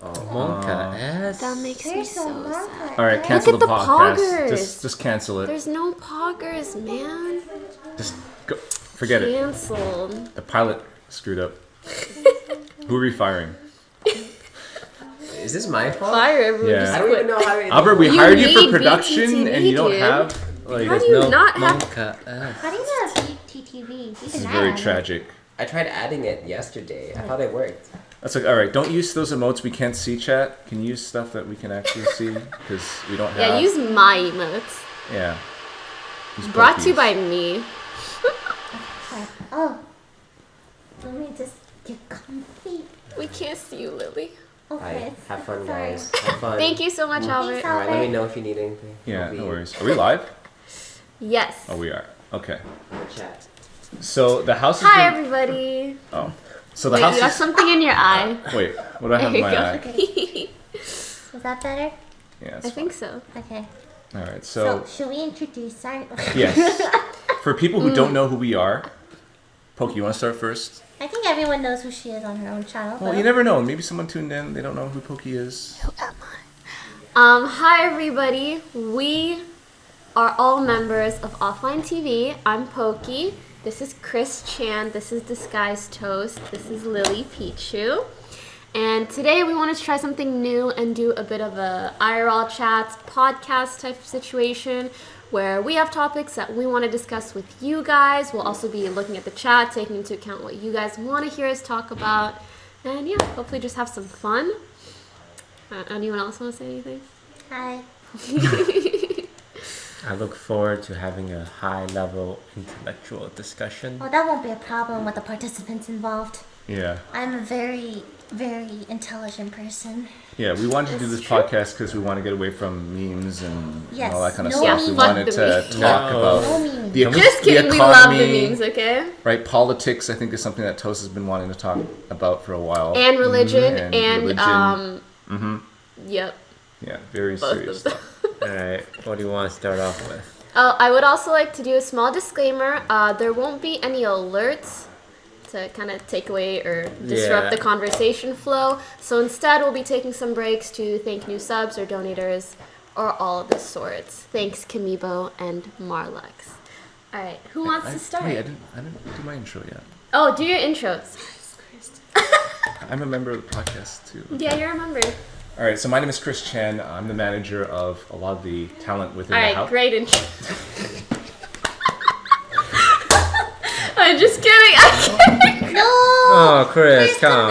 Monka S. That makes me so sad. All right, cancel Look at the the podcast. poggers. Just cancel it. There's no poggers, man. Just go. Forget it. Canceled. The pilot screwed up. Who are we firing? Is this my fault? Fire everyone. Yeah. Just I don't quit. even know how. Albert, we You hired you need for production, BTTV, and you don't dude. have like. How do you not have? Monka S. How do you not have TTV? This is very tragic. I tried adding it yesterday. I thought it worked. That's like, all right. Don't use those emotes we can't see. Chat. Can you use stuff that we can actually see because we don't have. Yeah, use my emotes. Yeah. Use Brought to you Pokis. by me. Oh. Let me just get comfy. We can't see you, Lily. Okay. Have fun, Sorry. guys. Have fun. Thank you so much, Albert. All right, let me know if you need anything. Yeah, We'll no be worries. Are we live? Yes. Oh, we are. Okay. in the chat. So the house has Hi, been. everybody. Oh. So the Wait, house you got is. something in your eye. Wait. What do I have There in you my go. eye? Okay. Is that better? Yeah. I It's think so. Okay. fine. All right. So, So should we introduce our... yes. For people who don't know who we are, Poki, you want to start first? I think everyone knows who she is on her own channel. Well, but- you never know. Maybe someone tuned in. They don't know who Poki is. Hi, everybody. We are all members of Offline TV. I'm Poki. This is Chris Chan. This is DisguisedToast. This is Lilypichu. And today we wanted to try something new and do a bit of a IRL chats podcast type of situation where we have topics that we want to discuss with you guys. We'll also be looking at the chat, taking into account what you guys want to hear us talk about. And yeah, hopefully just have some fun. Anyone else want to say anything? Hi. I look forward to having a high-level intellectual discussion. Well, that won't be a problem with the participants involved. Yeah. I'm a very, very intelligent person. Yeah, we wanted to do this podcast because we want to get away from memes and Yes, all that kind of no stuff. memes. We Fuck wanted the to memes. talk No. about No memes. the, Just kidding, the we love the economy, memes, okay? right? Politics, I think, is something that Toast has been wanting to talk about for a while. And religion, And and, religion. yep. Yeah, very Both serious of them. stuff. Alright, what do you want to start off with? I would also like to do a small disclaimer. There won't be any alerts to kind of take away or disrupt Yeah. the conversation flow. So instead, we'll be taking some breaks to thank new subs or donators or all of the sorts. Thanks, Kamibo and Marlux. All right, who wants to start? Wait, I didn't do my intro yet. Oh, do your intros. I'm a member of the podcast too. Yeah, you remember. All right, so my name is Chris Chen. I'm the manager of a lot of the talent within All the right, house. great intro. I'm just kidding. I can't. No! Oh, Chris, come on,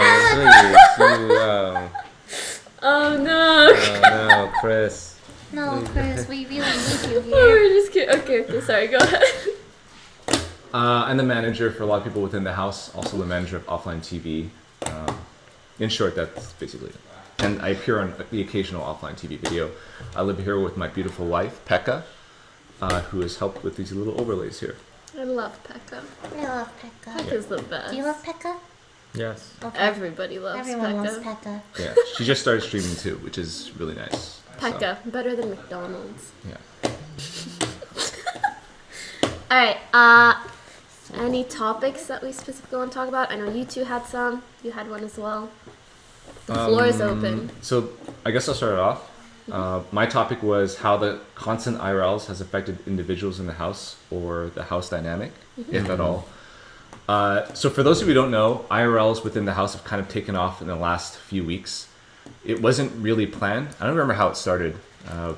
please. Oh no. Oh, no, Chris. No, Chris, we really need you Oh, here. we're just kidding. Okay, sorry, go ahead. I'm the manager for a lot of people within the house, also the manager of Offline TV. In short, that's basically it. And I appear on the occasional Offline TV video. I live here with my beautiful wife, Pekka, who has helped with these little overlays here. I love Pekka. I love Pekka. Pekka's the best. Do you love Pekka? Yes. Okay. Everybody loves Everyone Pekka. loves Pekka. Yeah, she just started streaming too, which is really nice. Pekka, better than McDonald's. So, yeah. Alright, any topics that we specifically want to talk about? I know you two had some. You had one as well. The floor is open. So I guess I'll start it off. My topic was how the constant IRLs has affected individuals in the house or the house dynamic, if at all. So for those of you who don't know, IRLs within the house have kind of taken off in the last few weeks. It wasn't really planned. I don't remember how it started.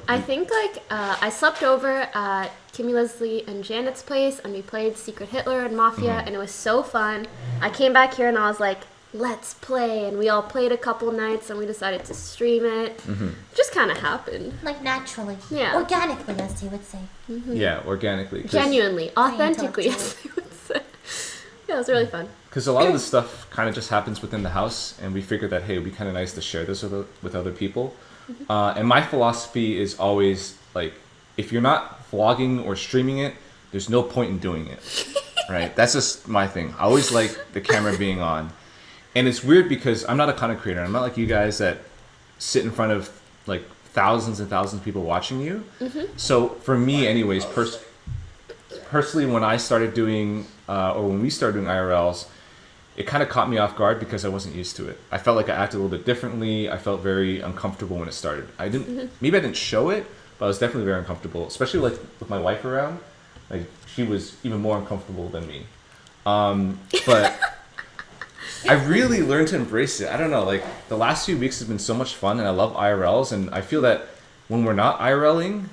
I think I slept over at Kimmy, Leslie, and Janet's place, and we played Secret Hitler and Mafia, and it was so fun. I came back here and I was like, let's play, and we all played a couple nights, and we decided to stream it. Just kind of happened. Like naturally. Yeah. Organically, as you would say. Yeah, organically. Genuinely, authentically, as intellectual. they would say. Yeah, it was really fun. Because a lot of the stuff kind of just happens within the house, and we figured that, hey, it'd be kind of nice to share this with other people. And my philosophy is always, like, if you're not vlogging or streaming it, there's no point in doing it, right? That's just my thing. I always like the camera being on. And it's weird because I'm not a content creator. I'm not like you guys that sit in front of, like, thousands and thousands of people watching you. So for me, anyways, personally, when I started doing, or when we started doing IRLs, it kind of caught me off guard because I wasn't used to it. I felt like I acted a little bit differently. I felt very uncomfortable when it started. Maybe I didn't show it, but I was definitely very uncomfortable, especially like with my wife around. Like she was even more uncomfortable than me. But I really learned to embrace it. I don't know, like the last few weeks has been so much fun, and I love IRLs, and I feel that when we're not IRLing, it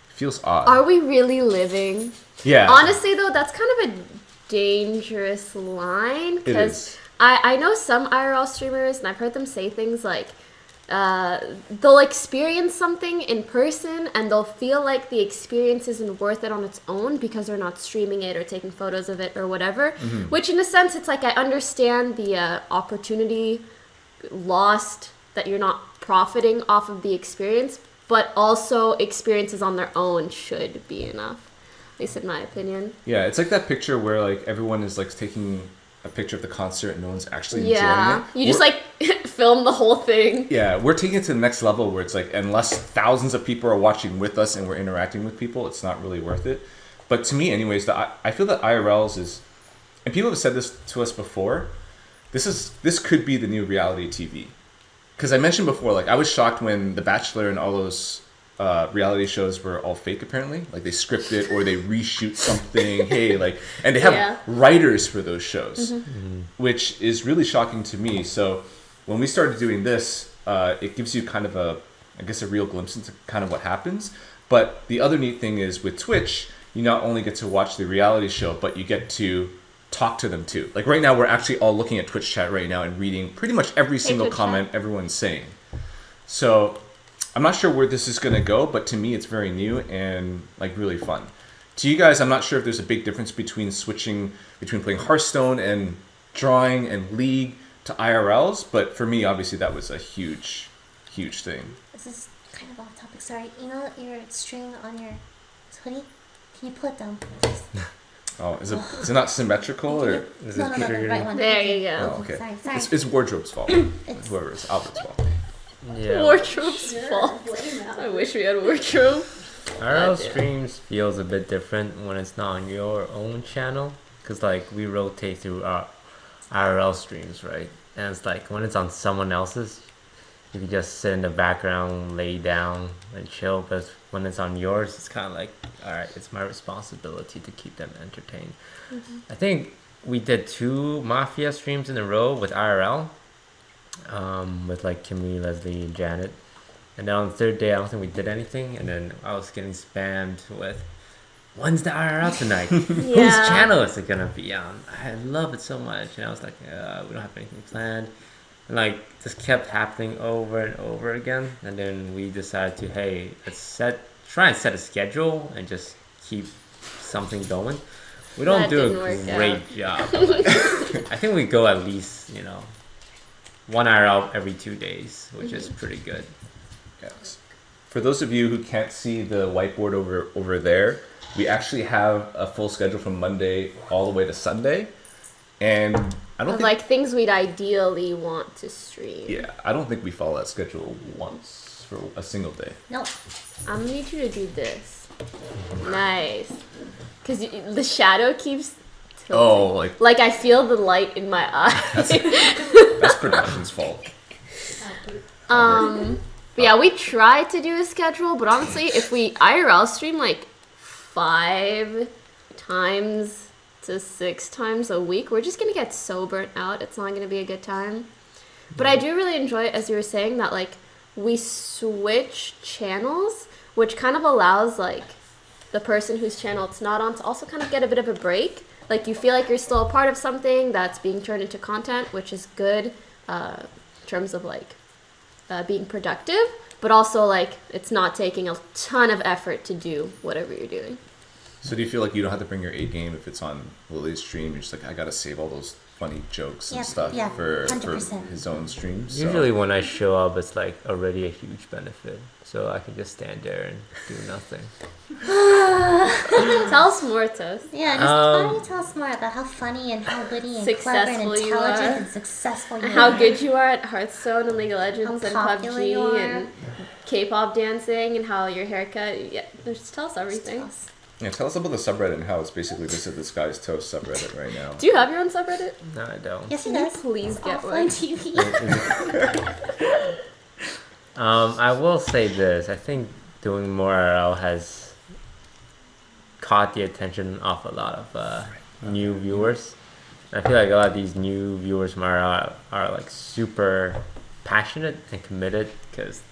feels odd. Are we really living? Yeah. Honestly, though, that's kind of a dangerous line, because I know some IRL streamers, and I've heard them say things like they'll experience something in person and they'll feel like the experience isn't worth it on its own because they're not streaming it or taking photos of it or whatever, which in a sense it's like I understand the opportunity lost, that you're not profiting off of the experience, but also experiences on their own should be enough. At least in my opinion. Yeah, it's like that picture where like everyone is like taking a picture of the concert and no one's actually enjoying it. You just like film the whole thing. Yeah, we're taking it to the next level where it's like unless thousands of people are watching with us and we're interacting with people, it's not really worth it. But to me anyways, I feel that IRLs is, and people have said this to us before, this could be the new reality TV. Because I mentioned before, like I was shocked when The Bachelor and all those reality shows were all fake apparently, like they script it or they reshoot something. Hey, like, and they have writers for those shows, which is really shocking to me. So when we started doing this, it gives you kind of a real glimpse into kind of what happens. But the other neat thing is with Twitch, you not only get to watch the reality show, but you get to talk to them too. Like right now, we're actually all looking at Twitch chat right now and reading pretty much every single comment everyone's saying. So I'm not sure where this is going to go, but to me, it's very new and like really fun. To you guys, I'm not sure if there's a big difference between switching between playing Hearthstone and drawing and League to IRLs, but for me, obviously, that was a huge thing. This is kind of off topic. Sorry. You know your string on your hoodie? Can you pull it down, please? Oh, is it not symmetrical or is No, the right one. There you go. Oh, okay. Sorry. It's wardrobe's fault. It's whoever's Albert's fault. Yeah. Wardrobe's fault. I wish we had a wardrobe. IRL streams feels a bit different when it's not on your own channel, because like we rotate through our IRL streams, right? And it's like when it's on someone else's, you can just sit in the background, lay down and chill. But when it's on yours, it's kind of like, all right, it's my responsibility to keep them entertained. I think we did 2 Mafia streams in a row with IRL, with like Kimmy, Leslie, and Janet. And then on the 3rd day, I don't think we did anything. And then I was getting spammed with, when's the IRL tonight? Whose channel is it gonna be on? I love it so much. And I was like, we don't have anything planned. And like this kept happening over and over again. And then we decided to, hey, let's try and set a schedule and just keep something going. We don't do a great job. Like, I think we go at least, 1 IRL every 2 days, which is pretty good. Yes. For those of you who can't see the whiteboard over there, we actually have a full schedule from Monday all the way to Sunday. And I don't think... like things we'd ideally want to stream. Yeah, I don't think we follow that schedule once for a single day. Nope. I'm gonna need you to do this. Nice. Because the shadow keeps tilting. Oh, like I feel the light in my eye. That's production's fault. But yeah, we tried to do a schedule, but honestly, if we IRL stream like 5 times to 6 times a week, we're just gonna get so burnt out. It's not gonna be a good time. But I do really enjoy it, as you were saying, that like we switch channels, which kind of allows like the person whose channel it's not on to also kind of get a bit of a break. Like you feel like you're still a part of something that's being turned into content, which is good in terms of like being productive, but also like it's not taking a ton of effort to do whatever you're doing. So do you feel like you don't have to bring your A game if it's on Lily's stream? You're just like, I gotta save all those funny jokes and stuff for his own streams. So. Usually when I show up, it's like already a huge benefit, so I can just stand there and do nothing. Tell us more, Toast. Yeah, just why don't you tell us more about how funny and how witty and clever and intelligent and successful you are. And how good you are at Hearthstone and League of Legends and PUBG and K-pop dancing and how your haircut. Yeah, just tell us everything. Yeah, tell us about the subreddit and how it's basically just a DisguisedToast subreddit right now. Do you have your own subreddit? No, I don't. Yes, Can it you does. please It's get offline one? TV. I will say this. I think doing more IRL has caught the attention of a lot of new viewers. I feel like a lot of these new viewers from IRL are like super passionate and committed because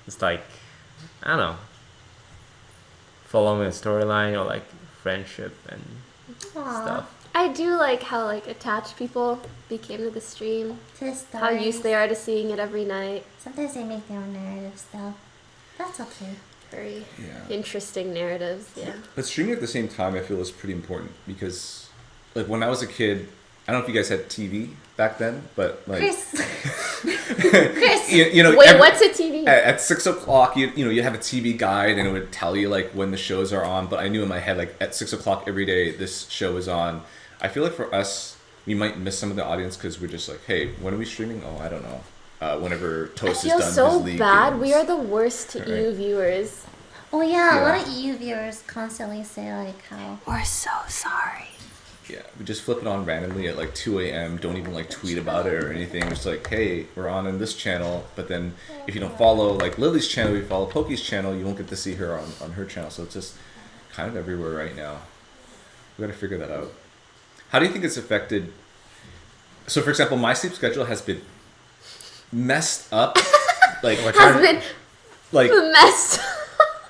it's like, I don't know, following a storyline or like friendship and Aw. stuff. I do like how like attached people became to the stream. To the stories. How used they are to seeing it every night. Sometimes they make their own narratives though. That's okay. Very Yeah. interesting narratives. Yeah. But streaming at the same time, I feel is pretty important because, like, when I was a kid, I don't know if you guys had TV back then, but like, Chris. you know, Wait, what's a TV? at 6 o'clock, you have a TV guide and it would tell you like when the shows are on. But I knew in my head like at 6 o'clock every day this show is on. I feel like for us, we might miss some of the audience because we're just like, hey, when are we streaming? Oh, I don't know. Whenever I Toast is feel done so his league bad. games. We are the worst to Right. EU viewers. Oh yeah, a lot Yeah. of EU viewers constantly say like how We're so sorry. Yeah, we just flip it on randomly at like 2 a.m. Don't even like tweet about it or anything. It's like, hey, we're on in this channel. But then if you don't follow like Lily's channel, you follow Poki's channel, you won't get to see her on her channel. So it's just kind of everywhere right now. We got to figure that out. How do you think it's affected? So for example, my sleep schedule has been messed up. Like Has been like messed.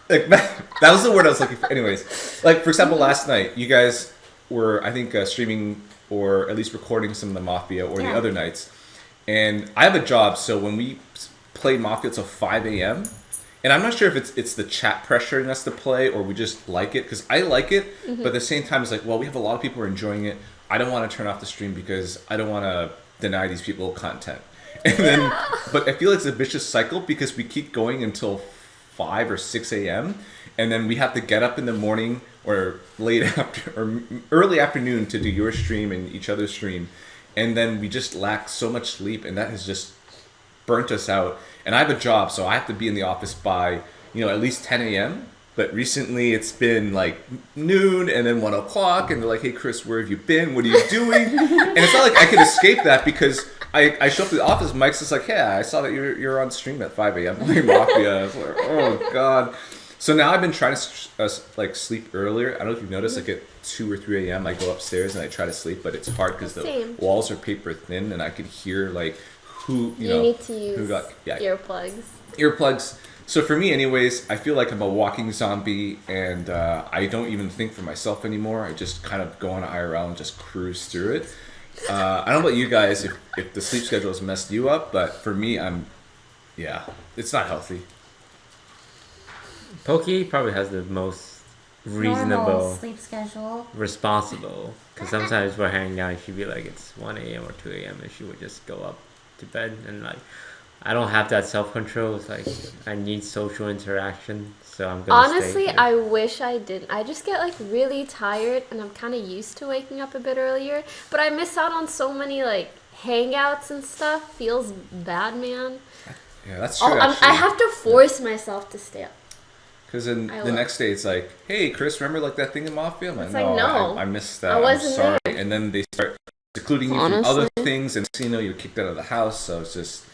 like that was the word I was looking for. Anyways, like for example, last night you guys were I think streaming or at least recording some of the Mafia or the Yeah. other nights, and I have a job. So when we played Mafia till 5 a.m. and I'm not sure if it's the chat pressuring us to play or we just like it because I like it, but at the same time it's like, well, we have a lot of people who are enjoying it. I don't want to turn off the stream because I don't want to deny these people content. And then, but I feel like it's a vicious cycle because we keep going until 5 or 6 a.m. and then we have to get up in the morning or late after or early afternoon to do your stream and each other's stream, and then we just lack so much sleep, and that has just burnt us out. And I have a job, so I have to be in the office by at least 10 a.m. But recently it's been like noon and then 1 o'clock, and they're like, "Hey Chris, where have you been? What are you doing?" And it's not like I can escape that because I show up to the office. Mike's just like, "Yeah, I saw that you're on stream at 5 a.m. playing Mafia." I was like, "Oh God." So now I've been trying to like sleep earlier. I don't know if you've noticed, like at 2 or 3 a.m. I go upstairs and I try to sleep, but it's hard because the Same. walls are paper thin, and I could hear like who You know need to use who got earplugs. earplugs. So for me, anyways, I feel like I'm a walking zombie, and I don't even think for myself anymore. I just kind of go on IRL and just cruise through it. I don't know about you guys if the sleep schedule has messed you up, but for me, it's not healthy. Poki probably has the most normal reasonable, sleep schedule. responsible. Because sometimes we're hanging out, she'd be like, it's 1 a.m. or 2 a.m. and she would just go up to bed. And like, I don't have that self-control. It's like, I need social interaction, so I'm gonna Honestly, stay here. I wish I didn't. I just get like really tired, and I'm kind of used to waking up a bit earlier. But I miss out on so many like hangouts and stuff. Feels bad, man. Yeah, that's true. I have to force myself to stay up. Because then I the will. next day it's like, "Hey, Chris, remember like that thing in Mafia?" I'm like, It's like, "No, no. I missed that. I wasn't I'm sorry." And then they start secluding you from Honestly. other things, and you're kicked out of the house. So it's just,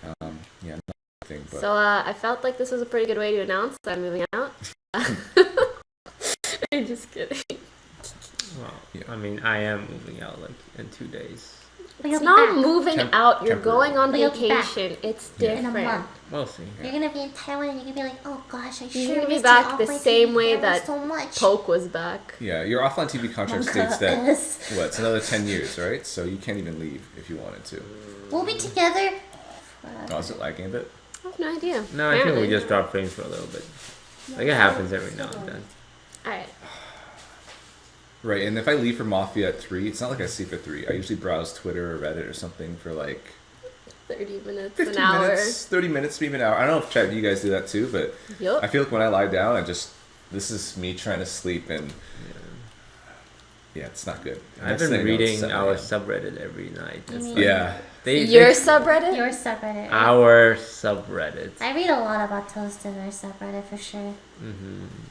not a thing. But So I felt like this was a pretty good way to announce that I'm moving out. I'm just kidding. Well, Yeah. I mean, I am moving out like in 2 days. But you'll It's be not back moving Temp- out. You're temporary. going on But you'll be back. vacation. It's Yeah. in a different. month. We'll see. You're gonna be in Taiwan and you're gonna be like, oh gosh, I You're sure gonna be missed back the offline same TV way camera that so much. Poke was back. yeah, your offline TV contract states that it's another 10 years, right? So you can't even leave if you wanted to. We'll be together. Oh, is it lagging a bit? I have no idea. No, I think we Apparently. just drop frames for a little bit. Like it happens every now and then. Alright. Right, and if I leave for Mafia at 3, it's not like I sleep at 3. I usually browse Twitter or Reddit or something for like 30 minutes, 15 an hour. minutes, 30 minutes, maybe an hour. I don't know if Chad, you guys do that too, but Yup. I feel like when I lie down, this is me trying to sleep, and Yeah, it's not good. I've Next thing been I know, it's reading 7 our a.m. subreddit every night. It's mean- like- Yeah. Your subreddit? Your subreddit. Our subreddit. I read a lot about toast in our subreddit for sure.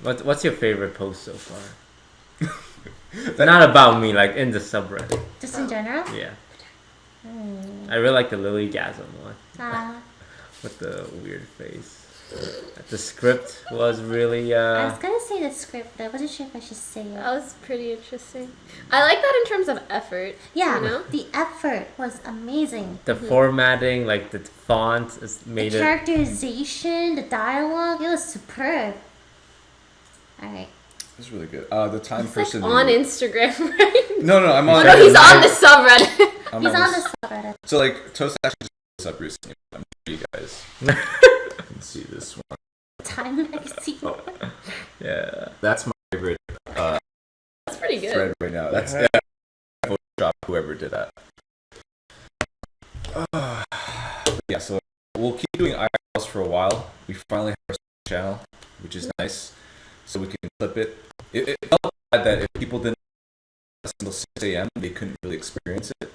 What's your favorite post so far? Not about me, like in the subreddit. Just in general. Yeah. I really like the Lilygasm one Uh, with the weird face. The script was really I was gonna say the script, but I wasn't sure if I should say it. That was pretty interesting. I like that in terms of effort. Yeah, You know? the effort was amazing. the formatting, like the font is made The it. characterization, the dialogue, it was superb. Alright. It's really good. The time It's like person. on Instagram, right? No, I'm Oh on. no, he's on the subreddit. I'm He's on this- the subreddit. So like Toast actually just up recently. I'm sure you guys can see this one. Time magazine. Yeah. That's my favorite That's pretty good. thread right now. That's Photoshop whoever did that. Yeah, so we'll keep doing IRLs for a while. We finally have our channel, which is nice, so we can clip it. It felt bad that if people didn't listen until 6 a.m., they couldn't really experience it.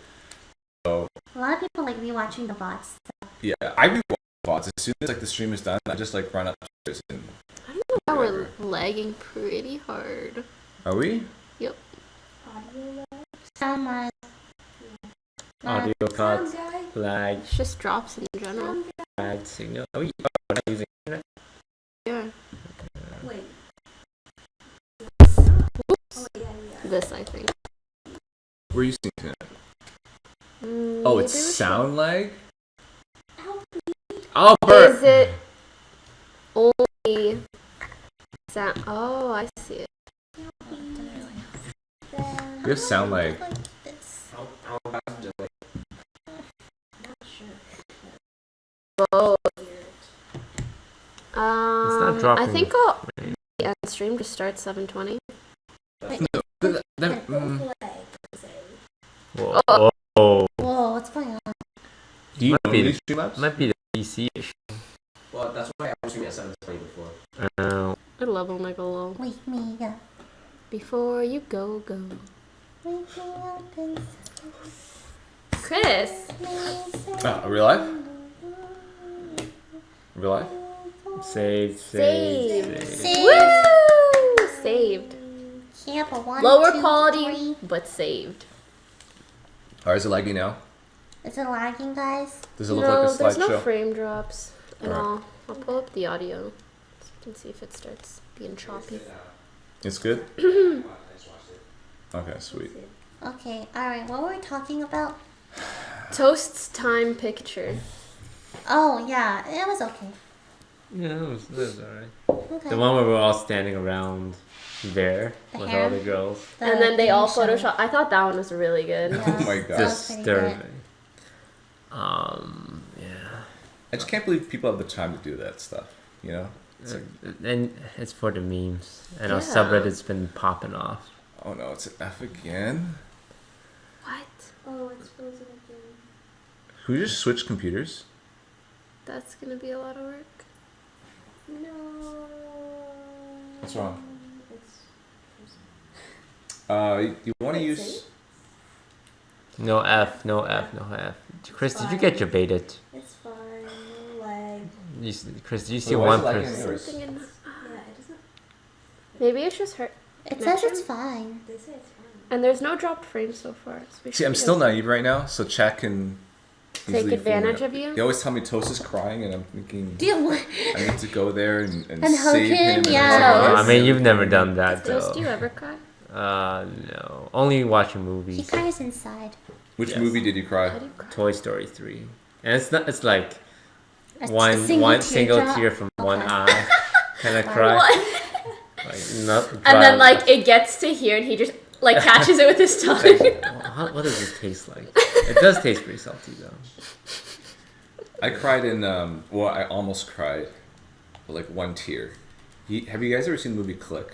So A lot of people like rewatching the bots. yeah, I rewatch VODs as soon as like the stream is done. I just like run upstairs and. I don't know why we're lagging pretty hard. Are we? Yep. Sound might. Audio cuts, lag, It just drops in general. lag signal. Oh, we're not using internet. Yeah. Wait. This, I think. Where are you seeing it? Mm, Oh, maybe it's we should- sound lag? Oh, Bert! Is it only sound? Oh, I see it. We have sound lag. Both. not dropping. I think I'll end stream to start 7:20. Whoa. Whoa. Whoa, what's going on? Do you Might be normally the- stream apps? Might be the PC issue. Well, that's why I was streaming at 7:20 before. I love Omega Low. Wake me up. Before you go. Wake me up and Chris. Real life? Real life? Save. Save. Woo! Saved. Yeah, but one, Lower two, quality, three. but saved. Or is it laggy now? Is it lagging, guys? Does it look No, like a there's no slideshow? frame drops at Alright. all. I'll pull up the audio so you can see if it starts being choppy. It's good? Okay, sweet. Okay, alright, what were we talking about? Toast's time picture. Oh, yeah, it was okay. Yeah, it was alright. Okay. The one where we're all standing around there The with hair? all the girls. The And then they all show. Photoshop. I thought that one was really good. Yeah. Oh my god. That was pretty Disturbing. Yeah. I just can't believe people have the time to do that stuff, you know? It's like, And it's for the memes. And our Yeah. subreddit's been popping off. oh no, it's an F again? What? Oh, it's frozen again. Who just switched computers? That's gonna be a lot of work. No. What's wrong? It's You want to use... No F. Chris, did you get your beta? It's fine. No lag. Chris, did you see Wait, why one is it lagging person? yours? Something in. Yeah, it doesn't. Maybe it's just her. It says it's fine. They say it's fine. And there's no dropped frames so far. So we See, should I'm be still okay. naive right now, so chat can... Take easily advantage fool me. of you? They always tell me Toast is crying, and I'm thinking... Do you I need to go there and And hug save him, him. and yeah. hug I him. mean, you've never done that Toast, do you though. ever cry? No. Only watching He movies. cries inside. Which Yes. movie did you cry? How do you cry? Toy Story 3. And it's not. It's like A one single single teardrop. tear from one Okay. eye. Kind of cry. What? Like, not And then dry. like it gets to here and he just like catches it with his tongue. What does it taste like? It does taste pretty salty though. I cried in... well, I almost cried. Like one tear. Have you guys ever seen the movie Click?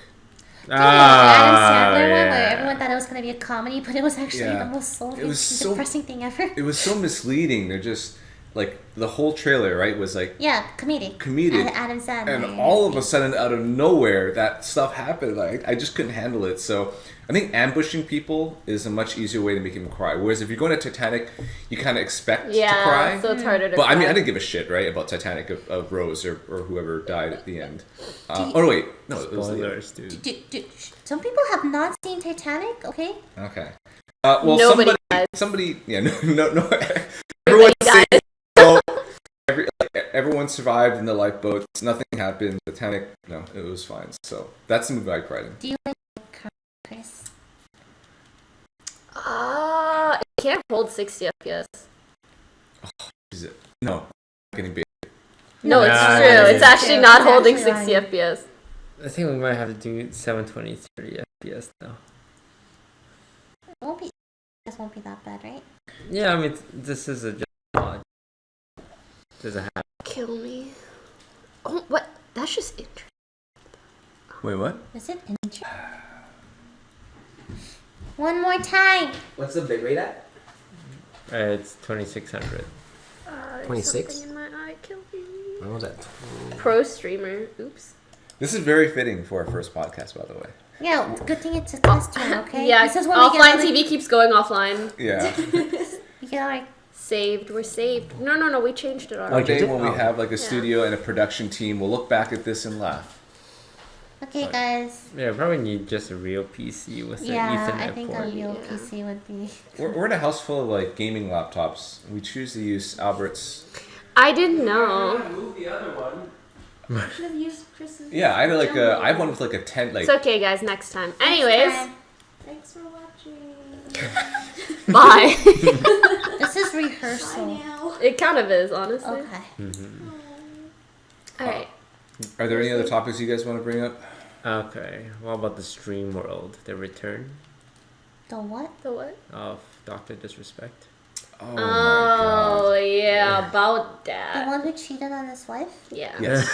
The Adam Sandler one where yeah. everyone thought it was going to be a comedy, but it was actually Yeah. the most soul It was so- depressing thing ever. It was so misleading. They're just... like the whole trailer, right, was like Yeah, comedic. comedic. Adam Sandler. And all of a sudden, out of nowhere, that stuff happened. Like, I just couldn't handle it. So I think ambushing people is a much easier way to make them cry. Whereas if you're going to Titanic, you kind of expect to cry. so it's harder to But cry. I mean, I didn't give a shit, right, about Titanic of Rose or whoever died at the end. Oh no, wait, no, it was the Spoilers, dude. Some people have not seen Titanic, okay? Okay. Well, Nobody somebody, yeah, no. Everyone's safe. So, everyone survived in the lifeboats. Nothing happened. Titanic, no, it was fine. So that's the movie I cried in. Do you like Chris? It can't hold 60 FPS. Is it? No, getting big. No, it's Nah, true. it It's is. actually It's not actually holding lying. 60 FPS. I think we might have to do 720 30 FPS now. This won't be that bad, right? Yeah, I mean, this is a just mod. Doesn't have. Kill me. Oh, what? That's just interesting. Wait, what? Is it inch? One more time. What's the bit rate at? It's 2600. 26? Something in my eye. Kill me. When was that? Pro streamer. Oops. This is very fitting for our first podcast, by the way. Yeah, good thing it's a test one, okay? Yeah, This is when we offline get all the- TV keeps going offline. Yeah. We get like Saved. We're saved. No. We changed it One already. day when we Oh. have like a Yeah. studio and a production team, we'll look back at this and laugh. okay, guys. Yeah, probably need just a real PC with an Yeah, Ethernet I think port. a real Yeah. PC would be. We're in a house full of like gaming laptops. We choose to use Albert's. I didn't know. Move the other one. Should have used Chris's. Yeah, I had like a. I had one with like a 10 like. It's okay, guys. Next time. Anyways, Thanks for watching. bye. This is Bye rehearsal. now. It kind of is, honestly. Okay. Mm-hmm. All right. Are there any other topics you guys want to bring up? Okay, what about the stream world? The return The what? The what? of Dr. Disrespect? Oh, Oh, yeah, about The that. one who cheated on his wife? Yeah. my god. Yes.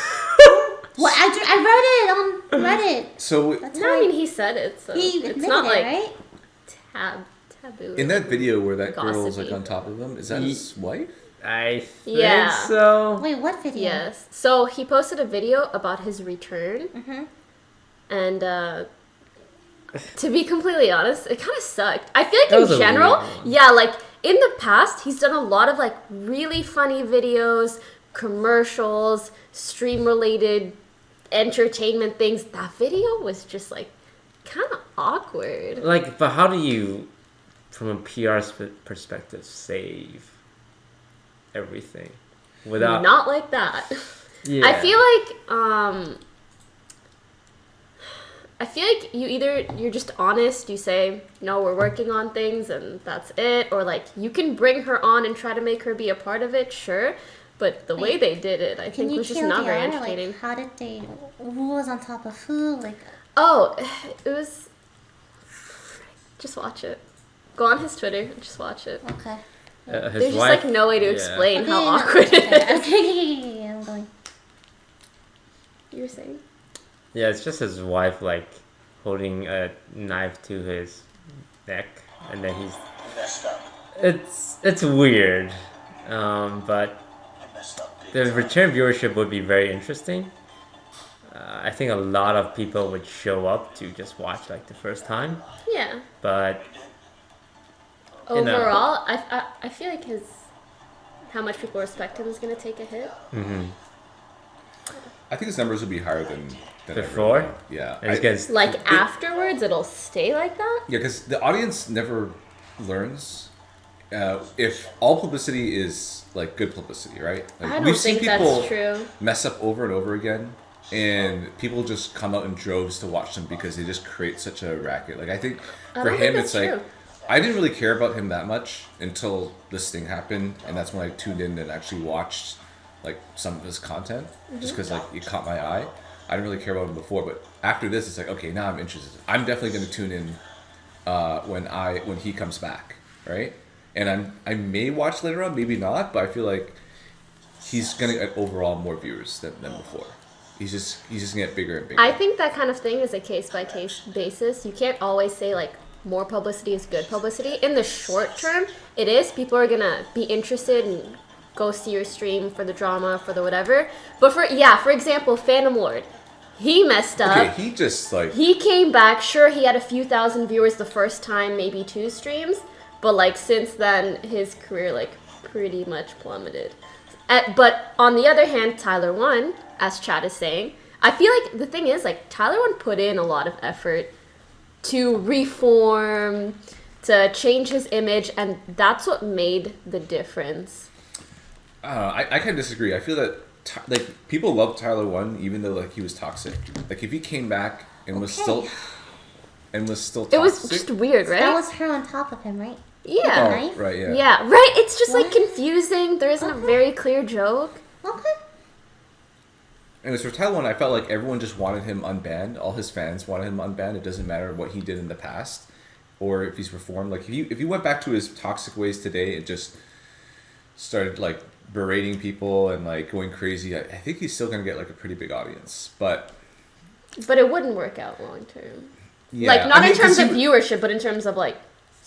What? I read it on Reddit. So That's No, I how mean, he said it, so he it's admitted not it, like right? taboo. in that video where that girl's like Gossipy. on top of him, is that his wife? I think Yeah. so. Wait, what video? Yes. So he posted a video about his return, Mm-hmm. and to be completely honest, it kind of sucked. I feel like That was in a general, weird one. yeah, like in the past, he's done a lot of like really funny videos, commercials, stream-related entertainment things. That video was just like kind of awkward. Like, but how do you, from a PR perspective, save everything without? Not like that. Yeah. I feel like you're just honest, you say, no, we're working on things and that's it, or like you can bring her on and try to make her be a part of it, sure, but the way Wait, they did it, I Can think you was just kill not the very eye? entertaining. Like, how did they? Who was on top of who? Like, Oh, it was, just watch it. Go on his Twitter and just watch it. okay. His There's just wife, like no way to yeah. explain Okay, how no, awkward okay, it is. okay, I'm going. You were saying? Yeah, it's just his wife like holding a knife to his neck, and then he's. It's weird, but the return viewership would be very interesting. I think a lot of people would show up to just watch like the first time, Yeah. but You know. Overall, I feel like how much people respect him is gonna take a hit. I think his numbers would be higher than Before? ever. Yeah. and it's I- gonna Like afterwards, it'll stay like that. Yeah, because the audience never learns if all publicity is like good publicity, right? Like, I don't think that's true. mess up over and over again, and people just come out in droves to watch them because they just create such a racket. Like I think I for don't him, think it's that's like true. I didn't really care about him that much until this thing happened, and that's when I tuned in and actually watched like some of his content, just because like it caught my eye. I didn't really care about him before, but after this, it's like okay, now I'm interested. I'm definitely going to tune in when he comes back, right? And I may watch later on, maybe not, but I feel like he's gonna get overall more viewers than before. He's just gonna get bigger and bigger. I think that kind of thing is a case by case basis. You can't always say like more publicity is good publicity. In the short term, it is. People are gonna be interested and go see your stream for the drama, for the whatever. But for example, Phantom Lord, he messed up. Okay, he just like He came back. Sure, he had a few thousand viewers the first time, maybe 2 streams, but like since then, his career like pretty much plummeted. But on the other hand, Tyler One, as Chad is saying, I feel like the thing is like Tyler One put in a lot of effort to reform, to change his image, and that's what made the difference. I kind of disagree. I feel that like people love Tyler One even though like he was toxic. Like if he came back and was still toxic. It was just weird, right? That was her on top of him, right? Yeah. Oh, right, yeah. Yeah, right? It's just like What? confusing. There isn't a very clear joke. Okay. Anyways, for Tyler One, I felt like everyone just wanted him unbanned. All his fans wanted him unbanned. It doesn't matter what he did in the past or if he's reformed. Like if you went back to his toxic ways today and just started like berating people and like going crazy, I think he's still gonna get like a pretty big audience. But But it wouldn't work out long term. yeah, Like, not I mean, in terms 'cause of viewership, but in terms of like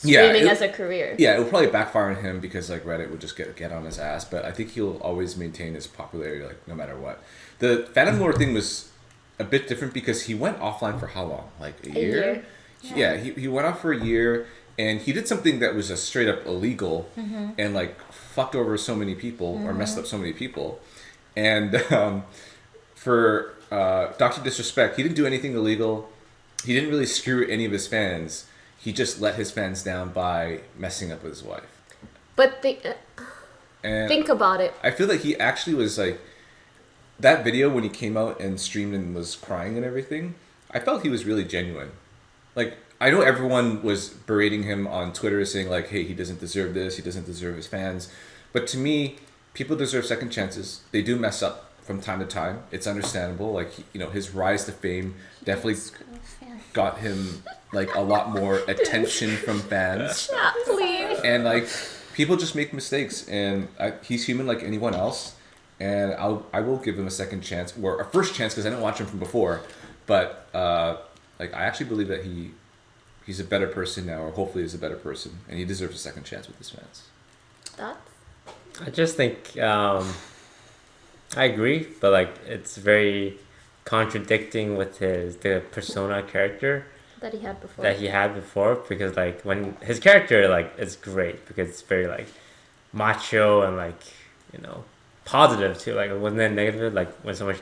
Yeah, streaming it- as a career. yeah, it would probably backfire on him because like Reddit would just get on his ass. But I think he'll always maintain his popularity like no matter what. The Phantom Lord thing was a bit different because he went offline for how long? Like a year? Yeah, he went off for a year and he did something that was a straight up illegal and like fucked over so many people or messed up so many people. And for Dr. Disrespect, he didn't do anything illegal. He didn't really screw any of his fans. He just let his fans down by messing up with his wife. But And think about it. I feel like he actually was like that video when he came out and streamed and was crying and everything. I felt he was really genuine. Like I know everyone was berating him on Twitter saying like, "Hey, he doesn't deserve this. He doesn't deserve his fans." But to me, people deserve second chances. They do mess up from time to time. It's understandable. Like his rise to fame definitely got him like a lot more attention from fans. Yeah, please. And like people just make mistakes, and he's human like anyone else. And I will give him a second chance or a first chance because I didn't watch him from before. But like I actually believe that he's a better person now, or hopefully is a better person, and he deserves a second chance with his fans. Thoughts? I just think I agree, but like it's very contradicting with the persona character That he had before. that he had before, because like when his character like is great because it's very like macho and like positive too. Like it wasn't that negative. Like when someone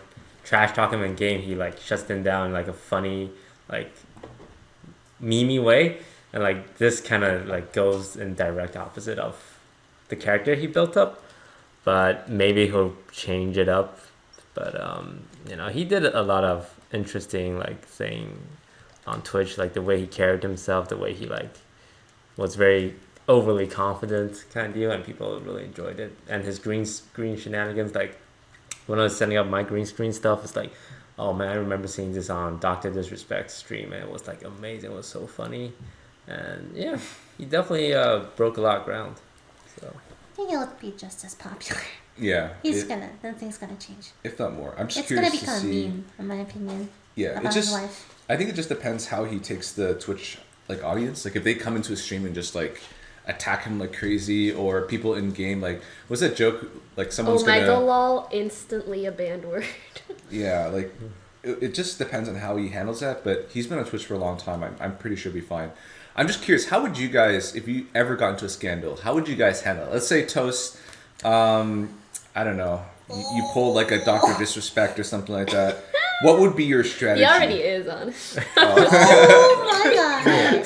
trash talk him in game, he like shuts them down in like a funny like memey way, and like this kind of like goes in direct opposite of the character he built up. But maybe he'll change it up. But he did a lot of interesting like thing on Twitch, like the way he carried himself, the way he like was very overly confident kind of deal, and people really enjoyed it. And his green screen shenanigans, like when I was setting up my green screen stuff, it's like, oh man, I remember seeing this on Dr. Disrespect's stream, and it was like amazing. It was so funny, and yeah, he definitely broke a lot of ground. So I think he'll be just as popular. Yeah, Then things gonna change. if not more. I'm just It's gonna curious to become a see. meme, in my opinion. Yeah, About it's his just. wife. I think it just depends how he takes the Twitch like audience. Like if they come into a stream and just like attack him like crazy, or people in game like what's that joke like someone's Omega gonna lol, instantly a banned word. yeah like it just depends on how he handles that. But he's been on Twitch for a long time. I'm pretty sure he'll be fine. I'm just curious, how would you guys, if you ever got into a scandal, how would you guys handle it? Let's say Toast, I don't know, you pulled like a Dr. Disrespect or something like that. What would be your strategy? He already is, honestly. Oh my god.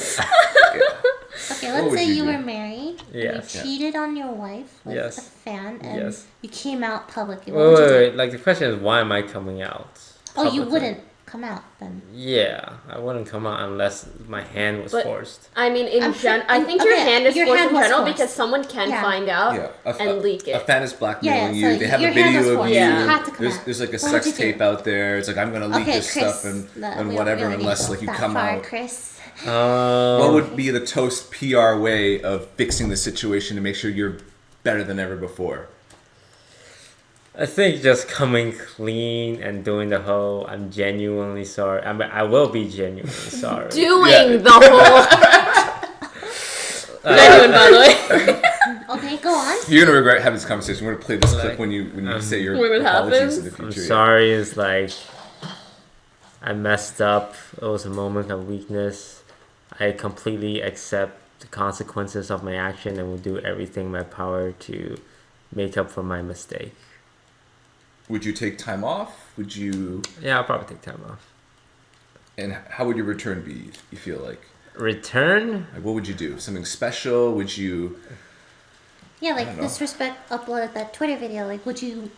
Okay, What let's would say you you do? were married. Yes. You cheated on your wife with Yes. a fan, and Yes. you came out publicly. What wait, would you do? wait. Like the question is, why am I coming out? Oh, you publicly? wouldn't come out then. Yeah, I wouldn't come out unless my hand was But- forced. I mean, I think okay, your hand is your forced hand in was general forced. because someone can Yeah. find out Yeah, and leak A it. fan is blackmailing Yeah, you. so They have a your hand was video of forced. you. Yeah. You had to come There's, out. there's like a What would sex you do? tape out there. It's like I'm gonna leak Okay, this Chris, stuff and we don't whatever really unless need like you that come far, out. Chris. What would be the Toast PR way of fixing the situation to make sure you're better than ever before? I think just coming clean and doing the whole I'm genuinely sorry. I mean, I will be genuinely sorry. Doing Yeah. the whole. Genuine, by the way. Okay, go on. You're gonna regret having this conversation. We're gonna play this clip Like, when you say your when it apologies in the happens? future. I'm yeah. sorry. It's like I messed up. It was a moment of weakness. I completely accept the consequences of my action and will do everything in my power to make up for my mistake. Would you take time off? Would you? Yeah, I'll probably take time off. And how would your return be? You feel like? Return? Like, what would you do? Something special? Would you? Yeah, I like don't know. Disrespect uploaded that Twitter video. Like, would you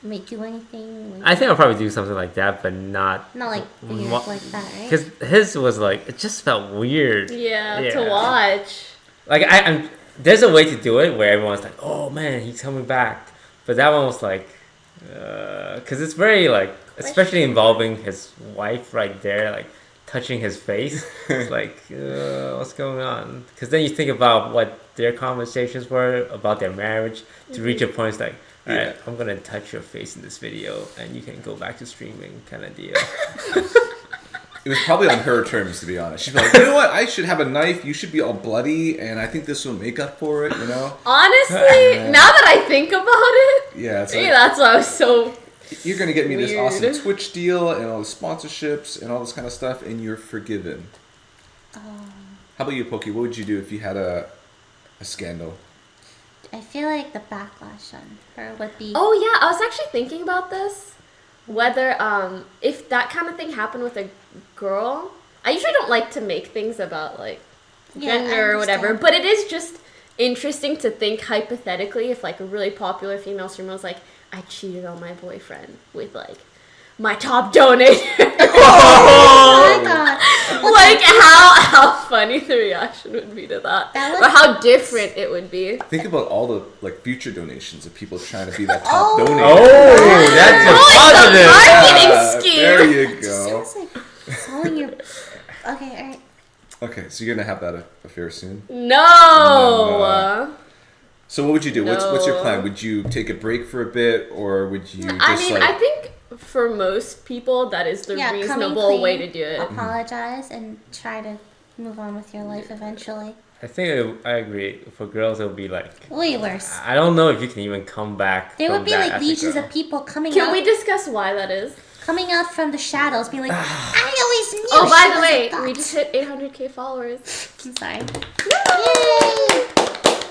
do anything? Like, I think I'll probably do something like that, but not not like weird What- like that, right? because his was like it just felt weird. Yeah, Yeah. to watch. Like I'm there's a way to do it where everyone's like, oh man, he's coming back, but that one was like, because it's very like, especially involving his wife right there, like touching his face. It's like, what's going on? Because then you think about what their conversations were about their marriage to reach a point. It's like, all right, I'm gonna touch your face in this video, and you can go back to streaming, kind of deal. It was probably on her terms, to be honest. She'd be like, you know what? I should have a knife. You should be all bloody, and I think this will make up for it. You know? Honestly, now that I think about it, Yeah. It's maybe like, that's why I was so. you're gonna get me this Weird. awesome Twitch deal and all the sponsorships and all this kind of stuff, and you're forgiven. How about you, Poki? What would you do if you had a scandal? I feel like the backlash on her would be. Oh yeah, I was actually thinking about this. Whether if that kind of thing happened with a girl, I usually don't like to make things about like Yeah, I gender or whatever, understand. but it is just interesting to think hypothetically if like a really popular female streamer was like, I cheated on my boyfriend with like my top donator. Oh my god! Like how funny the reaction would be to that, That or was- how different it would be. Think about all the like future donations of people trying to be that top Oh. donator. Oh, that's a positive. Marketing scheme. There you It go. sounds like selling your. Okay, alright. Okay, so you're gonna have that affair soon. No. So what would you do? What's your No. plan? Would you take a break for a bit, or would you just I mean, like? I think for most people that is the Yeah, coming reasonable clean, way to do it. Apologize and try to move on with your life eventually. I think I agree. For girls, it'll be like, Way worse. I don't know if you can even come back. There from would be that like as a legions girl. of people coming Can out, we discuss why that is? coming out from the shadows, being like, I always knew. Oh, she by the was a way, thought." we just hit 800k followers. I'm sorry. Yay!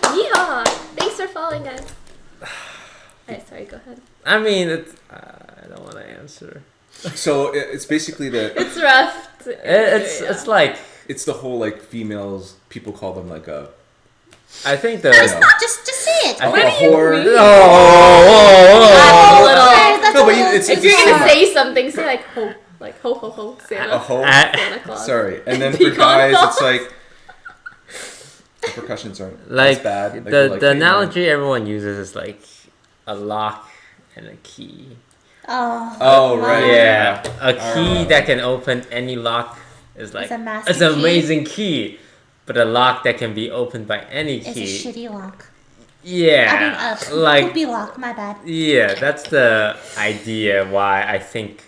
Yeehaw! Thanks for following, guys. Alright, sorry, go ahead. I mean, it's, I don't want to answer. So it's basically It's rough. It's like, it's the whole like females. People call them like a I think the. It's not just say it. I like think- a whore. I'm a little. That's No, but a little- it's If a you're gonna similar- say something, say like ho ho ho Santa. a hoe. Santa Claus. Sorry, and then for Pecan guys, balls. it's like the percussions aren't like as bad. Like, they're the like, the hey, man. analogy everyone uses is like a lock and a key. Oh. Oh right. Yeah, a key that can open any lock is like It's a master it's an key. amazing key, but a lock that can be opened by any It's a key. shitty lock. Yeah, I mean, like poopy lock. My bad. yeah, that's the idea why I think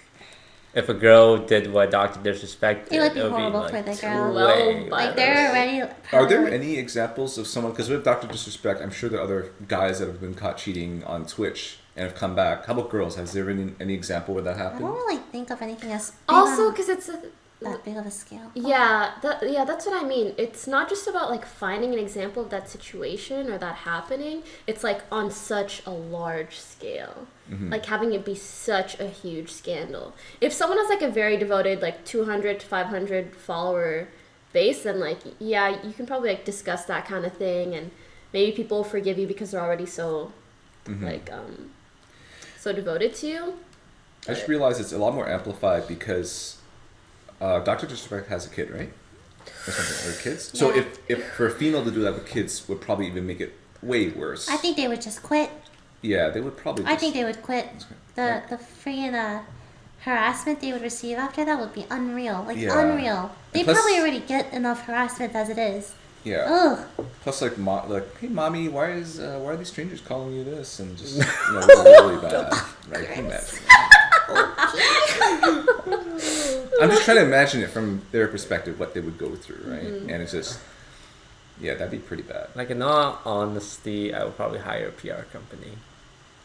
if a girl did what Dr. Disrespect did, It would be horrible for the girl. Well, way but- Like they're already. Are there any examples of someone? Because with Dr. Disrespect, I'm sure there are other guys that have been caught cheating on Twitch and have come back. How about girls? Has there been any example where that I happened? don't really think of anything as big Also, on because it's that big of a scale. yeah, that's what I mean. It's not just about like finding an example of that situation or that happening. It's like on such a large scale, like having it be such a huge scandal. If someone has like a very devoted like 200 to 500 follower base, then like yeah, you can probably like discuss that kind of thing, and maybe people will forgive you because they're already so like so devoted to you. I just realized it's a lot more amplified because Dr. Disrespect has a kid, right? Or something, or kids. So Yeah. if for a female to do that with kids would probably even make it way worse. I think they would just quit. Yeah, they would probably. I Just, think they would quit. The freaking harassment they would receive after that would be unreal. Like Yeah. unreal. They plus- probably already get enough harassment as it is. Yeah. Ugh. Plus, like, hey, mommy, why are these strangers calling you this? And just really bad. Right? Can you imagine? I'm just trying to imagine it from their perspective, what they would go through, right? And it's just, Yeah, that'd be pretty bad. Like in all honesty, I would probably hire a PR company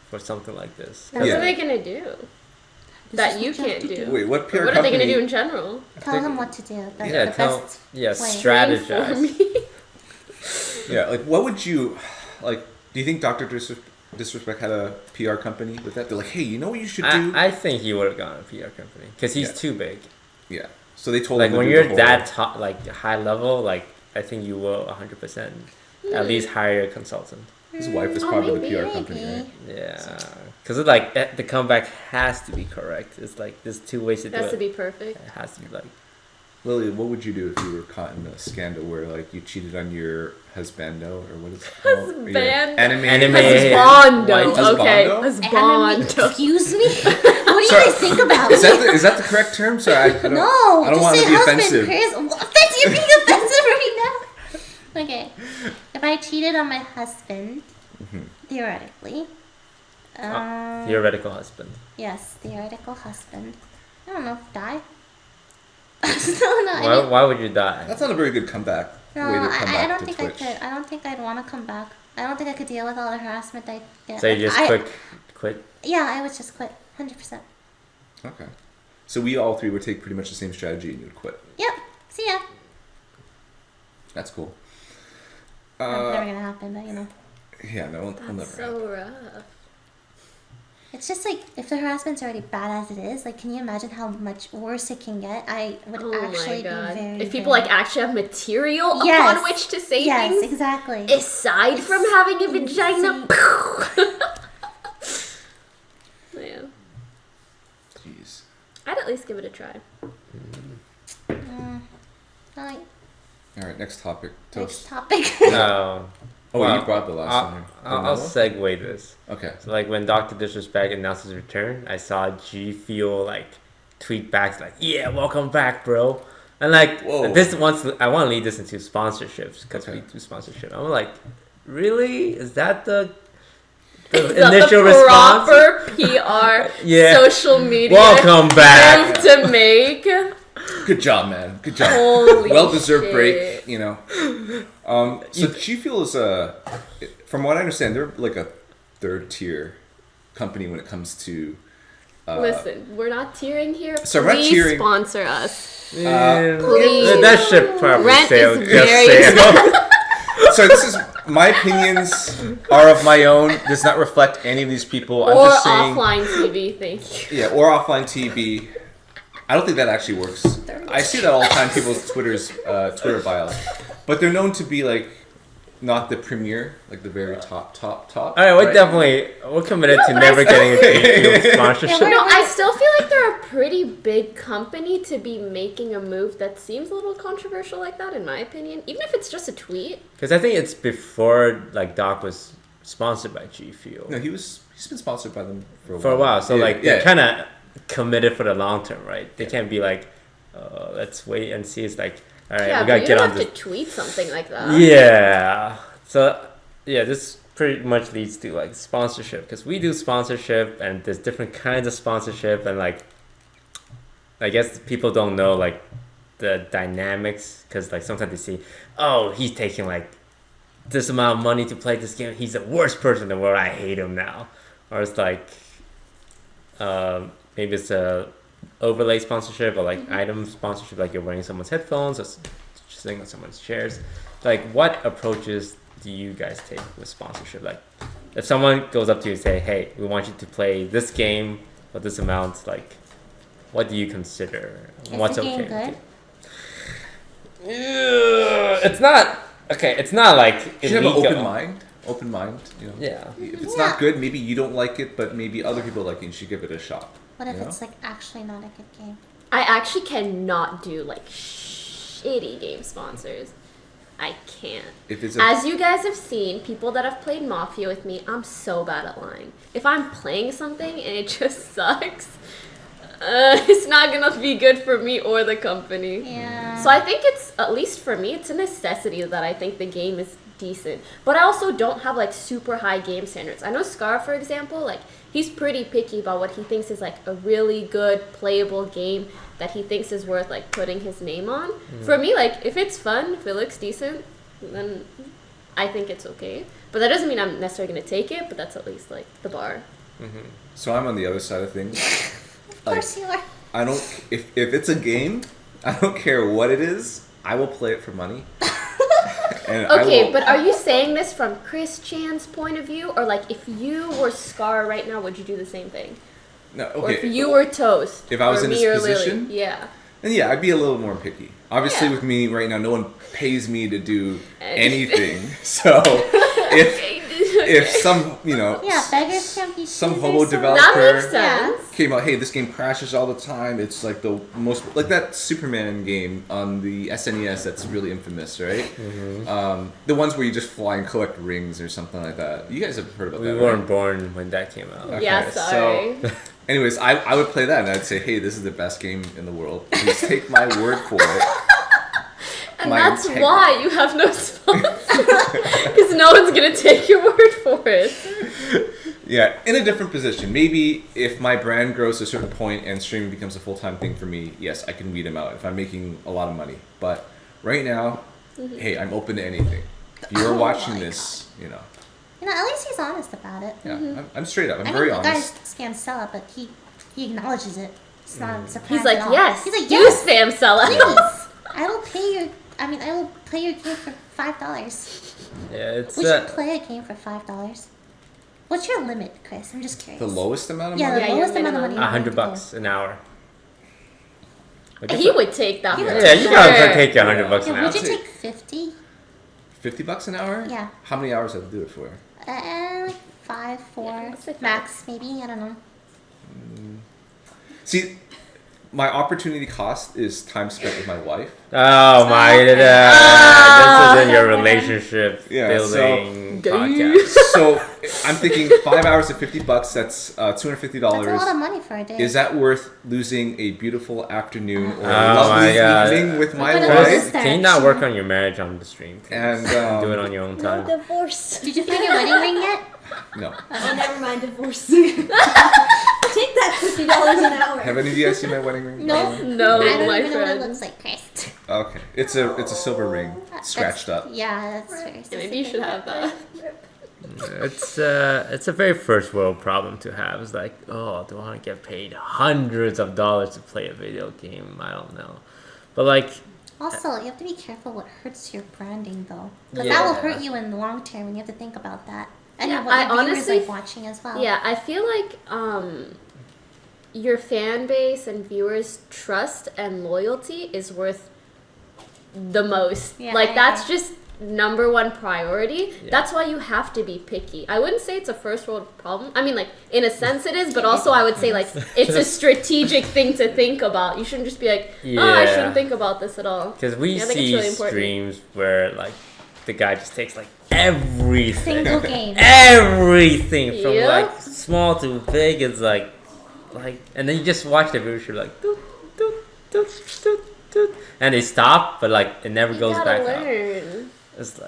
for something like this. What Yeah. are they gonna do that is you what you have can't to do? Wait, what PR What are they company? gonna do in general? Tell them what to do. The, Yeah, the tell best yeah, way. strategize. Me. Yeah, like what would you like? Do you think Doctor Disrespect had a PR company with that? They're like, hey, you know what you should do? I think he would have gone a PR company because he's Yeah. too big. Yeah. So they told Like him to when do you're the whole- that top, like high level, like I think you will 100% at least hire a consultant. His wife is Oh, part of the maybe, PR company, right? Yeah, because it's like the comeback has to be correct. It's like there's two ways to It do has it. to be perfect. It has to be like Lily, what would you do if you were caught in a scandal where like you cheated on your husbando or what is it called? Or your Husband. Anime. Husbando. Husbando? Okay. Enemy. Husbando. Excuse me? What do you Sorry. guys think about Is me? that the correct term? Sorry, I don't. No, I don't just want say to be husband, offensive. Chris. Offensive, you're being offensive right now. Okay, if I cheated on my husband, theoretically, theoretical husband. yes, theoretical husband. I don't know, die. No, I didn't- Why would you die? That's not a very good comeback. No, way to come back I don't to think Twitch. I could. I don't think I'd want to come back. I don't think I could deal with all the harassment I get. So you just I, quit. Yeah, I would just quit. 100%. Okay. So we all three would take pretty much the same strategy and you would quit. Yep. See ya. That's cool. Never gonna happen, but you know. Yeah, no, it'll never That's happen. so rough. It's just like if the harassment's already bad as it is, like can you imagine how much worse it can get? I would Oh actually my god. be very If people very- like actually have material Yes. upon which to say Yes, things, exactly. aside from having a vagina. Yeah. Jeez. I'd at least give it a try. Alright, All right, next topic. next Toast. topic. No. Oh, Well, you brought the last one here. I'll segue this. Okay. So like when Dr. Disrespect announced his return, I saw G Fuel like tweet back like, "Yeah, welcome back, bro." And like Whoa. this once I want to lead this into sponsorships because Okay. we do sponsorship. I'm like, really? Is that the It's initial the response? proper PR Yeah. social media Welcome back. move to make. Good job, man. Good job. Holy Well-deserved shit. break, you know. So G Fuel is from what I understand, they're like a third-tier company when it comes to. Listen, we're not tearing here. So we're not Please tearing- sponsor us. Yeah. Please. That should probably Rent say is just very say it. expensive. So this is my opinions are of my own. Does not reflect any of these people. I'm Or just saying. offline TV, thank you. Yeah, or offline TV. I don't think that actually works. I see that all the time. People's Twitter bios, but they're known to be like not the premier, like the very top. All right, we're committed to but never I getting a G sponsorship. Yeah, No, I still feel like they're a pretty big company to be making a move that seems a little controversial like that, in my opinion. Even if it's just a tweet. Because I think it's before like Doc was sponsored by G Fuel No, he's been sponsored by them for for a while. So Yeah, like yeah. they're kind of committed for the long term, right? They can't be like, let's wait and see. It's like, all right, Yeah, we but gotta you get don't on have this. to tweet something like that. Yeah. So yeah, this pretty much leads to like sponsorship because we do sponsorship and there's different kinds of sponsorship and like I guess people don't know like the dynamics because like sometimes they see, oh, he's taking like this amount of money to play this game. He's the worst person in the world. I hate him now. Or it's like maybe it's a overlay sponsorship or like item sponsorship, like you're wearing someone's headphones or sitting on someone's chairs. Like what approaches do you guys take with sponsorship? Like if someone goes up to you and say, hey, we want you to play this game for this amount, like what do you consider? Is What's the okay game with good? you? It's not okay. It's not like You should have an illegal. open mind. Open mind. You know. Yeah. If it's Yeah. not good, maybe you don't like it, but maybe other people like it. You should give it a shot. What if Yeah. it's like actually not a good game? I actually cannot do like shitty game sponsors. I can't. If it's As you guys have seen, people that have played Mafia with me, I'm so bad at lying. If I'm playing something and it just sucks, it's not gonna be good for me or the company. Yeah. So I think it's, at least for me, it's a necessity that I think the game is decent. But I also don't have like super high game standards. I know Scar, for example, like he's pretty picky about what he thinks is like a really good playable game that he thinks is worth like putting his name on. For me, like if it's fun, if it looks decent, then I think it's okay. But that doesn't mean I'm necessarily going to take it, but that's at least like the bar. So I'm on the other side of things. Of course you are. I don't. If it's a game, I don't care what it is. I will play it for money. And Okay, but are you saying this from Chris Chan's point of view, or like if you were Scar right now, would you do the same thing? No. Or Okay. if you were Toast, If I was or in me his or Lily? position? Yeah. And yeah, I'd be a little more picky. Obviously, Yeah. with me right now, no one pays me to do anything. So if some Yeah, beggars can't be some choosers, hobo so- developer That makes sense. came out, hey, this game crashes all the time. It's like the most like that Superman game on the SNES that's really infamous, right? The ones where you just fly and collect rings or something like that. You guys have heard about We that, weren't right? born when that came out. Okay, Yeah, sorry. so- Anyways, I would play that and I'd say, hey, this is the best game in the world. Please take my word for it. And My that's integrity. why you have no sponsor. Because no one's going to take your word for it. Yeah, in a different position. Maybe if my brand grows to a certain point and streaming becomes a full-time thing for me, yes, I can weed them out if I'm making a lot of money. But right now, hey, I'm open to anything. If you're watching this, You know, at least he's honest about it. yeah, I'm straight up. I'm I very mean, the honest. guy's spam seller, but he acknowledges it. It's not a surprise He's like, at all. yes, He's like, you yes, spam seller. please. I will play your game for $5. Yeah, it's Would you play a game for $5? What's your limit, Chris? I'm just curious. The lowest amount of Yeah, money? the Yeah, your lowest amount of money. minimum. you're willing to $100 an hour. He would take that. He for would Yeah, take you sure. gotta take your $100 go. an Yeah, hour. would you I'd say- take 50? $50 an hour? Yeah. How many hours have to do it for? Like 5, 4, let's say 5. max maybe. I don't know. See, my opportunity cost is time spent with my wife. Oh my this is in your relationship Yeah, building so- podcast. So I'm thinking 5 hours at $50. That's $250. That's a lot of money for a day. Is that worth losing a beautiful afternoon or a Oh lovely my God. evening with my Look at wife? this. Can you not work on your marriage on the stream? please? And do it on your own No time. divorce. Did you find your wedding ring yet? no. Oh, never mind divorce. Take that $50 an hour. Have any of you guys seen my wedding ring? No. No, I don't my even know what it friend. looks like, Chris. Okay, it's a silver ring, scratched That's- up. Yeah, that's very Yeah, specific. maybe you should have that. It's a very first world problem to have. It's like, oh, do I want to get paid hundreds of dollars to play a video game? I don't know, but like, Also, you have to be careful what hurts your branding, though. Because that will Yeah. hurt you in the long term, and you have to think about that. And Yeah, what I your viewers honestly- like watching as well. Yeah, I feel like your fan base and viewers' trust and loyalty is worth the most. Yeah, Like I that's agree. just number one priority. Yeah. That's why you have to be picky. I wouldn't say it's a first world problem. I mean, like in a sense it is, but also I would say like it's a strategic thing to think about. You shouldn't just be like, oh, I Yeah. shouldn't think about this at all. because we Yeah, I think it's see really important. streams where like the guy just takes like everything, Single game. everything from Yep. like small to big. It's like, and then you just watch the video, you're like, doot, doot, doot, doot, doot, and they stop, but like it never You goes gotta back up. learn. It's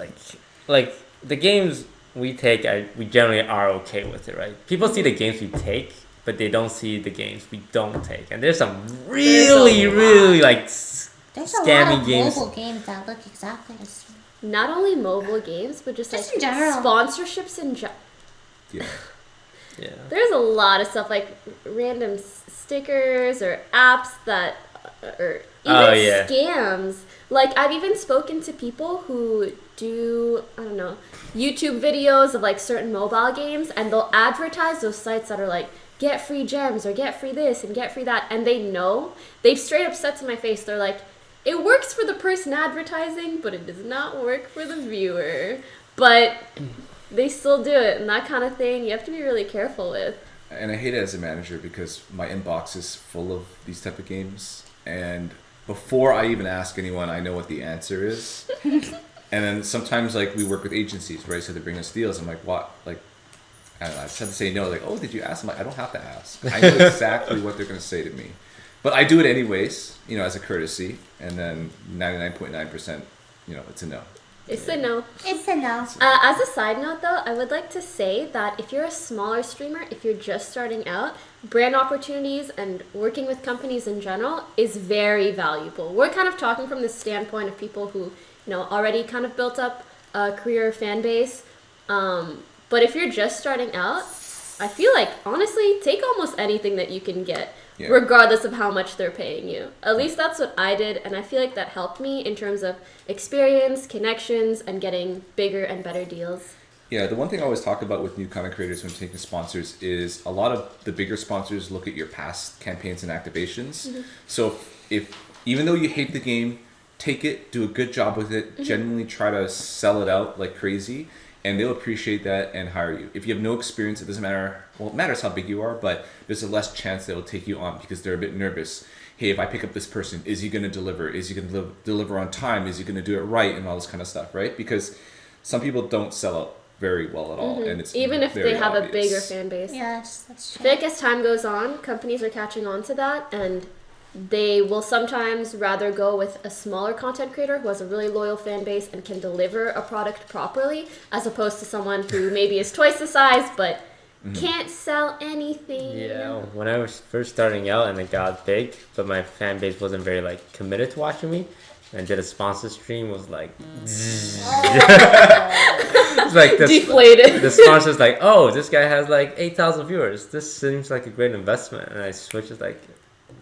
like the games we take, we generally are okay with it, right? People see the games we take, but they don't see the games we don't take. And there's some really, lot. really like There's a scammy lot of games. mobile games that look exactly the same. Not only mobile games, but just Just like in general. sponsorships in general. Yeah. Yeah. There's a lot of stuff like random stickers or apps that, or even Oh, yeah. scams. Like I've even spoken to people who do, I don't know, YouTube videos of like certain mobile games, and they'll advertise those sites that are like get free gems or get free this and get free that, and they've straight up said to my face, they're like, it works for the person advertising, but it does not work for the viewer. But they still do it, and that kind of thing you have to be really careful with. And I hate it as a manager because my inbox is full of these type of games, and before I even ask anyone, I know what the answer is. And then sometimes like we work with agencies, right? So they bring us deals. I'm like, what? Like, I don't know. I just have to say no. Like, oh, did you ask? I'm like, I don't have to ask. I know exactly what they're gonna say to me, but I do it anyways, as a courtesy. And then 99.9%, it's a no. It's a no. It's a no. As a side note, though, I would like to say that if you're a smaller streamer, if you're just starting out, brand opportunities and working with companies in general is very valuable. We're kind of talking from the standpoint of people who already kind of built up a career fan base. But if you're just starting out, I feel like, honestly, take almost anything that you can get, regardless of how much they're paying you. At least that's what I did, and I feel like that helped me in terms of experience, connections, and getting bigger and better deals. Yeah, the one thing I always talk about with new content creators when taking sponsors is a lot of the bigger sponsors look at your past campaigns and activations. So if even though you hate the game, take it, do a good job with it, genuinely try to sell it out like crazy, and they'll appreciate that and hire you. If you have no experience, it doesn't matter. Well, it matters how big you are, but there's a less chance they'll take you on because they're a bit nervous. Hey, if I pick up this person, is he going to deliver? Is he going to deliver on time? Is he going to do it right? And all this kind of stuff, right? Because some people don't sell out very well at all, and it's even if they have obvious. a bigger fan base. Yes, that's I true. feel like as time goes on, companies are catching on to that, and they will sometimes rather go with a smaller content creator who has a really loyal fan base and can deliver a product properly, as opposed to someone who maybe is twice the size but can't sell anything. Yeah, when I was first starting out and it got big, but my fan base wasn't very like committed to watching me, and I did a sponsor stream, was like, it's like this, Deflated. the sponsor's like, oh, this guy has like 8,000 viewers. This seems like a great investment, and I switched it like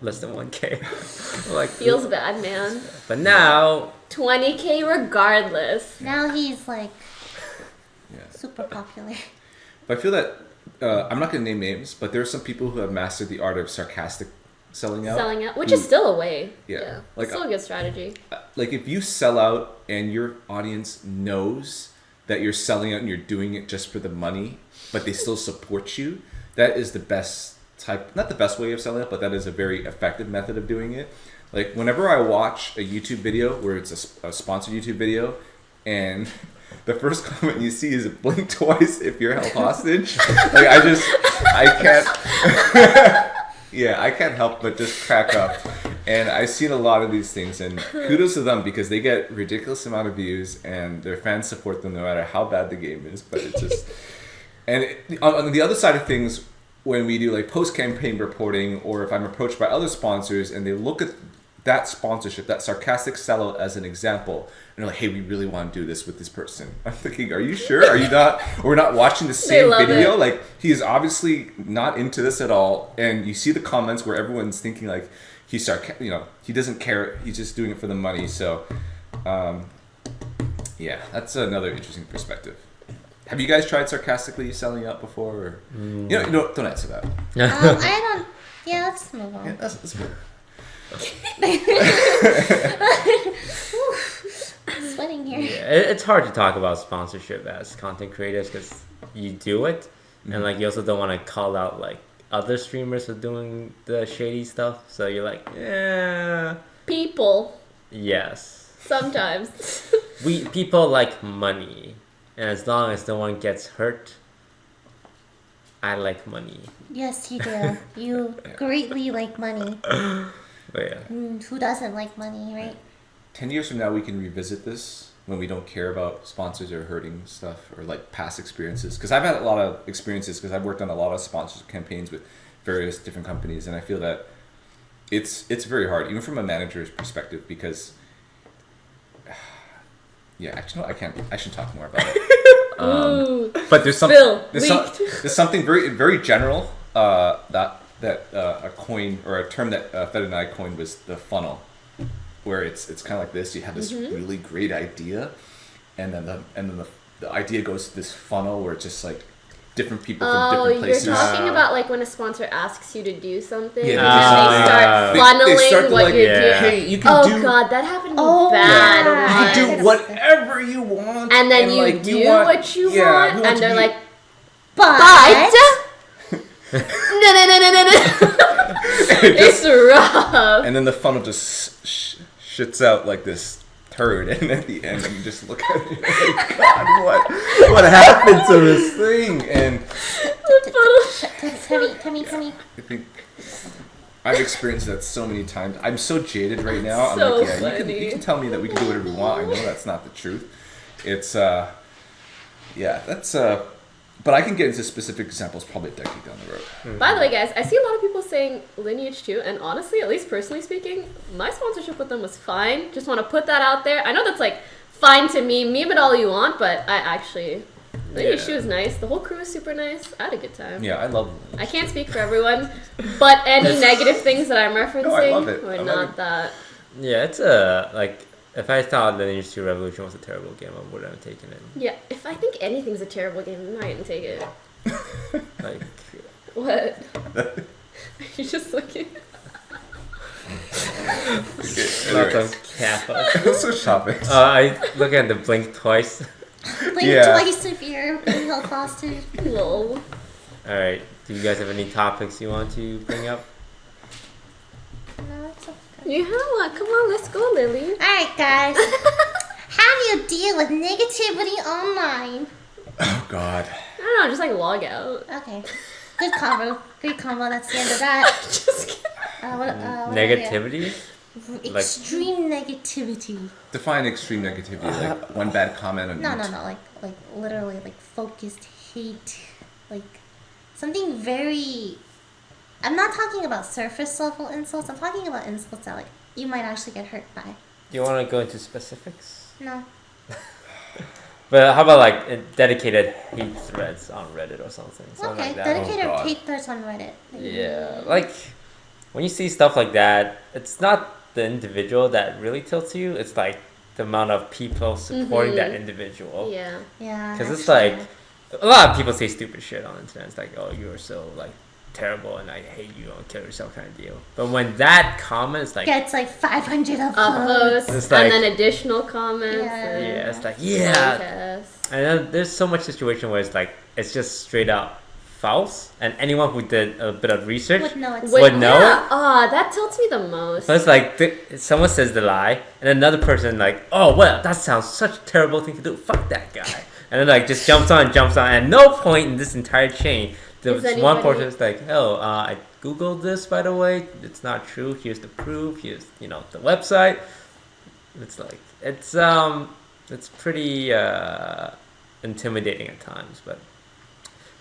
less than 1K. Like Feels bad, man. But now 20K regardless. Now he's like Yeah. super popular. But I feel that I'm not going to name names, but there are some people who have mastered the art of sarcastic selling out. Selling out, which is still a way. Yeah. Like, still a good strategy. Like if you sell out and your audience knows that you're selling out and you're doing it just for the money, but they still support you, that is the best type, not the best way of selling it, but that is a very effective method of doing it. Like whenever I watch a YouTube video where it's a sponsored YouTube video and the first comment you see is blink twice if you're held hostage, like I can't yeah, I can't help but just crack up. And I've seen a lot of these things, and kudos to them because they get ridiculous amount of views and their fans support them no matter how bad the game is. But it's just, and on the other side of things, when we do like post-campaign reporting, or if I'm approached by other sponsors and they look at that sponsorship, that sarcastic sellout as an example, and they're like, hey, we really want to do this with this person. I'm thinking, are you sure? Are you not? We're not watching the same video? It. Like, he is obviously not into this at all. And you see the comments where everyone's thinking like, he doesn't care. He's just doing it for the money. So, yeah, that's another interesting perspective. Have you guys tried sarcastically selling out before? Or, don't answer that. I don't. Yeah, let's move on. Yeah, let's move. Sweating here. yeah, it's hard to talk about sponsorship as content creators because you do it, and like you also don't want to call out like other streamers for doing the shady stuff. So you're like, yeah, People. yes. Sometimes. People like money, and as long as no one gets hurt, I like money. Yes, you do. You greatly like money. But yeah. Who doesn't like money, right? 10 years from now, we can revisit this when we don't care about sponsors or hurting stuff or like past experiences. Because I've had a lot of experiences because I've worked on a lot of sponsorship campaigns with various different companies, and I feel that it's very hard, even from a manager's perspective, because yeah, actually, no, I should talk more about it. But there's something very very general that a coin or a term that Fed and I coined was the funnel, where it's kind of like this. You have this really great idea, and then the idea goes to this funnel where it's just like different people from different places. You're talking about like when a sponsor asks you to do something, Yeah, and they start funneling they start to what like, you're doing. hey, you can do. God, that happened to me Oh, bad. yeah. once. You can do whatever you want, And then you like, do what you yeah, want, and they're like, But no. It's rough. and then the funnel just shits out like this turd, and at the end you just look at it and you're like, God, what happened to this thing? And Tummy. I think I've experienced that so many times. I'm so jaded right now. I'm So like, yeah, funny. you can tell me that we can do whatever we want. I know that's not the truth. It's but I can get into specific examples probably a decade down the road. By the way, guys, I see a lot of people saying Lineage 2, and honestly, at least personally speaking, my sponsorship with them was fine. Just want to put that out there. I know that's like fine to me. Meme it all you want, but I actually. Lilypichu Yeah. was nice. The whole crew was super nice. I had a good time. Yeah, I love I can't speak for everyone, but any negative things that I'm referencing No, I love it. were I love not it. that. Yeah, it's like if I thought Lilypichu Revolution was a terrible game, I would have taken it. Yeah, if I think anything's a terrible game, I'm not gonna take it. Like, What? You're just looking. lots of kappa. So shopping. I look at the blink twice. Blink Yeah. twice if you're being held hostage. Lol. All right. Do you guys have any topics you want to bring up? No, it's okay. You have one. Come on, let's go, Lily. Alright, guys. How do you deal with negativity online? Oh God. I don't know, just like log out. Okay. Good combo. Great combo. That's the end of that. Just kidding. What about Negativity? you? Like- Extreme negativity. Define extreme negativity. Like one bad comment on No, YouTube. no, no. Like literally, like focused hate. Like something very. I'm not talking about surface level insults. I'm talking about insults that like you might actually get hurt by. Do you want to go into specifics? No. But how about like dedicated hate threads on Reddit or something? Something Okay. like that. Dedicated God. hate threads on Reddit. Yeah, like when you see stuff like that, it's not the individual that really tilts you. It's like the amount of people supporting that individual. Yeah. Yeah. Because it's actually, like a lot of people say stupid shit on the internet. It's like, oh, you are so like terrible and I hate you, don't kill yourself kind of deal. But when that comment is like, gets like 500 upvotes. Upvotes, It's like- and then additional comments. Yeah. and yeah, it's like, yeah. protests. And then there's so much situation where it's like, it's just straight out false. And anyone who did a bit of research Would know it's Would know yeah. it? That tilts me the most. So it's like someone says the lie, and another person like, oh well, that sounds such a terrible thing to do. Fuck that guy, and then like just jumps on. And at no point in this entire chain, there Is was one anybody- person that's like, oh, I googled this by the way, it's not true. Here's the proof. Here's the website. It's like it's pretty intimidating at times, but.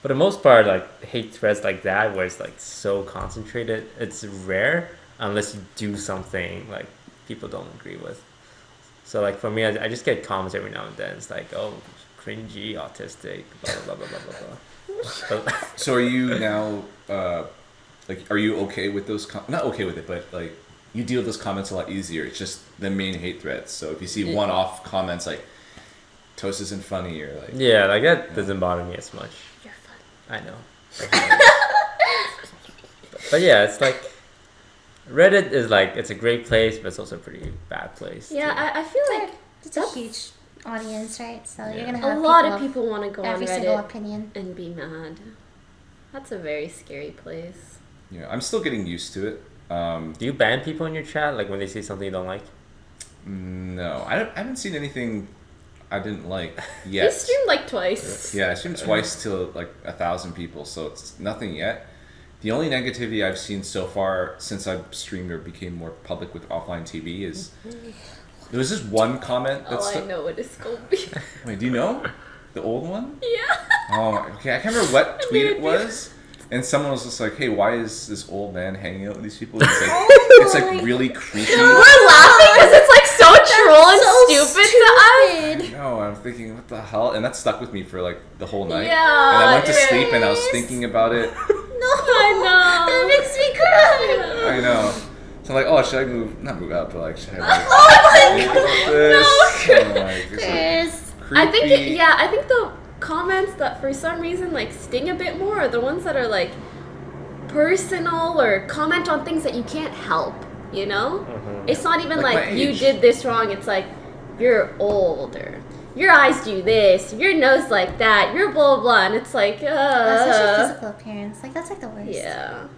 For the most part, like hate threads like that, where it's like so concentrated, it's rare unless you do something like people don't agree with. So like for me, I just get comments every now and then. It's like, oh, cringy, autistic, blah blah blah blah blah blah. So are you now, like, are you okay with those? Not okay with it, but like, you deal with those comments a lot easier. It's just the main hate threads. So if you see one-off comments like, "Toast isn't funny," or like, Yeah, like that doesn't bother me as much. You're fun. I know. But yeah, it's like Reddit is like it's a great place, but it's also a pretty bad place. Yeah, too. I feel like It's a huge audience, right? So you're gonna a have lot of people want to go on every single Reddit opinion. and be mad. That's a very scary place. yeah, I'm still getting used to it. Do you ban people in your chat like when they say something you don't like? No, I haven't seen anything I didn't like You yet. streamed like twice. Yeah, I streamed twice to like 1,000 people, so it's nothing yet. The only negativity I've seen so far since I've streamed or became more public with offline TV is there was this one comment Oh, that's I know what it's gonna be. Wait, do you know the old one? Yeah. Oh, okay. I can't remember what tweet it was, and someone was just like, "Hey, why is this old man hanging out with these people?" It's like, it's like really creepy. We're laughing because it's like so troll and stupid to us. No, I'm thinking, what the hell? And that stuck with me for like the whole night. Yeah, And I went to it sleep and I was is. thinking about it. No, I know. That makes me cry. I know. So I'm like, oh, should I not move out, but like, should I like, Oh think about this? I'm like, it's like Chris. I think creepy. I think the comments that for some reason like sting a bit more are the ones that are like personal or comment on things that you can't help, you know? It's not even Like like, my you age. did this wrong. It's like you're old or your eyes do this, your nose like that, you're blah blah blah, and it's like That's such a physical appearance. Like that's like the worst. yeah.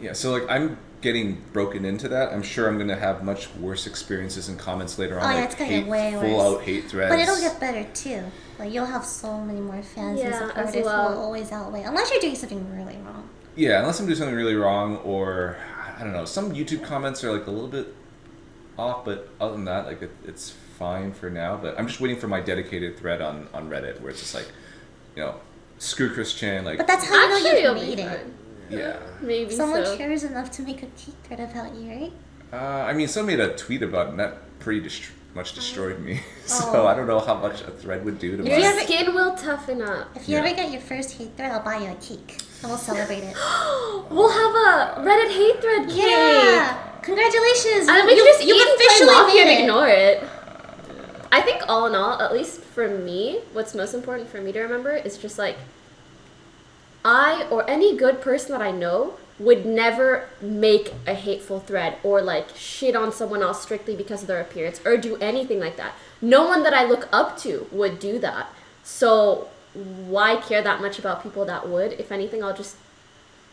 Yeah, so like I'm getting broken into that. I'm sure I'm gonna have much worse experiences and comments later on. Oh, yeah, like it's gonna get hate, way full worse. out hate threads. But it'll get better too. Like you'll have so many more fans and Yeah, as supporters well. who will always outweigh, unless you're doing something really wrong. Yeah, unless I'm doing something really wrong, or I don't know. Some YouTube comments are like a little bit off, but other than that, like it's fine for now. But I'm just waiting for my dedicated thread on Reddit where it's just like, screw Chris Chan, like But that's how you know Actually, it'll you've be made it. fine. yeah. Maybe Someone so. cares enough to make a geek thread about you, right? I mean, someone made a tweet about it, and that pretty much destroyed me. So Oh. I don't know how much a thread would do to Your my. skin will toughen up. If you Yeah. ever get your first hate thread, I'll buy you a cake and we'll celebrate it. We'll have a Reddit hate thread cake. Yeah! Congratulations! And we can just eat you've and play officially Mafia made and it. ignore it. I think all in all, at least for me, what's most important for me to remember is just like I or any good person that I know would never make a hateful thread or like shit on someone else strictly because of their appearance or do anything like that. No one that I look up to would do that. So why care that much about people that would? If anything, I'll just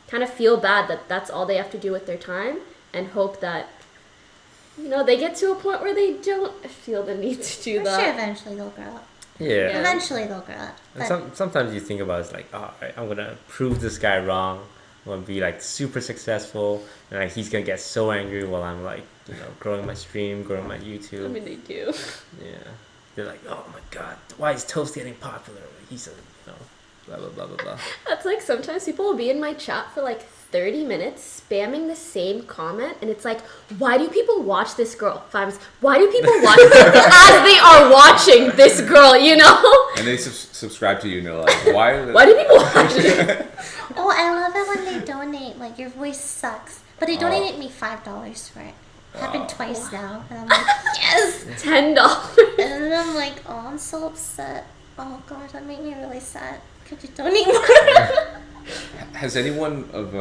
kind of feel bad that that's all they have to do with their time and hope that, you know, they get to a point where they don't feel the need to do I'm that. sure eventually they'll grow up. Yeah. Eventually they'll grow up. And But sometimes you think about it's like, oh, I'm gonna prove this guy wrong. I'm gonna be like super successful, and like he's gonna get so angry while I'm like, you know, growing my stream, growing my YouTube. I mean, they do. Yeah. They're like, oh my god, why is Toast getting popular? He's a, you know, blah blah blah blah blah. That's like sometimes people will be in my chat for like 30 minutes spamming the same comment, and it's like, why do people watch this girl? Why do people watch as they are watching this girl, you know? And they subscribe to you and they're like, why? Why do people watch it? oh, I love it when they donate. Like your voice sucks, but they donated me $5 for it. Happened twice now, and I'm like, yes. $10. And then I'm like, oh, I'm so upset. Oh gosh, that made me really sad. Could you donate more? Has anyone of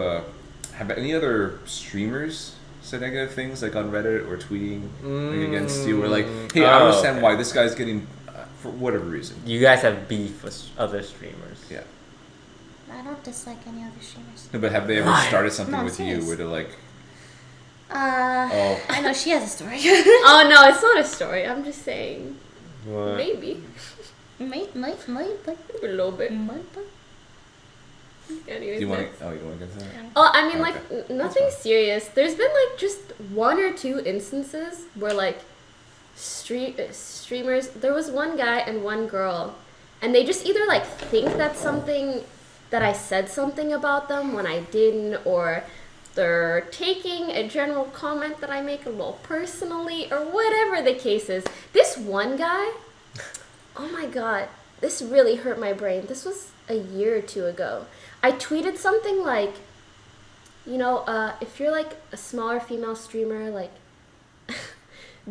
have any other streamers said negative things like on Reddit or tweeting like, against you or like, hey, I understand why this guy's getting for whatever reason. You guys have beef with other streamers. Yeah. I don't dislike any other streamers. No, but have they ever started something No, I'm with you serious. where they're like, I know she has a story. Oh no, it's not a story. I'm just saying. What? Maybe. might, A little bit. Anyways, do you want next. to? Oh, you don't want to get to that? Oh, I mean, like, Okay. nothing serious. There's been, like, just one or two instances where, like, streamers... There was one guy and one girl, and they just either, like, think that I said something about them when I didn't, or they're taking a general comment that I make a little personally, or whatever the case is. This one guy... Oh, my God. This really hurt my brain. This was a year or two ago. I tweeted something like, you know, if you're like a smaller female streamer, like,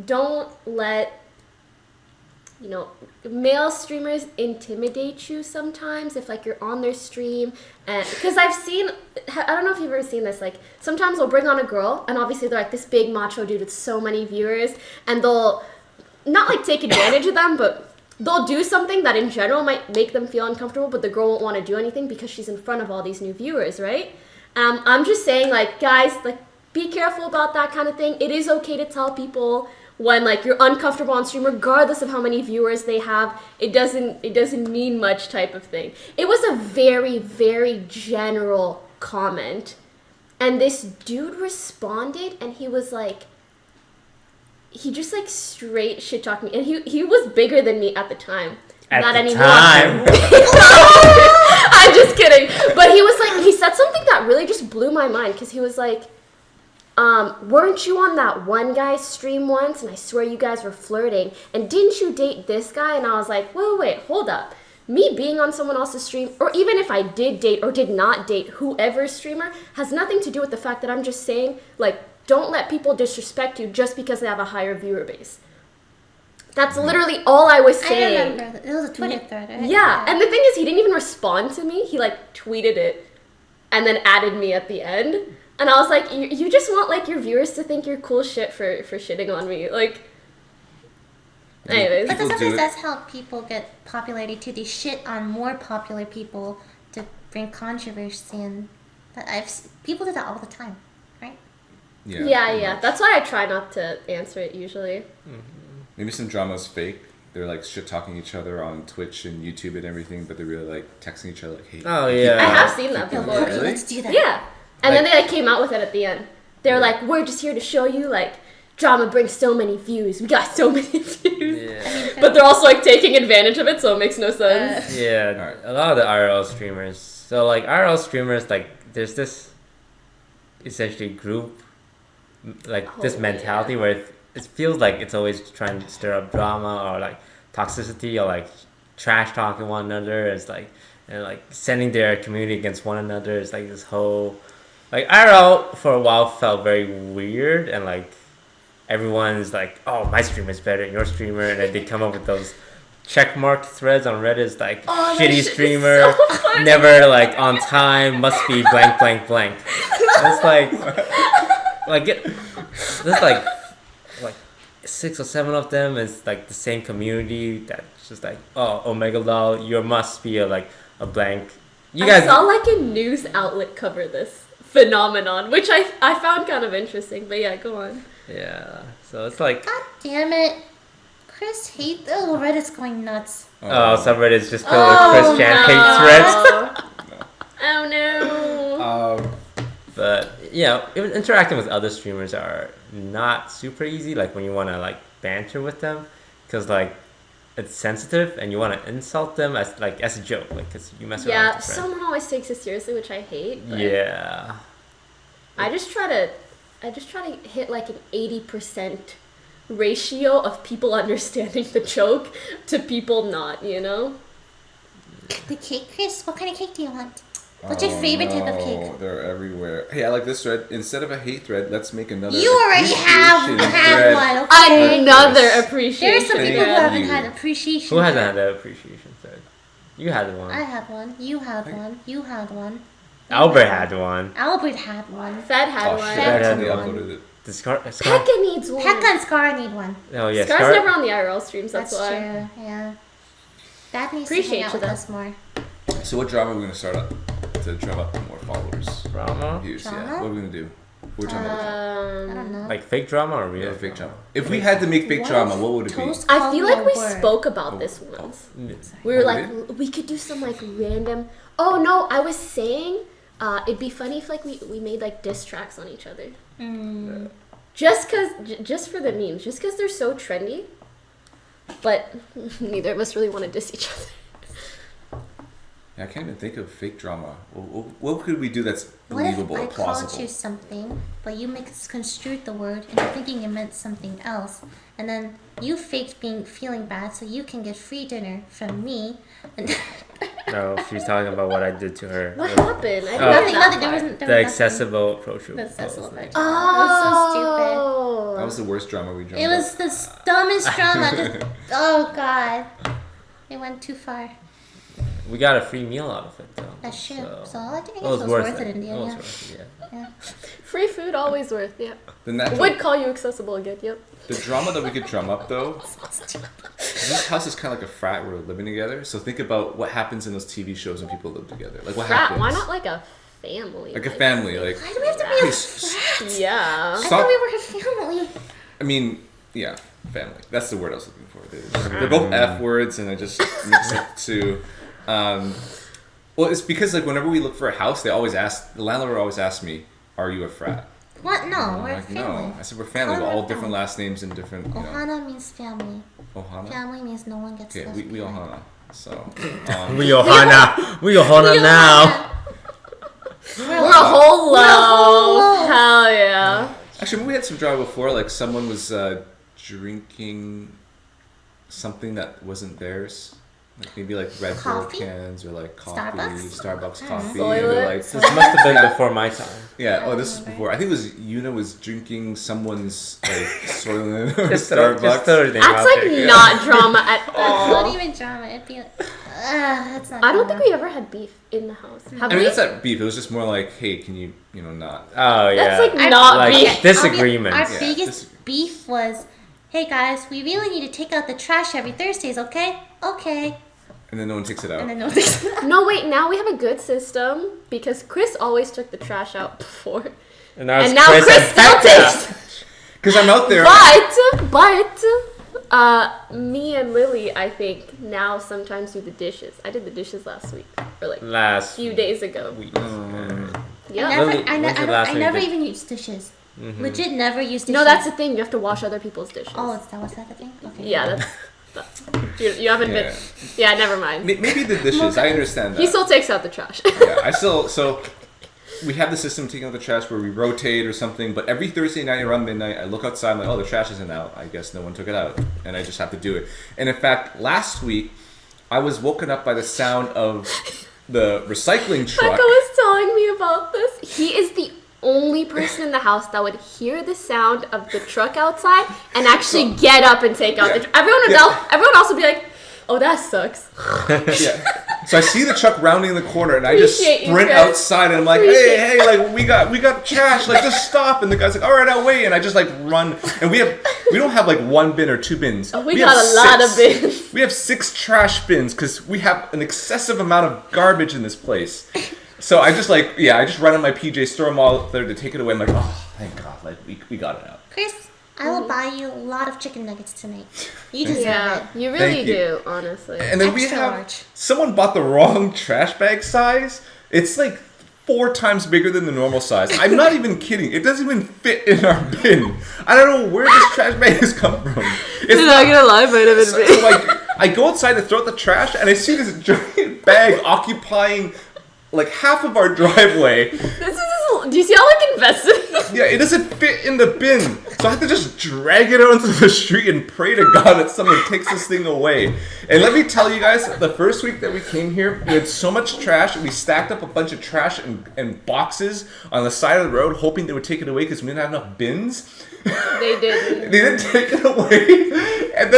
don't let, you know, male streamers intimidate you sometimes if like you're on their stream. And because I've seen, I don't know if you've ever seen this, like sometimes they'll bring on a girl and obviously they're like this big macho dude with so many viewers, and they'll not like take advantage of them, but they'll do something that in general might make them feel uncomfortable, but the girl won't want to do anything because she's in front of all these new viewers, right? I'm just saying, like, guys, like, be careful about that kind of thing. It is okay to tell people when, like, you're uncomfortable on stream, regardless of how many viewers they have. It doesn't mean much type of thing. It was a very, very general comment. And this dude responded, and he was like, he just like straight shit talked me, and he was bigger than me at the time. Not anymore. I'm just kidding. But he was like, he said something that really just blew my mind, because he was like, weren't you on that one guy's stream once, and I swear you guys were flirting, and didn't you date this guy? And I was like, wait, hold up. Me being on someone else's stream, or even if I did date or did not date whoever's streamer, has nothing to do with the fact that I'm just saying, like, don't let people disrespect you just because they have a higher viewer base. That's literally all I was saying. I remember. It was a Twitter thread, right? Yeah, and the thing is, he didn't even respond to me. He, like, tweeted it and then added me at the end. And I was like, you just want, like, your viewers to think you're cool shit for shitting on me. Like, anyways. But People do sometimes it. that's how people get popularity too. They shit on more popular people to bring controversy, and people do that all the time, right? Yeah. That's why I try not to answer it usually. Maybe some drama's fake. They're like shit talking each other on Twitch and YouTube and everything, but they're really like texting each other like, "Hey." Oh yeah. I have seen that Yo, before. okay, let's do that. Yeah. And then they like came out with it at the end. They were like, we're just here to show you, like, drama brings so many views. We got so many views. Yeah. But they're also like taking advantage of it, so it makes no sense. Yeah, Alright. a lot of the IRL streamers. So like IRL streamers, like there's this essentially group, like this Oh, mentality where it feels like it's always trying to stir up drama or like toxicity or like trash talking one another. It's like and like sending their community against one another. It's like this whole like IRL for a while felt very weird and like everyone's like, oh, my streamer is better than your streamer, and then they come up with those checkmark threads on Reddit. It's like shitty streamer, never like on time, must be blank blank blank. It's there's like 6 or 7 of them. It's like the same community that's just like, oh, Omega Lol, you must be a blank. I saw like a news outlet cover this phenomenon, which I found kind of interesting. But yeah, go on. Yeah, so it's like, God damn it. Chris hate. Oh, Reddit's going nuts. oh, subreddit's just filled with Chris Chan hate threads. Oh no. But yeah, even interacting with other streamers are not super easy. Like when you want to like banter with them, because like it's sensitive and you want to insult them as a joke, like because you mess around. Yeah, with your friends. someone always takes it seriously, which I hate. But Yeah. I just try to hit like an 80% ratio of people understanding the joke to people not, you know? The cake, Chris? What kind of cake do you want? What's your favorite type of cake? They're everywhere. Hey, I like this thread. Instead of a hate thread, let's make another. You already have thread. one, okay? Another appreciation. There are some people who Thank haven't you. had appreciation. Who hasn't had that appreciation thread? You had one. I had one. You had one. You had one. Albert had one. Albert had one. Fed had Oh one. shit! Fed I had accidentally one. uploaded it. The Scar. Pekka needs one. Pekka and Scar need one. Oh yeah, Scar's never on the IRL streams, that's why. true, yeah. That needs to Appreciate hang out you, with though. us more. So what drama are we gonna start up to drum up more followers? Drama? Views, Drama? yeah. What are we gonna do? We're talking about I don't know. Like fake drama or real? yeah, fake drama. If we had to make fake drama, what would it be? Toast I feel like we called spoke about this once. We were Oh, like, we could do some like random. Oh no, I was saying, it'd be funny if like we made like diss tracks on each other. Just for the memes, just because they're so trendy. But neither of us really want to diss each other. Yeah, I can't even think of fake drama. What could we do that's What if believable, I plausible? called you something, but you misconstrued the word and you're thinking it meant something else, and then you faked feeling bad so you can get free dinner from me? And No, she's talking about what I did to her. What happened? I didn't nothing, know nothing. that There part. wasn't. There The was accessible approach. nothing. The accessible approach. Oh, That was so That was the worst drama we stupid. drummed It was the dumbest drama. Just, oh god, it went too far. We got a free meal out of it though. That's true. So, So I think it it was was worth worth it in the It end. was Yeah. worth it, yeah. Yeah. Free food always worth. Yeah. The natural, Would call you accessible again. Yep. the drama that we could drum up though. This house is kind of like a frat. We're living together. So think about what happens in those TV shows when people live together. Like what Frat. happens? Why not like a family? Like a family. Like Why do we have to be hey, a frat? Yeah. I stop. thought we were a family. I mean, yeah, family. That's the word I was looking for. They're both F words, and I just mix it to. Well, it's because like whenever we look for a house, the landlord always asks me, "Are you a frat?" What? No, I'm we're a like, family. no. I said we're family, but all different last names and different. You know, Ohana means family. Ohana. Family means no one gets Okay, left we behind. Ohana. So. We Ohana. We Ohana now. We're a whole We're a whole loaf. loaf. Hell yeah. Actually, we had some drama before. Like someone was drinking something that wasn't theirs. Like maybe like Red Bull Coffee? cans or like coffee, Starbucks? Starbucks coffee. Soylent? And they're like, This must have been before my time. yeah. Oh, I this is remember. before. I think it was Yuna was drinking someone's like Soylent or Just throw Starbucks. everything That's out like there. not drama at That's all. not even drama. It'd be like, that's not. I don't drama. think we ever had beef in the house. Have I mean, we? that's not beef. It was just more like, hey, can you not? Oh yeah. That's like I- not like beef. disagreements. Our Yeah, biggest beef was, hey guys, we really need to take out the trash every Thursdays, okay? Okay. And then no one takes it out. And then no. No, wait. Now we have a good system because Chris always took the trash out before, And now, and now Chris and still Becca. takes. Because I'm out there. But me and Lily, I think now sometimes do the dishes. I did the dishes last week or like a Last few days ago. week. Yeah. Lily, when's the last I time you never did- even used dishes. Legit never used dishes. No, that's the thing. You have to wash other people's dishes. Oh, was that the thing? Okay. Yeah, you haven't been. Yeah, never mind. Maybe the dishes. I understand that. He still takes out the trash. Yeah, I still so we have the system taking out the trash where we rotate or something, but every Thursday night around midnight, I look outside, I'm like, oh, the trash isn't out. I guess no one took it out. And I just have to do it. And in fact, last week, I was woken up by the sound of the recycling truck. Becca was telling me about this. He is the only person in the house that would hear the sound of the truck outside and actually get up and take out the truck. Everyone else would be like, oh, that sucks. Yeah. So I see the truck rounding the corner, and I just Appreciate you, sprint Chris. outside, and I'm like, hey, like we got trash, like just stop. And the guy's like, all right, I'll wait. And I just like run, and we don't have like one bin or two bins. Oh, we got a lot of bins. We have 6 trash bins because we have an excessive amount of garbage in this place. So I just run on my PJs, throw them all there to take it away. I'm like, oh, thank God, like we got it out. Chris, I will buy you a lot of chicken nuggets tonight. You deserve Yeah, it. you really Thank you. do, honestly. And then we Extra have large. someone bought the wrong trash bag size. It's like 4 times bigger than the normal size. I'm not even kidding. It doesn't even fit in our bin. I don't know where this trash bag has come from. It's not gonna lie, might have been so like I go outside to throw out the trash, and I see this giant bag occupying like half of our driveway. Do you see how like invested? Yeah, it doesn't fit in the bin. So I have to just drag it out into the street and pray to God that someone takes this thing away. And let me tell you guys, the first week that we came here, we had so much trash. We stacked up a bunch of trash and boxes on the side of the road, hoping they would take it away because we didn't have enough bins. They did. They didn't take it away. And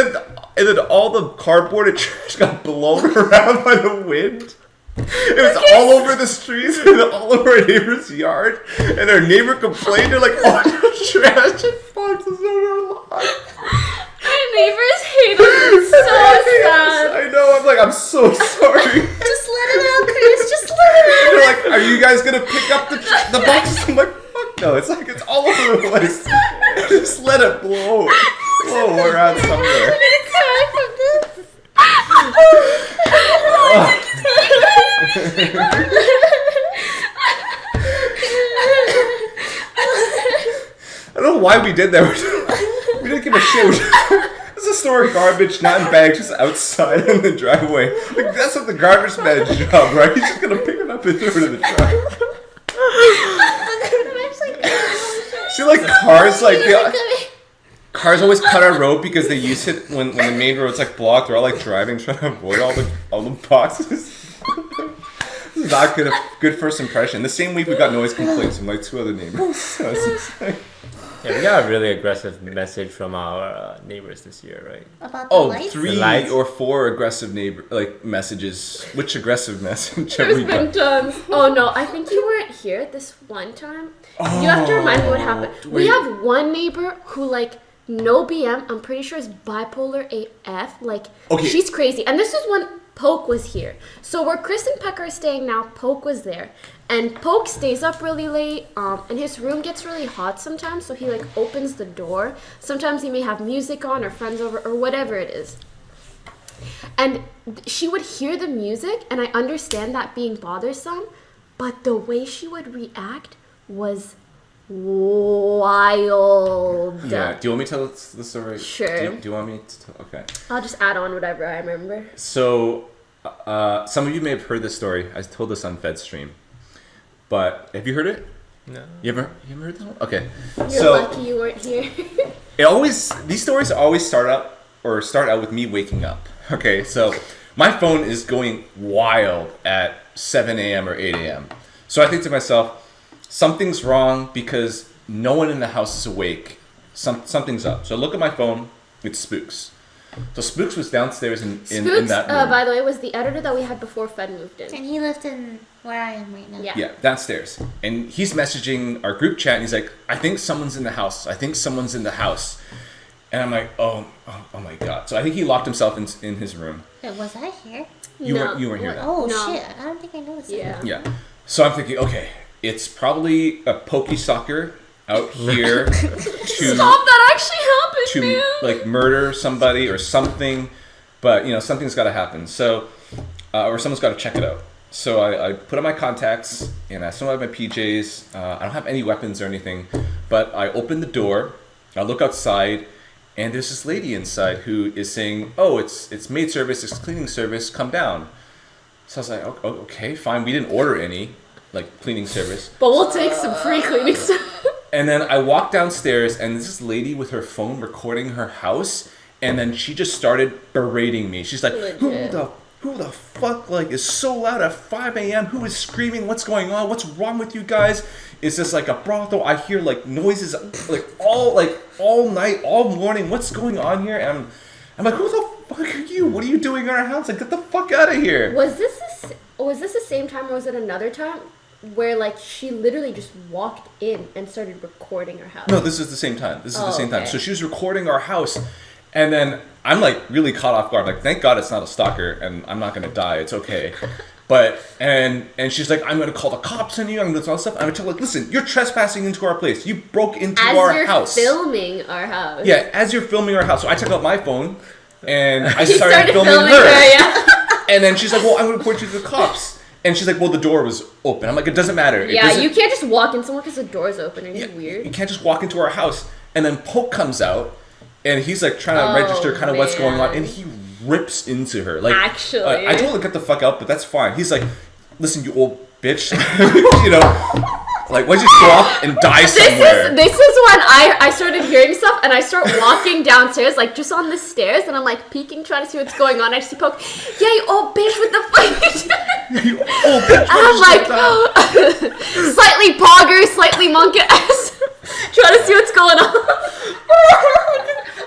then all the cardboard and trash got blown around by the wind. It was all over the streets and all over our neighbor's yard. And our neighbor complained. They're like, oh, there's trash and boxes on our lawn. Our neighbors hate us. It's so sad. I know. I'm like, I'm so sorry. Just let it out, Chris. Just let it out. They're like, are you guys going to pick up the boxes? I'm like, fuck no. It's like, it's all over the place. Just let it blow around somewhere. It's time for this. I don't know why we did that. We didn't give a shit. This is a store of garbage, not in bags, just outside in the driveway. Like, that's not the garbage man's job, right? He's just gonna pick it up and throw it in the truck. See, like cars, cars always cut our road because they use it when the main road's like blocked. They're all like driving, trying to avoid all the boxes. This is not good first impression. The same week we got noise complaints from like 2 other neighbors. So it's just like, Yeah, we got a really aggressive message from our neighbors this year, right? About the oh, lights? 3 lights? or 4 aggressive messages. Which aggressive message have There's we been got? tons. Oh no, I think you weren't here this one time. You have to remind me what happened. We wait. have one neighbor who like no BM. I'm pretty sure is bipolar AF. Like Okay. she's crazy. And this is when Poke was here. So where Chris and Pecker are staying now, Poke was there. And Poke stays up really late, and his room gets really hot sometimes, so he like opens the door. Sometimes he may have music on or friends over or whatever it is. And she would hear the music, and I understand that being bothersome, but the way she would react was wild. Yeah. Do you want me to tell the story? Sure. Do you want me to tell? Okay. I'll just add on whatever I remember. So, some of you may have heard this story. I told this on FedStream. But have you heard it? No. You ever heard that one? Okay. You're lucky you weren't here. These stories always start out with me waking up. Okay, so my phone is going wild at 7 a.m. or 8 a.m. So I think to myself, something's wrong because no one in the house is awake. Something's up. So I look at my phone, it's Spooks. So Spooks was downstairs in Spooks, that room. by the way, was the editor that we had before Fed moved in. And he lived in where I am right now. Yeah. Yeah, downstairs. And he's messaging our group chat, and he's like, I think someone's in the house. I think someone's in the house. And I'm like, oh my God. So I think he locked himself in his room. Wait, was I here? You No. weren't here then. Oh, No. shit. I don't think I noticed it. Yeah. Yeah. So I'm thinking, okay, it's probably a Poki sucker out here Stop, that actually happened, to man. like murder somebody or something. But, something's got to happen. So, or someone's got to check it out. So I put on my contacts, and I still have my PJs. I don't have any weapons or anything. But I open the door, I look outside, and there's this lady inside who is saying, oh, it's maid service, it's cleaning service, come down. So I was like, okay, fine. We didn't order any. like cleaning service. But we'll take some free cleaning stuff. And then I walked downstairs, and this lady with her phone recording her house, and then she just started berating me. She's like, Legit. who the fuck, like, is so loud at 5 a.m.? Who is screaming? What's going on? What's wrong with you guys? Is this like a brothel? I hear like noises all night, all morning. What's going on here? And I'm like, who the fuck are you? What are you doing in our house? Like, get the fuck out of here. Was this the same time, or was it another time where like she literally just walked in and started recording her house? No, this is the same time. Okay. So she was recording our house, and then I'm like really caught off guard. Like, thank God it's not a stalker, and I'm not gonna die. It's okay. But and she's like, I'm gonna call the cops on you. I'm gonna do all this stuff. I'm gonna tell her, like, listen, you're trespassing into our place. You broke into our house. As you're filming our house. Yeah, as you're filming our house. So I took out my phone and I He started filming her. yeah. And then she's like, well, I'm gonna report you to the cops. And she's like, well, the door was open. I'm like, it doesn't matter. Yeah, you can't just walk in somewhere because the door's open. Are you weird? You can't just walk into our house. And then Poke comes out, and he's like trying to register kind of what's going on, and he rips into her. Like, actually, I told her to get the fuck out, but that's fine. He's like, listen, you old bitch, you know. Like, why'd you go off and die somewhere? This is when I started hearing stuff, and I start walking downstairs, like, just on the stairs, and I'm, like, peeking, trying to see what's going on. I just see Poke, yeah, you old bitch, what the fuck? You old bitch. And I'm like, slightly pogger, slightly monk-ass, trying to see what's going on.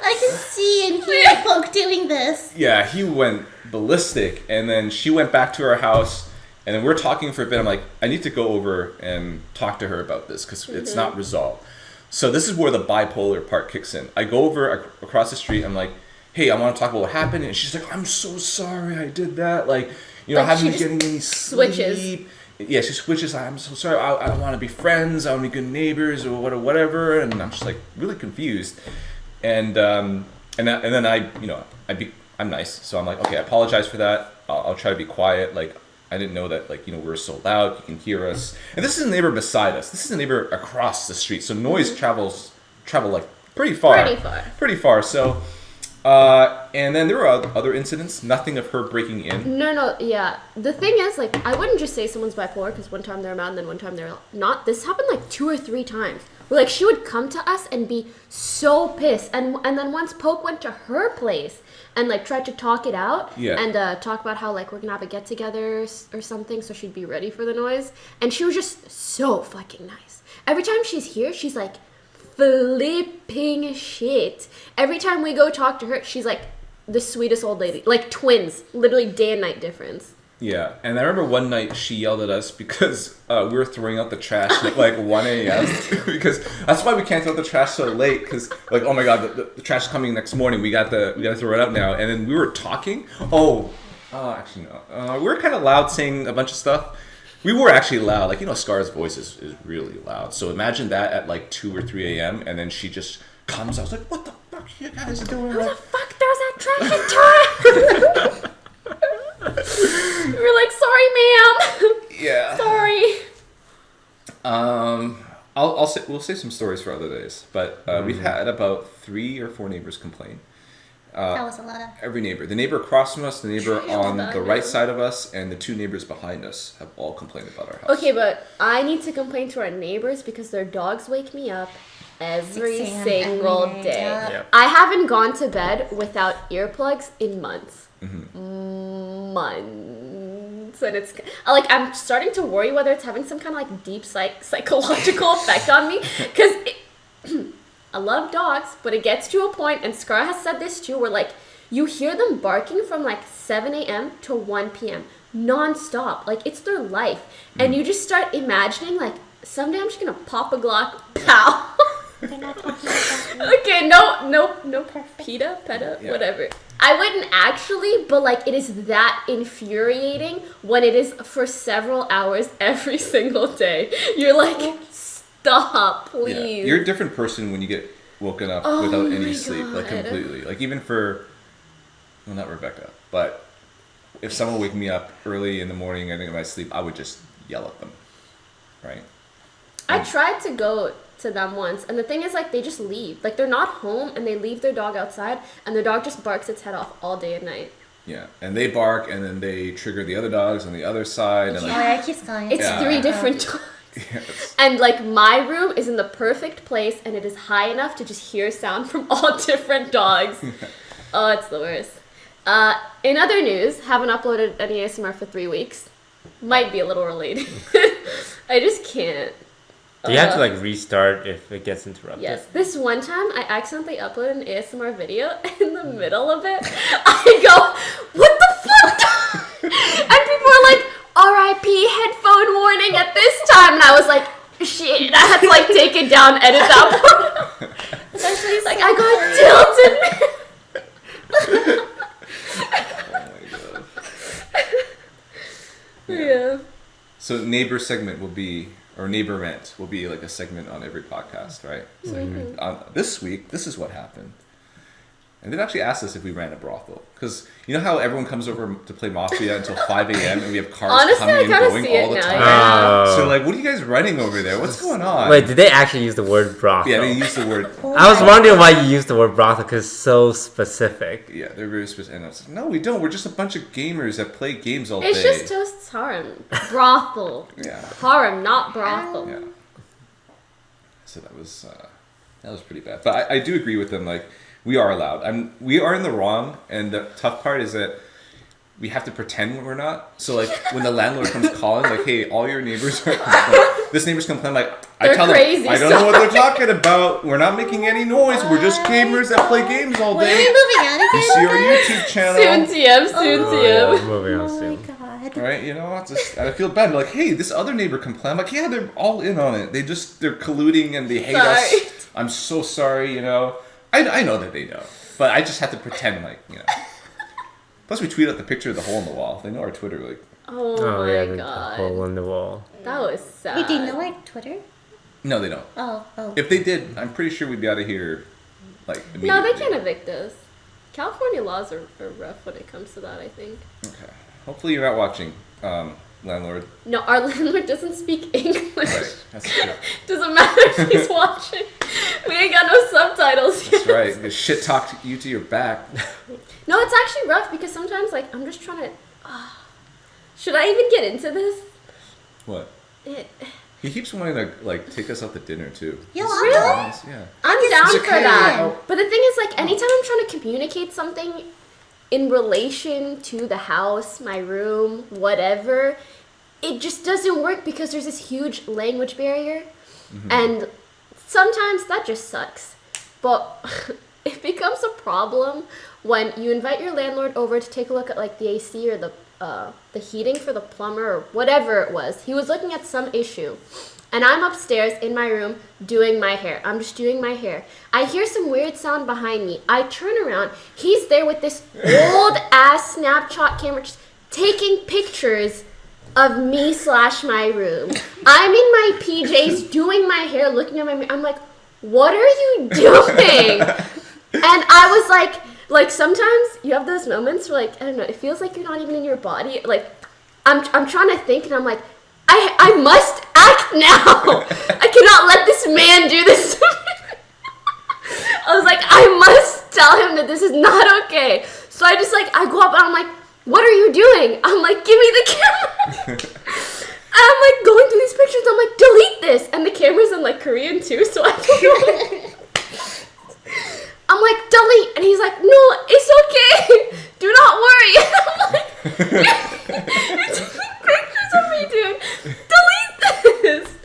I can see and hear Poke doing this. Yeah, he went ballistic, and then she went back to her house. And then we're talking for a bit. I'm like, I need to go over and talk to her about this because it's not resolved. So this is where the bipolar part kicks in. I go over across the street. I'm like, hey, I want to talk about what happened. And she's like, I'm so sorry I did that. Like, you know, I haven't been getting any sleep. Switches. Yeah, she switches. I'm so sorry. I want to be friends. I want to be good neighbors or whatever. And I'm just like really confused. And then I'm nice. So I'm like, okay, I apologize for that. I'll try to be quiet. Like, I didn't know that, like, you know, we're so loud, you can hear us. And this is a neighbor beside us. This is a neighbor across the street. So noise travel like pretty far. So, and then there were other incidents, nothing of her breaking in. No, yeah. The thing is, like, I wouldn't just say someone's bipolar because one time they're mad and then one time they're not. This happened like 2 or 3 times. Where, like, she would come to us and be so pissed. And then once Poke went to her place and, like, tried to talk it out and talk about how, like, we're gonna have a get-together or something so she'd be ready for the noise. And she was just so fucking nice. Every time she's here, she's, like, flipping shit. Every time we go talk to her, she's, like, the sweetest old lady. Like, twins. Literally day and night difference. Yeah, and I remember one night she yelled at us because we were throwing out the trash at like 1 a.m. because that's why we can't throw the trash so late because like, oh my god, the trash is coming next morning. We got to throw it out now. And then we were talking. Actually no, we were kind of loud saying a bunch of stuff. We were actually loud, like, you know, Scar's voice is really loud. So imagine that at like 2 or 3 a.m. and then she just comes out like, what the fuck are you guys doing? Who the fuck throws that trash into her? We're like, sorry, ma'am. Yeah. Sorry. We'll save some stories for other days, but we've had about 3 or 4 neighbors complain. That was a lot of... Every neighbor. The neighbor across from us, the neighbor on the right side of us, and the 2 neighbors behind us have all complained about our house. Okay, but I need to complain to our neighbors because their dogs wake me up every single day. Yep. I haven't gone to bed without earplugs in months. Months. And it's like, I'm starting to worry whether it's having some kind of like deep psychological effect on me because I love dogs, but it gets to a point, and Scar has said this too, where like you hear them barking from like 7 a.m. to 1 p.m. non-stop. Like, it's their life. And you just start imagining like, someday I'm just gonna pop a Glock, pow. They're not talking about that. Okay, no, PETA, whatever. I wouldn't actually, but like, it is that infuriating when it is for several hours every single day. You're like, stop, please. Yeah. You're a different person when you get woken up without any sleep, like completely. Like even for, well, not Rebecca, but if someone would wake me up early in the morning, I think in my sleep, I would just yell at them, right? I tried to go to them once, and the thing is, like, they just leave. Like, they're not home, and they leave their dog outside, and their dog just barks its head off all day and night. Yeah, and they bark, and then they trigger the other dogs on the other side, and Oh like, yeah, it keeps going. It's Yeah. 3 different dogs. yeah, it's- And like my room is in the perfect place and it is high enough to just hear sound from all different dogs. Oh, it's the worst. In other news, haven't uploaded any ASMR for 3 weeks. Might be a little related. I just can't. Do you have to like restart if it gets interrupted? Yes. This one time, I accidentally uploaded an ASMR video. In the middle of it, I go, "What the fuck?" And people are like, "R.I.P. headphone warning at this time," and I was like, "Shit!" I had to like take it down, edit that part. It's actually Like so I got tilted. oh my god. Yeah. So neighbor segment will be, or neighbor rant will be like a segment on every podcast, right? It's like, this week, this is what happened. And they've actually asked us if we ran a brothel. Because you know how everyone comes over to play Mafia until 5 a.m. and we have cars Honestly, I coming and kinda going see it all the now, time? yeah. So like, what are you guys running over there? What's going on? Wait, did they actually use the word brothel? Yeah, they use the word. I was wondering why you used the word brothel because it's so specific. Yeah, they're very specific. And I was like, no, we don't. We're just a bunch of gamers that play games all It's day. just Toast's harem. Brothel. Yeah. Harem, not brothel. Yeah. So that was pretty bad. But I do agree with them. Like, we are allowed. We are in the wrong, and the tough part is that we have to pretend when we're not. So like when the landlord comes calling, like, hey, all your neighbors are this neighbor's complaining, like I They're tell crazy, them I don't know what they're talking about. We're not making any noise. We're just gamers that play games all When are day. we moving out You again? see our YouTube Soon channel. TM, soon Oh, yeah, TM. we're moving on Oh my soon. god. Right, you know, I feel bad. Like, hey, this other neighbor complained. I'm like, yeah, they're all in on it. They're colluding and they hate us. Sorry. I'm so sorry, you know. I know that they know, but I just have to pretend like, you know. Plus, we tweet out the picture of the hole in the wall. They know our Twitter, like. Oh, Oh my yeah, the god. hole in the wall. That was sad. Wait, do you know our Twitter? No, they don't. Oh. If they did, I'm pretty sure we'd be out of here, like, No, immediately. they can't evict us. California laws are rough when it comes to that, I think. Okay. Hopefully, you're not watching, landlord. No, our landlord doesn't speak English. Right. That's true. Doesn't matter if he's watching. We ain't got no subtitles yet. That's right. They shit talk you to your back. No, it's actually rough because sometimes, like, I'm just trying to. Should I even get into this? What? It, He keeps wanting to like take us out to dinner too. Yo, This is I'm down. nice, yeah. I'm down It's for okay. that. Oh. But the thing is, like, anytime I'm trying to communicate something in relation to the house, my room, whatever, it just doesn't work because there's this huge language barrier. And sometimes that just sucks. But it becomes a problem when you invite your landlord over to take a look at, like, the AC or the heating for the plumber or whatever it was. He was looking at some issue. And I'm upstairs in my room doing my hair. I'm just doing my hair. I hear some weird sound behind me. I turn around. He's there with this old ass Snapchat camera just taking pictures of me / my room. I'm in my PJs doing my hair, looking at my mirror. I'm like, what are you doing? And I was like sometimes you have those moments where, like, I don't know, it feels like you're not even in your body. Like, I'm trying to think and I'm like, I must act now. I cannot let this man do this to me. I was like, I must tell him that this is not okay. So I just, like, I go up and I'm like, what are you doing? I'm like, give me the camera. And I'm like going through these pictures. I'm like, delete this. And the camera's in, like, Korean too, so I don't know. I'm like, delete. And he's like, no, it's okay. Do not worry. And I'm like, you're taking pictures of me, dude. Delete this.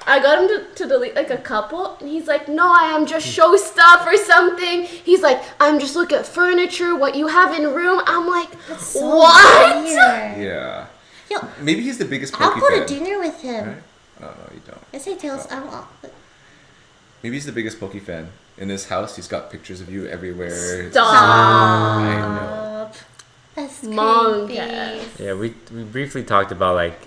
I got him to delete, like, a couple. And he's like, no, I am just show stuff or something. He's like, I'm just looking at furniture, what you have in room. I'm like, So what? weird. Yeah. Yo, Maybe he's the biggest I'll Poki go fan. to dinner with him. Right? No, you don't. I say Tails. Maybe he's the biggest Poki fan. In his house, he's got pictures of you everywhere. Stop. I know. That's Monk creepy. ass. Yeah, we briefly talked about like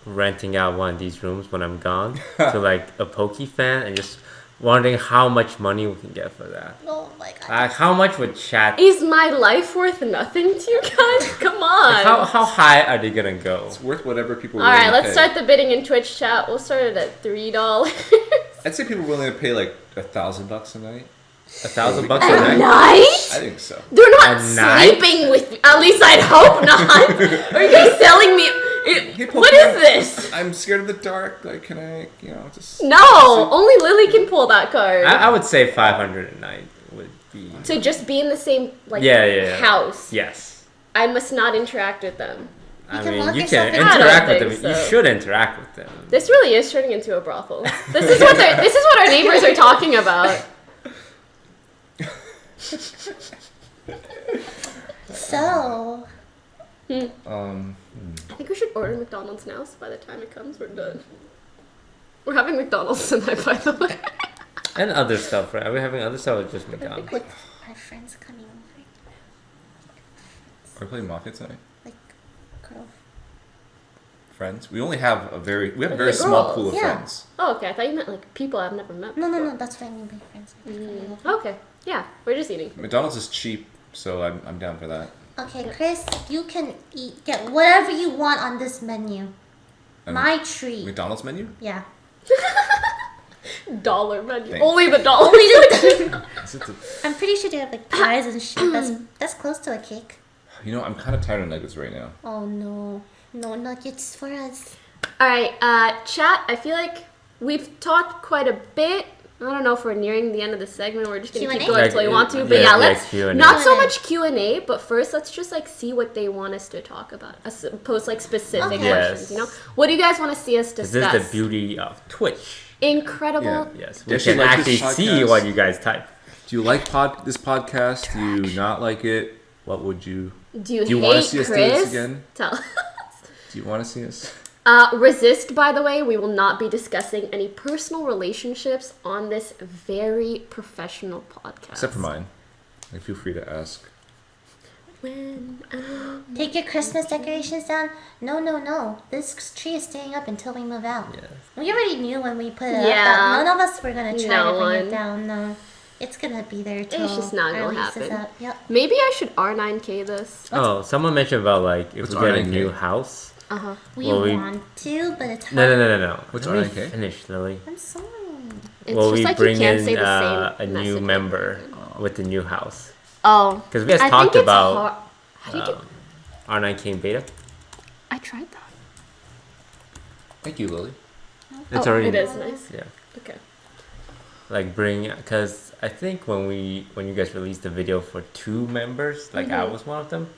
renting out one of these rooms when I'm gone to like a Poki fan and just wondering how much money we can get for that. Oh my god. Like how much would chat? Is my life worth nothing to you guys? Come on. Like, how high are they gonna go? It's worth whatever people are All willing right, to let's pay. start the bidding in Twitch chat. We'll start it at $3. I'd say people are willing to pay like $1,000 a night. $1,000 a A night. night? I think so. They're not A night? sleeping with me. At least I'd hope not. Are you guys selling me? What is this? I'm scared of the dark. Like, can I, just... No, only Lily can pull that card. I would say 500 a night would be. To just be in the same Yeah. house. Yes. I must not interact with them. I can mean, lock you yourself can in. interact I with don't them. think You so. should interact with them. This really is turning into a brothel. This is what our neighbors are talking about. So, I think we should order McDonald's now, so by the time it comes, we're done. We're having McDonald's tonight, by the way. And other stuff, right? Are we having other stuff or just McDonald's? look, our friends coming over. We're playing Mafia tonight. Like, girl. Friends. We only have a very Like small girls. pool of Yeah. friends. Oh, okay. I thought you meant like people I've never met. No, before. that's what I mean by friends. Like, coming over. Okay. Yeah, we're just eating. McDonald's is cheap, so I'm down for that. Okay, Chris, you can get whatever you want on this menu. And My treat. McDonald's menu? Yeah. Dollar menu. Thanks. Only the dollar. Only the Is it the- I'm pretty sure they have like pies and shit. That's close to a cake. I'm kind of tired of nuggets right now. Oh no. No nuggets for us. All right, chat. I feel like we've talked quite a bit. I don't know if we're nearing the end of the segment. We're just gonna keep Q&A? going until we want to. But Yeah, let's Q&A. not so Q&A. much Q&A. But first, let's just like see what they want us to talk about. Post like specific Okay. questions. Yes. What do you guys want to see us discuss? This is the beauty of Twitch. Incredible. Yeah. Yes, we Does she can like actually this see podcast? what you guys type. Do you like this podcast? Do you not like it? What would you... Do you Do you hate wanna see us do Chris? this again? Tell. Do you want to see us? Resist, by the way, we will not be discussing any personal relationships on this very professional podcast. Except for mine. Like, feel free to ask. When Take your Christmas decorations down. No. This tree is staying up until we move out. Yes. We already knew when we put it up Yeah. that none of us were gonna try No to bring one. it down. No. It's gonna be there till just not our gonna lease is happen. up. Yep. Maybe I should R9K this. Oh, someone mentioned about like if What's we get a RNK? new house. Uh-huh. We Well, we- want to, but it's hard. No. What's Let me RNK? finish, Lily. I'm sorry. It's Well, just we like you bring can't in say the a same new message. member with the new house. Oh. Because we guys I talked think it's about hard. How do you get... R9K in beta. I tried that. Thank you, Lily. It's Oh, already it is nice. Yeah. Okay. Like because I think when you guys released the video for 2 members, like I was one of them,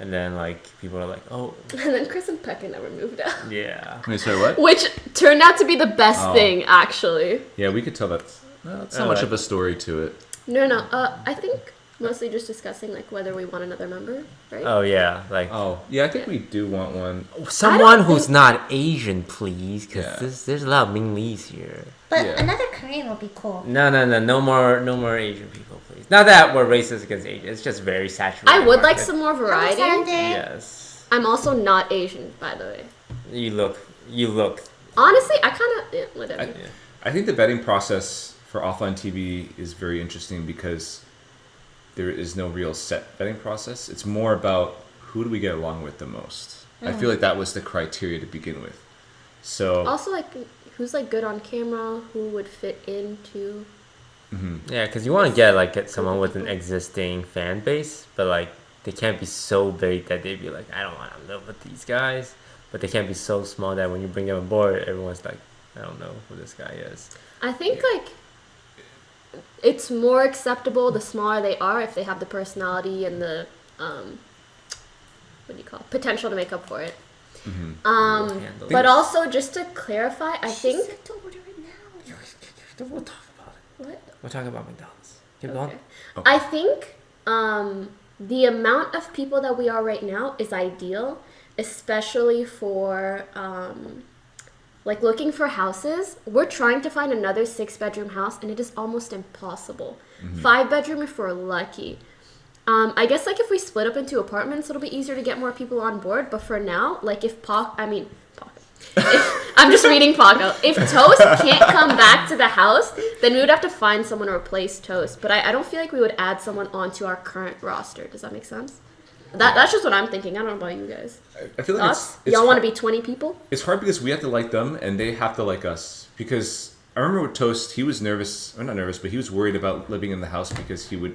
and then like people are like, oh And then Chris and Pekka never moved out. yeah, Wait, sorry, what? Which turned out to be the best Oh. thing, actually. Yeah, we could tell that's not Oh, much right. of a story to it. No. I think mostly just discussing like whether we want another member, right? oh yeah, like Oh, yeah, I think we do want one. someone who's not Asian, please, because Yeah. there's a lot of Ming Lees here. But Yeah. another Korean will be cool. No more Asian people, please. Not that we're racist against Asian. It's just very saturated. I would like market. some more variety. Yes, I'm also not Asian, by the way. you look. Honestly, I kind of whatever. I think the vetting process for offline TV is very interesting because there is no real set vetting process. It's more about who do we get along with the most. I feel like that was the criteria to begin with. So Also, like, who's like good on camera? Who would fit into? Yeah, because you want to get someone with an existing fan base, but like they can't be so big that they'd be like, I don't want to live with these guys. But they can't be so small that when you bring them on board, everyone's like, I don't know who this guy is. I think like it's more acceptable the smaller they are if they have the personality and the what do you call it? Potential to make up for it. Handle But it. also just to clarify, I think To order it now. We'll talk about it. what. We'll talk about McDonald's. Keep Okay. going. I think the amount of people that we are right now is ideal, especially for like looking for houses. We're trying to find another 6-bedroom house, and it is almost impossible. 5-bedroom if we're lucky. I guess like if we split up into apartments, it'll be easier to get more people on board. But for now, like if I'm just reading Paco. If Toast can't come back to the house, then we would have to find someone to replace Toast. But I don't feel like we would add someone onto our current roster. Does that make sense? That's just what I'm thinking. I don't know about you guys. I feel like Us? Y'all want to be 20 people? It's hard because we have to like them and they have to like us because I remember with Toast, he was nervous, or not nervous, but he was worried about living in the house because he was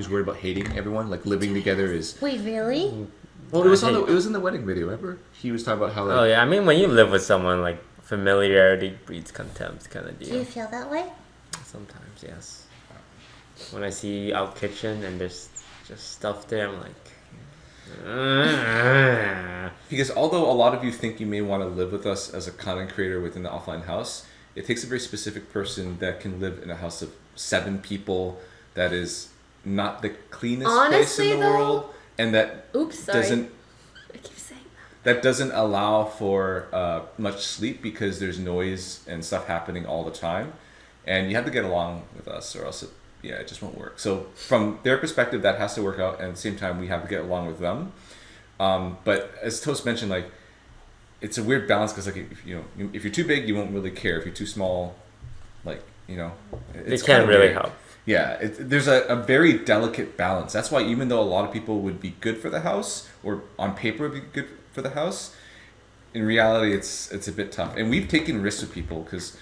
worried about hating everyone. Like living together is. Wait, really? Well, it was in the wedding video. Remember? He was talking about how like. Oh yeah, I mean when you live with someone, like familiarity breeds contempt, kind of Do you deal. feel that way? Sometimes, yes. When I see out kitchen and there's just stuff there, I'm like. Because although a lot of you think you may want to live with us as a content creator within the offline house, it takes a very specific person that can live in a house of 7 people that is not the cleanest place Honestly, in the though- world, and that Oops, sorry. doesn't I keep saying that doesn't allow for much sleep because there's noise and stuff happening all the time, and you have to get along with us or else it just won't work. So from their perspective, that has to work out, and at the same time, we have to get along with them. But as Toast mentioned, like it's a weird balance because like if you're too big, you won't really care. If you're too small, like it's It can't kinda really weird. help. Yeah, there's a very delicate balance. That's why even though a lot of people would be good for the house, or on paper would be good for the house, in reality it's a bit tough. And we've taken risks with people because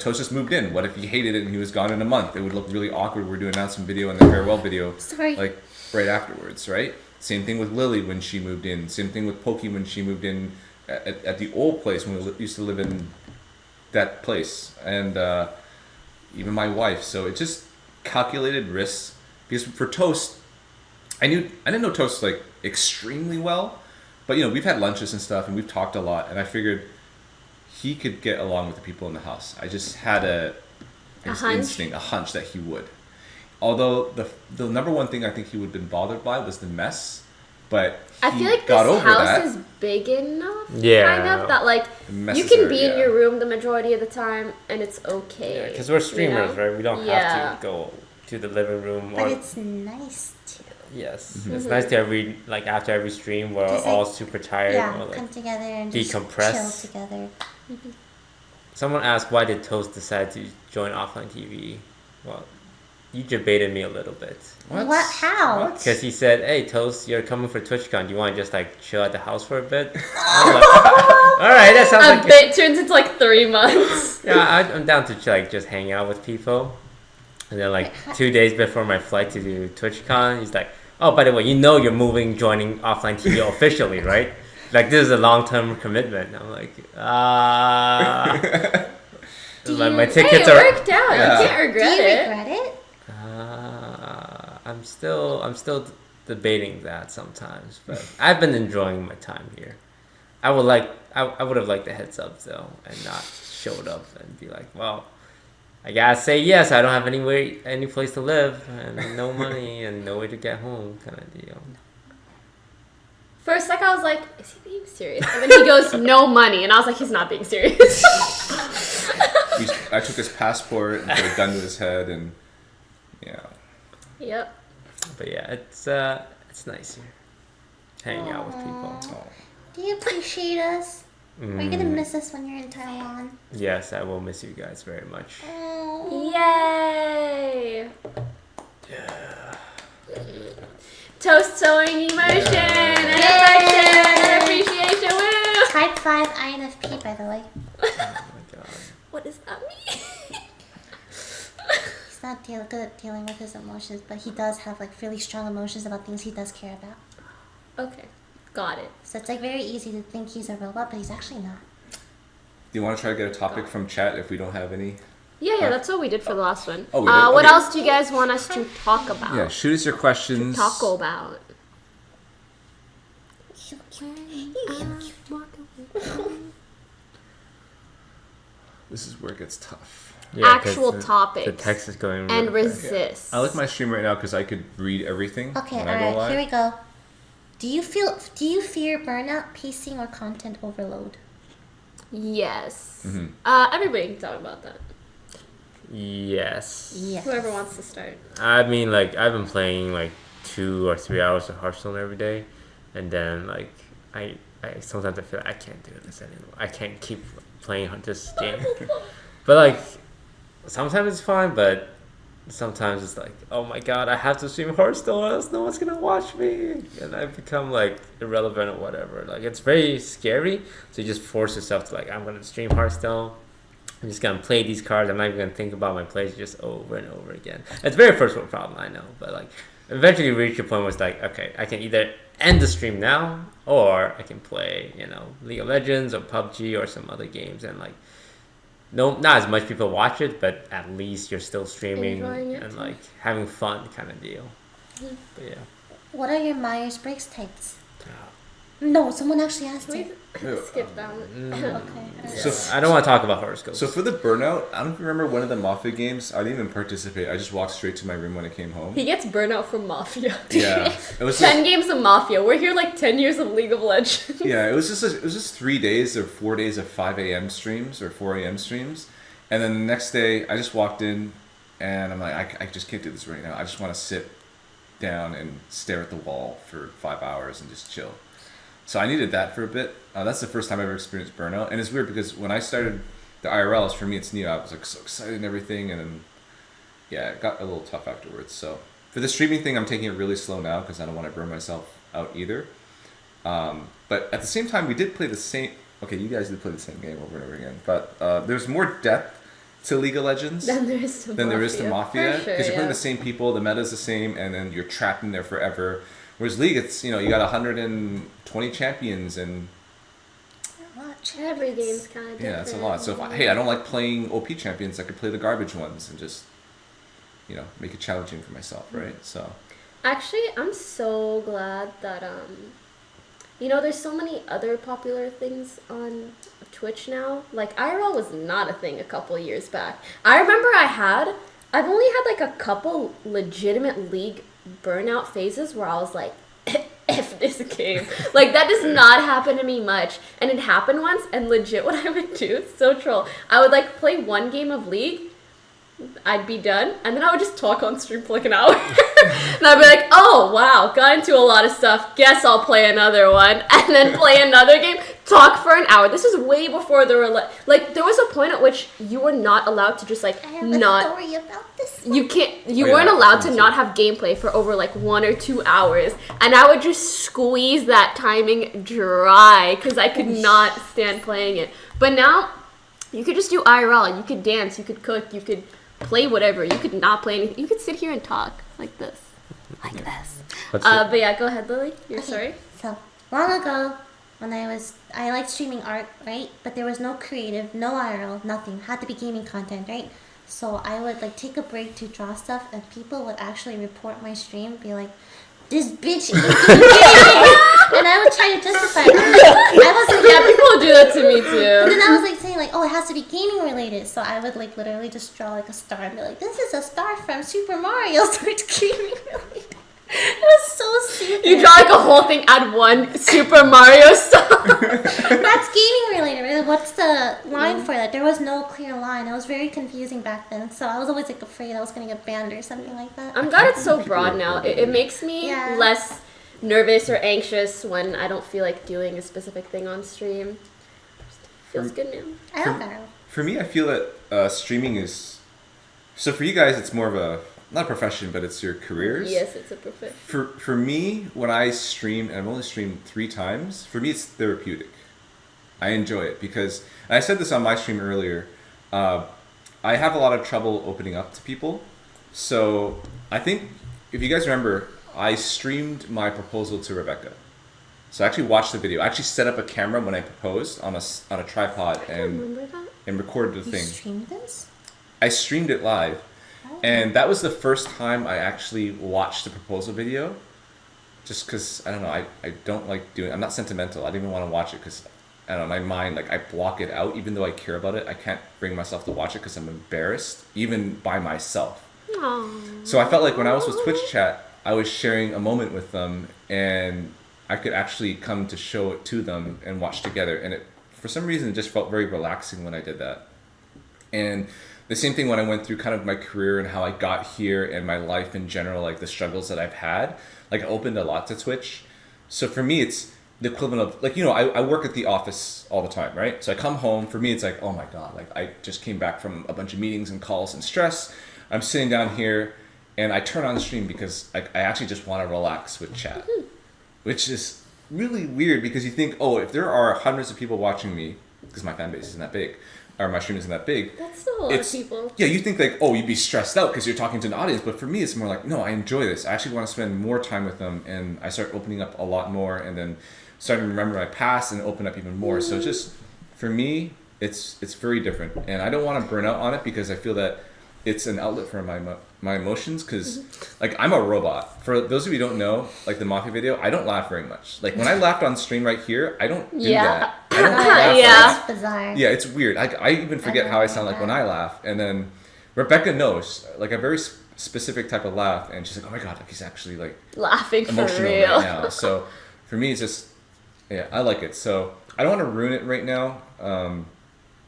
Toast just moved in. What if he hated it and he was gone in a month? It would look really awkward. We're doing announcement video and the farewell video Sorry. like right afterwards, right? Same thing with Lily when she moved in. Same thing with Poki when she moved in at the old place when we used to live in that place, and even my wife. So it just calculated risks because for Toast, I didn't know Toast like extremely well, but we've had lunches and stuff and we've talked a lot, and I figured he could get along with the people in the house. I just had a hunch that he would. Although the number one thing I think he would have been bothered by was the mess, but I he feel like got this over house that. is big enough, Yeah. kind of, that like The mess you is can there, be in yeah. your room the majority of the time and it's okay. Because we're streamers, right? We don't Yeah. have to go to the living room. But Or it's nice too. yes, Mm-hmm. it's nice to after every stream, we're Just, all like, super tired. Yeah, Or, like, come together and just decompress. chill together. Someone asked why did Toast decide to join offline TV? Well, you debated me a little bit. What? How? What? Because he said, "Hey, Toast, you're coming for TwitchCon. Do you want to just like chill at the house for a bit?" I'm like, all right, that sounds A like bit turns into like 3 months. yeah. I'm down to like just hang out with people. And then like 2 days before my flight to do TwitchCon, he's like, "Oh, by the way, joining offline TV officially, right? Like this is a long-term commitment." I'm like, my Hey, tickets it are. worked out. Yeah. You can't Do regret you it. regret it? I'm still debating that sometimes, but I've been enjoying my time here. I would have liked a heads up though, and not showed up and be like, well, I gotta say yes. I don't have any place to live, and no money, and no way to get home, kind of deal. For a sec, I was like, is he being serious? And then he goes, no money. And I was like, he's not being serious. I took his passport and put a gun to his head, and Yep. But yeah, it's nice here, hanging out with people. Oh. Do you appreciate us? Are you gonna miss us when you're in Taiwan? Yes, I will miss you guys very much. Oh. Yay! Toast showing emotion and affection and appreciation. Woo! Type 5 INFP, by the way. Oh my god. What does that mean? He's not good at dealing with his emotions, but he does have like really strong emotions about things he does care about. Okay, got it. So it's like very easy to think he's a robot, but he's actually not. Do you want to try to get a topic from chat if we don't have any? Yeah, that's what we did for the last one. Oh, we did? What Okay. else do you guys want us to talk about? Yeah, shoot us your questions. Talk about. This is where it gets tough. Yeah, 'cause Actual the topics. text is going And really fast. resist. I like my stream right now because I could read everything. Okay, when I go alright, live. here we go. Do you fear burnout, pacing, or content overload? Yes. Mhm. Everybody can talk about that. Yes. Yes. Whoever wants to start. I mean, like, I've been playing like 2 or 3 hours of Hearthstone every day, and then like I sometimes I feel like I can't do this anymore. I can't keep playing this game. But like sometimes it's fine, but sometimes it's like, oh my god, I have to stream Hearthstone, or else no one's gonna watch me, and I become like irrelevant or whatever. Like it's very scary, so you just force yourself to like, I'm gonna stream Hearthstone. I'm just gonna play these cards. I'm not even gonna think about my plays just over and over again. It's a very first world problem, I know, but like eventually reach a point where it's like, okay, I can either end the stream now or I can play, you know, League of Legends or PUBG or some other games, and like no, not as much people watch it, but at least you're still streaming Enjoying it and too. like having fun kind of deal. But yeah. What are your Myers-Briggs types? No, someone actually asked Can it. we skip that one? Okay. So- I don't want to talk about horoscopes. So for the burnout, I don't remember one of the Mafia games. I didn't even participate. I just walked straight to my room when I came home. He gets burnout from Mafia. Yeah, it was 10 games of Mafia. We're here like 10 years of League of Legends. yeah, it was just 3 days or 4 days of 5 a.m. streams or 4 a.m. streams, and then the next day I just walked in, and I'm like, I just can't do this right now. I just want to sit down and stare at the wall for 5 hours and just chill. So I needed that for a bit. That's the first time I ever experienced burnout, and it's weird because when I started the IRLs, for me it's new. I was like so excited and everything, and then yeah, it got a little tough afterwards. So for the streaming thing, I'm taking it really slow now because I don't want to burn myself out either. But at the same time, we did play the same. Okay, you guys did play the same game over and over again, but there's more depth to League of Legends Then there is to than there is to Mafia For sure, because you're playing yeah. the same people, the meta's the same, and then you're trapped in there forever. Whereas League, it's, you know, you got 120 champions, and Every game's kind of different. yeah, that's a lot. So if I don't like playing OP champions, I could play the garbage ones and just, you know, make it challenging for myself, right? So Actually, I'm so glad that you know, there's so many other popular things on Twitch now. Like IRL was not a thing a couple years back. I remember I've only had like a couple legitimate League burnout phases where I was like, F this game. Like that does not happen to me much. And it happened once, and legit what I would do, so troll. I would like play one game of League, I'd be done, and then I would just talk on stream for like an hour. And I'd be like, oh wow, got into a lot of stuff, guess I'll play another one, and then play another game, talk for an hour. This was way before there were like there was a point at which you were not allowed to just like I have a not story about this. you Oh, yeah, weren't allowed to that's not have gameplay for over like 1 or 2 hours, and I would just squeeze that timing dry because I could not stand playing it. But now you could just do IRL, you could dance, you could cook, you could play whatever, you could not play anything, you could sit here and talk like this. What's But yeah, go ahead, Lily. You're Okay, sorry. So long ago, when I liked streaming art, right? But there was no creative, no IRL, nothing. Had to be gaming content, right? So I would like take a break to draw stuff, and people would actually report my stream, be like, "This bitch is gaming," and I would try to justify it. I was like, Yeah, people would do that to me But too. then I was like saying like, oh, it has to be gaming related. So I would like literally just draw like a star and be like, this is a star from Super Mario. So it's gaming related. It was so stupid. You draw like a whole thing, add one Super Mario star. That's gaming related, right? What's the line for that? There was no clear line. It was very confusing back then. So I was always like afraid I was gonna get banned or something like that. I'm glad it's so broad now. It makes me Yeah. less nervous or anxious when I don't feel like doing a specific thing on stream. Feels good now. I don't know. for me, I feel that streaming is, so for you guys, it's more of a, not a profession, but it's your careers. Yes, it's a profession. For me, when I stream, and I've only streamed 3 times, for me it's therapeutic. I enjoy it because, and I said this on my stream earlier, I have a lot of trouble opening up to people. So I think, if you guys remember, I streamed my proposal to Rebecca. So I actually watched the video. I actually set up a camera when I proposed on a tripod I and remember that. recorded the You thing. streamed this? I streamed it live. And that was the first time I actually watched the proposal video. Just because, I don't know, I don't like doing, I'm not sentimental. I didn't even want to watch it because, I don't know, my mind, like, I block it out. Even though I care about it, I can't bring myself to watch it because I'm embarrassed, even by myself. Aww. So I felt like when I was with Twitch chat, I was sharing a moment with them, and I could actually come to show it to them and watch together. And it, for some reason, it just felt very relaxing when I did that. And the same thing when I went through kind of my career and how I got here and my life in general, like the struggles that I've had, like I opened a lot to Twitch. So for me, it's the equivalent of, like, you know, I work at the office all the time, right? So I come home, for me, it's like, oh my God, like I just came back from a bunch of meetings and calls and stress. I'm sitting down here and I turn on the stream because I actually just want to relax with chat, which is really weird because you think, oh, if there are hundreds of people watching me, because my fan base isn't that big, or my stream isn't that big. That's still a lot of people. Yeah, you think like, oh, you'd be stressed out because you're talking to an audience, but for me, it's more like, no, I enjoy this. I actually want to spend more time with them, and I start opening up a lot more, and then starting to remember my past and open up even more. So just for me, it's very different, and I don't want to burn out on it because I feel that it's an outlet for my emotions. Because like I'm a robot. For those of you who don't know, like the Mafia video, I don't laugh very much. Like when I laughed on stream right here, I don't do that. I don't laugh. Yeah. That's bizarre. Yeah, it's weird. I even forget how I sound like when I laugh. And then Rebecca knows, like a very specific type of laugh, and she's like, "Oh my god, like he's actually like Laughing for emotional real. right now." So for me, it's just I like it. So I don't want to ruin it right now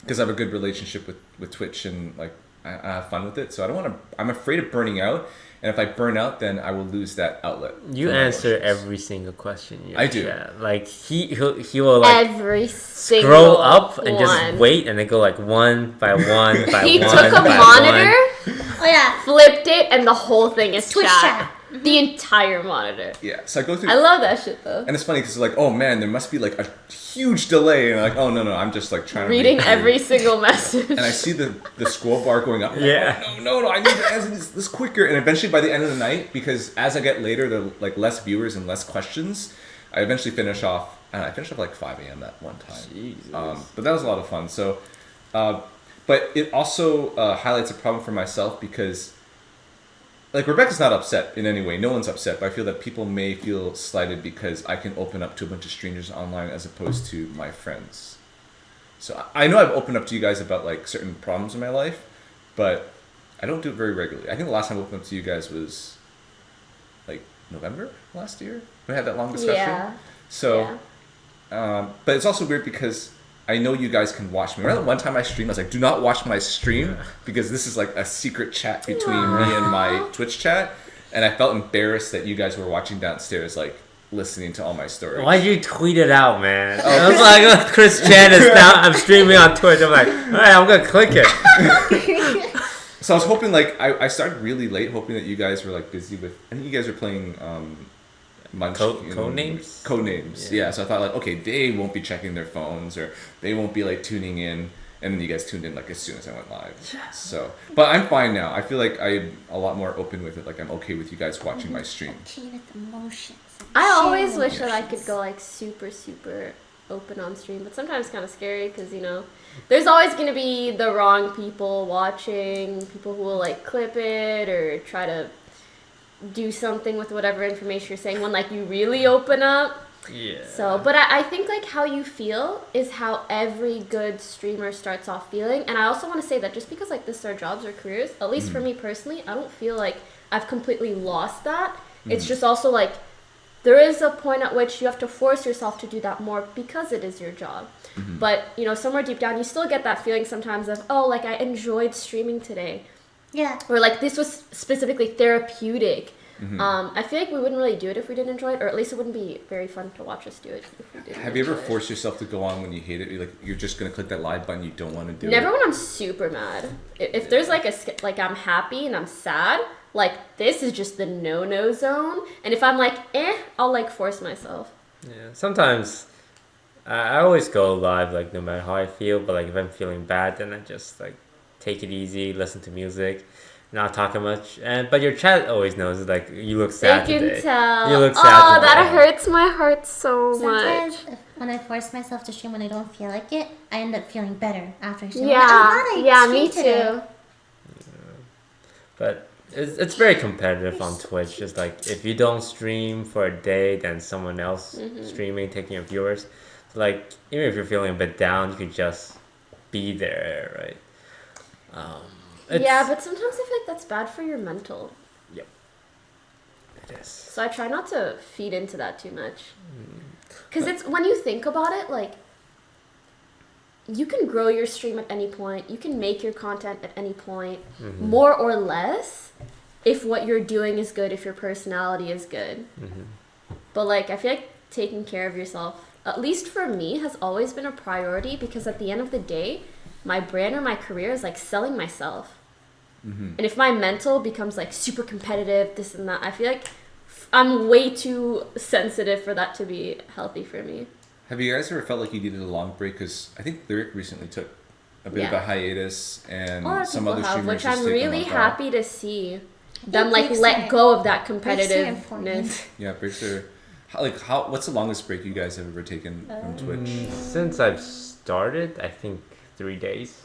because I have a good relationship with Twitch, and like I have fun with it. So I don't want to. I'm afraid of burning out. And if I burn out, then I will lose that outlet. You for my answer emotions. every single question. I do. Chat. Like he will like Every single scroll up and one. just wait, and then go like one by one by He one. took a by monitor, Oh yeah. flipped it, and the whole thing is Twitch chat. The entire monitor. Yeah. So I go through. I love that shit though. And it's funny because like, oh man, there must be like a huge delay, and like, oh no, I'm just like trying to Reading read through. every single message. And I see the scroll bar going up. I'm Yeah. like, oh, no, I need to answer this quicker. And eventually, by the end of the night, because as I get later, there are like less viewers and less questions. I eventually finish off. I finished off like 5 a.m. that one time. Jesus. But that was a lot of fun. So, but it also highlights a problem for myself because, like, Rebecca's not upset in any way. No one's upset. But I feel that people may feel slighted because I can open up to a bunch of strangers online as opposed to my friends. So I know I've opened up to you guys about like certain problems in my life, but I don't do it very regularly. I think the last time I opened up to you guys was like November last year. We had that long discussion. Yeah. So, but it's also weird because I know you guys can watch me. Remember that one time I streamed, I was like, do not watch my stream because this is like a secret chat between me and my Twitch chat. And I felt embarrassed that you guys were watching downstairs, like listening to all my stories. Why'd you tweet it out, man? I was like, oh, Chris Chan is now. I'm streaming on Twitch. I'm like, all right, I'm gonna click it. So I was hoping, like, I started really late, hoping that you guys were like busy with. I think you guys were playing Codenames? Codenames, yeah. So I thought like, okay, they won't be checking their phones or they won't be like tuning in. And then you guys tuned in like as soon as I went live. So, but I'm fine now. I feel like I'm a lot more open with it. Like I'm okay with you guys watching my stream. Okay with emotions. I Share always wish that I emotions. could go like super, super open on stream, but sometimes it's kind of scary because, you know, there's always going to be the wrong people watching, people who will like clip it or try to do something with whatever information you're saying when like you really open up. Yeah. So, but I think like how you feel is how every good streamer starts off feeling. And I also want to say that just because like this is our jobs or careers, at least for me personally, I don't feel like I've completely lost that. It's just also like there is a point at which you have to force yourself to do that more because it is your job. But, you know, somewhere deep down, you still get that feeling sometimes of, oh, like I enjoyed streaming today. Yeah. Or like this was specifically therapeutic. I feel like we wouldn't really do it if we didn't enjoy it, or at least it wouldn't be very fun to watch us do it if we didn't. Have you ever enjoy it. forced yourself to go on when you hate it? You're just gonna click that live button. You don't want to do Never it. when I'm super mad. If there's like like I'm happy and I'm sad, like this is just the no zone. And if I'm like I'll like force myself. Yeah. Sometimes I always go live, like no matter how I feel. But like if I'm feeling bad, then I just like take it easy, listen to music, not talking much. But your chat always knows, like you look sad They can today. tell. You look sad Oh, today. that hurts my heart so Sometimes much. when I force myself to stream when I don't feel like it, I end up feeling better after I stream. Yeah, I'm glad I yeah, streamed me today. too. But it's very competitive on Twitch. Just like if you don't stream for a day, then someone else streaming, taking your viewers. So like even if you're feeling a bit down, you could just be there, right? Yeah, but sometimes I feel like that's bad for your mental. Yep. It is. So I try not to feed into that too much. Because it's when you think about it, like you can grow your stream at any point. You can make your content at any point, more or less, if what you're doing is good, if your personality is good. But like I feel like taking care of yourself, at least for me, has always been a priority because at the end of the day, my brand or my career is like selling myself. And if my mental becomes like super competitive, this and that, I feel like I'm way too sensitive for that to be healthy for me. Have you guys ever felt like you needed a long break? Because I think Lyric recently took a bit of Yeah. a hiatus, and A lot of some people other have, streamers which just I'm take a really month off. happy to see them breaks let are- go of that breaks are important. competitiveness. Yeah, breaks are what's the longest break you guys have ever taken from Twitch? Since I've started, I think 3 days.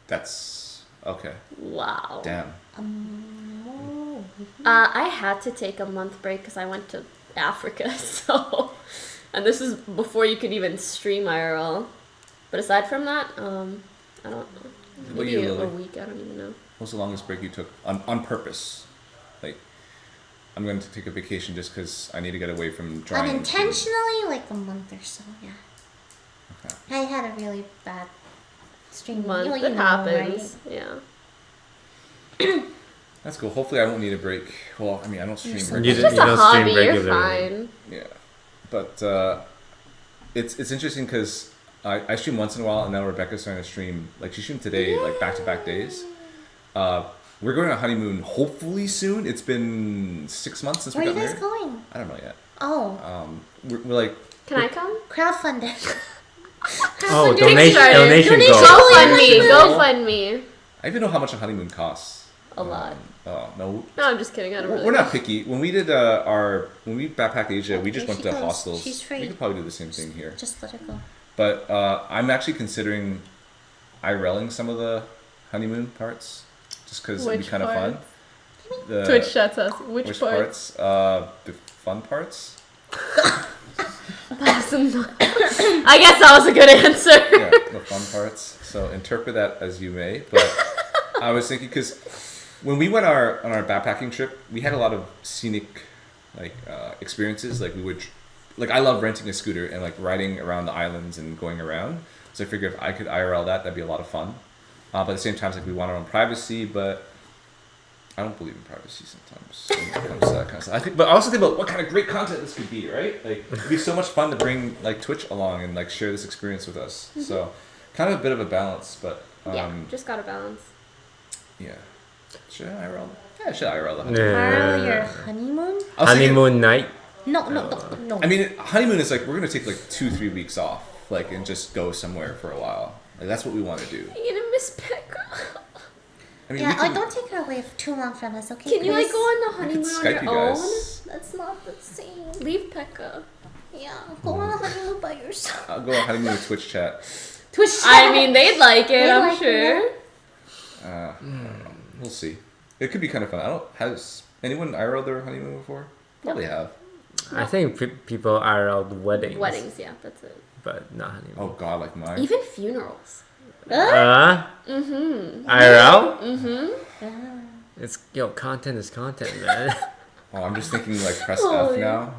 That's okay. Wow. Damn. I had to take a month break because I went to Africa, so, and this is before you could even stream IRL. But aside from that, I don't know. What about Maybe you, a Lily? week. I don't even know. What's the longest break you took on purpose? Like, I'm going to take a vacation just because I need to get away from drawing. Unintentionally, like a month or so, yeah. Okay. I had a really bad stream Month. You It know, happens. right? Yeah. That's cool. Hopefully, I won't need a break. Well, I mean, I don't stream so- regularly. It's just a don't stream hobby. You're regularly. fine. Yeah, but it's interesting because I stream once in a while, and now Rebecca's starting to stream. Like she streamed today, like back-to-back days. We're going on a honeymoon hopefully soon. It's been 6 months since Where we are got you guys married. going? I don't know yet. Oh, We're like Can I come? crowdfunded. Oh, Crowdfunded. donation Go goal. fund me. Go fund me. I even know how much a honeymoon costs. A lot. Oh no, No, I'm just kidding. I don't really. we're not picky. When we did when we backpacked Asia, we just Okay, went she to goes. hostels. She's free. We could probably do the same thing here. Just let her go. But I'm actually considering IRLing some of the honeymoon parts, just because it'd be Which kind of fun. parts? The, Twitch chats us. Which part? parts? The fun parts. I guess that was a good answer. Yeah, the fun parts. So interpret that as you may. But I was thinking because when we went on our backpacking trip, we had a lot of scenic experiences. Like we would, like I love renting a scooter and like riding around the islands and going around. So I figured if I could IRL that, that'd be a lot of fun. But at the same time, it's like we want our own privacy, but I don't believe in privacy sometimes when it comes to that kind of stuff. But I also think about what kind of great content this could be, right? Like it'd be so much fun to bring like Twitch along and like share this experience with us. So kind of a bit of a balance, but Yeah, just gotta balance. yeah. Should I IRL? Yeah, I should IRL the honeymoon. Carl, your Yeah. honeymoon? I was thinking- Honeymoon night. No. I mean, honeymoon is like we're gonna take like 2-3 weeks off, like and just go somewhere for a while. Like that's what we want to do. You're gonna miss Pekka. I mean, Yeah, we can, don't take her away for too long from us, okay? Can you like Chris? go on the we could honeymoon on Skype your you own? guys. That's not the same. Leave Pekka. Yeah, go on a honeymoon by yourself. I'll go on honeymoon with Twitch chat. Twitch. I mean, they'd like it. They'd I'm like sure. I don't know. We'll see. It could be kind of fun. Has anyone IRL their honeymoon before? Probably have. I think people IRL weddings. Weddings, yeah, that's it. But not honeymoon. Oh God, like mine. Even funerals. IRL? It's content is content, man. Oh, I'm just thinking like press F now.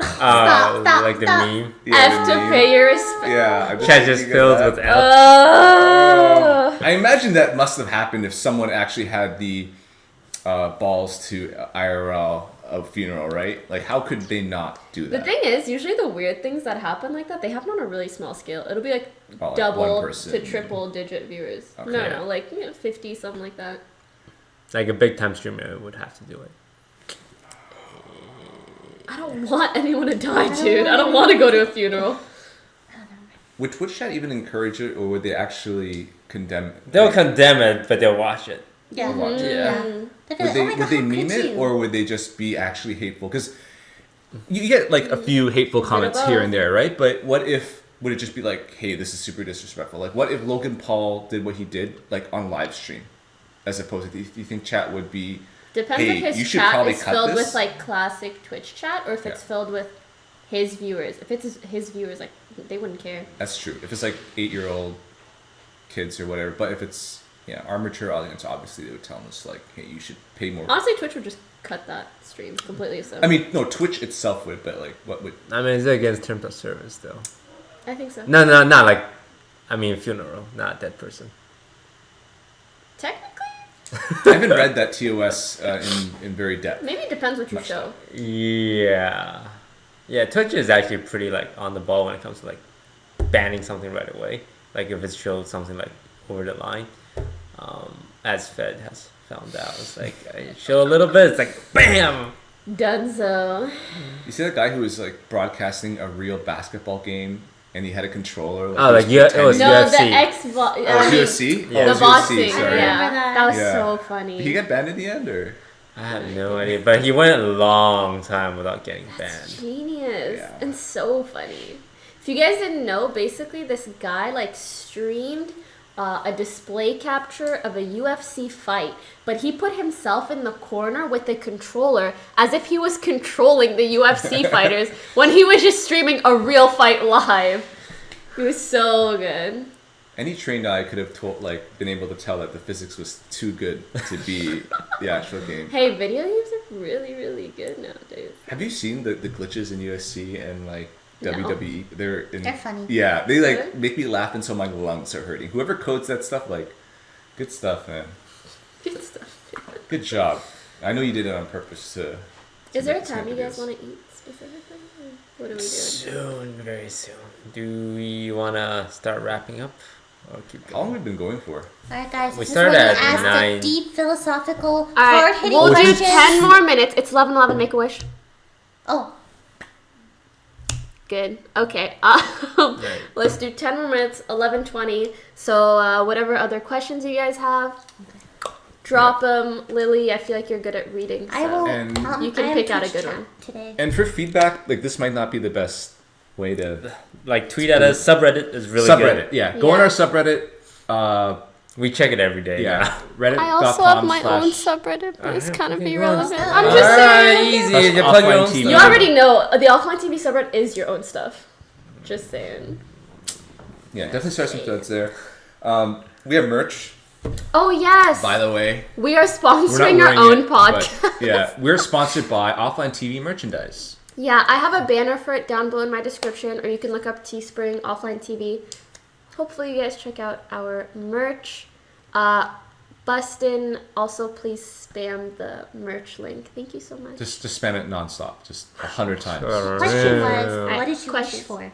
Stop, like the stop. meme. Yeah, F the to meme. pay your respect. Yeah, I'm Chat just thinking of filled that. with F. Oh. I imagine that must have happened if someone actually had the balls to IRL a funeral, right? Like, how could they not do The that? thing is, usually the weird things that happen like that, they happen on a really small scale. It'll be like Oh, like double one person. to triple digit viewers. Okay. No, like 50, something like that. Like a big time streamer would have to do it. I don't want anyone to die, dude. I don't want to go to a funeral. Would Twitch chat even encourage it, or would they actually condemn it? They'll Like, condemn it, but they'll watch it. Yeah. watch it? Yeah. They'd be Would like, they oh my would God, they how meme could it, you? or would they just be actually hateful? Because you get like a few hateful comments both. here and there, right? But what if would it just be like, hey, this is super disrespectful? Like, what if Logan Paul did what he did like on live stream, as opposed to do you think chat would be? Depends Hey, if you his should chat probably is cut filled this. with like classic Twitch chat, or if it's Yeah. filled with his viewers. If it's his viewers, like they wouldn't care. That's true. If it's like 8-year-old kids or whatever, but if it's our mature audience, obviously they would tell us like, hey, you should pay more. Honestly, Twitch would just cut that stream completely. So I mean, no, Twitch itself would, but like, what would? I mean, it's against terms of service, though. I think so. No, not like, I mean, funeral, not dead person. Technically, I haven't read that TOS in very depth. maybe it depends what you Much show. Yeah. Yeah, Twitch is actually pretty, like, on the ball when it comes to, like, banning something right away. Like, if it shows something, like, over the line. As Fed has found out. It's like, I show a little bit, it's like, BAM! Dunzo. You see that guy who was like broadcasting a real basketball game and he had a controller. Oh, like he was it was pretending- No, UFC. the Oh, it was UFC? Yeah. Oh, it the was boxing. UFC, sorry. Yeah, that was Yeah. so funny. Did he get banned in the end, or? I have no idea, but he went a long time without getting banned. Genius Yeah. and so funny. If you guys didn't know, basically this guy like streamed a display capture of a UFC fight, but he put himself in the corner with the controller as if he was controlling the UFC fighters when he was just streaming a real fight live. He was so good. Any trained eye could have been able to tell that the physics was too good to be the actual game. Hey, video games are really, really good nowadays. Have you seen the glitches in UFC and No. WWE? They're funny. Yeah, they Really? make me laugh until my lungs are hurting. Whoever codes that stuff, good stuff, man. Good stuff. Good job. I know you did it on purpose to. Is there a make time you guys videos. want to eat specifically? Or what are we doing? Soon, very soon. Do we want to start wrapping up? Or keep How long going? have we been going for? Alright, guys. We This is started where you at ask 9. the deep philosophical, All right, hard-hitting we'll do questions. 10 more minutes. It's 11:11. Make a wish. Oh, Good. Okay. Right. Let's do 10 more minutes. 11:20. So whatever other questions you guys have, drop them. Lily, I feel like you're good at reading. So. I will. And- You can I am pick out a Twitch good chat one. today. And for feedback, this might not be the best way to Like tweet at us. Subreddit is really subreddit. good. Yeah, go on Yeah. our subreddit. We check it every day. Yeah, Reddit. I also have my own subreddit, but it's kind of okay, irrelevant. go on. I'm just saying. Easy. That's You plug your offline own TV. You stuff. already know the offline TV subreddit is your own stuff. Just saying. Yeah, definitely start some threads there. We have merch, Oh yes. by the way. We are We're not sponsoring our wearing own it, but podcast. yeah, we're sponsored by Offline TV merchandise. Yeah, I have a banner for it down below in my description, or you can look up Teespring Offline TV. Hopefully, you guys check out our merch. Bustin, also please spam the merch link. Thank you so much. Just spam it nonstop, just 100 times. Question was, Yeah. what did you Questions. wish for?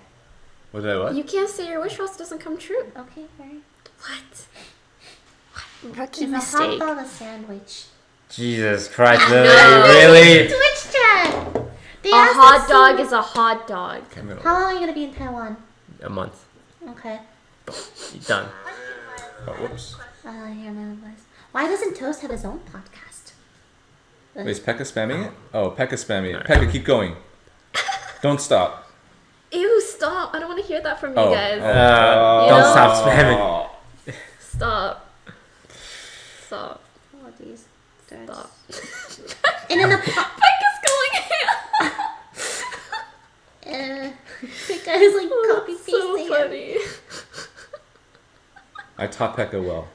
What did I what? You can't say your wish or else it doesn't come true. Okay, alright. What? Rookie Is a hot mistake. dog a sandwich? Jesus Christ, No. Lily, really? Twitch chat! They A asked hot us dog so- is a hot dog. Okay, I'm gonna- How long are you gonna be in Taiwan? A month. Okay. Done. Oh, whoops. I hear my own voice. Why doesn't Toast have his own podcast? Wait, is Pekka spamming it? Oh, Pekka's spamming it. Pekka, keep going. Don't stop. Ew, stop. I don't want to hear that from you Oh. guys. Oh. Don't know? stop spamming. Stop. Stop. Oh, these. Stop. And then the Becca's going the guy is like Oh, copy that's so pasting. funny. I taught Pekka well.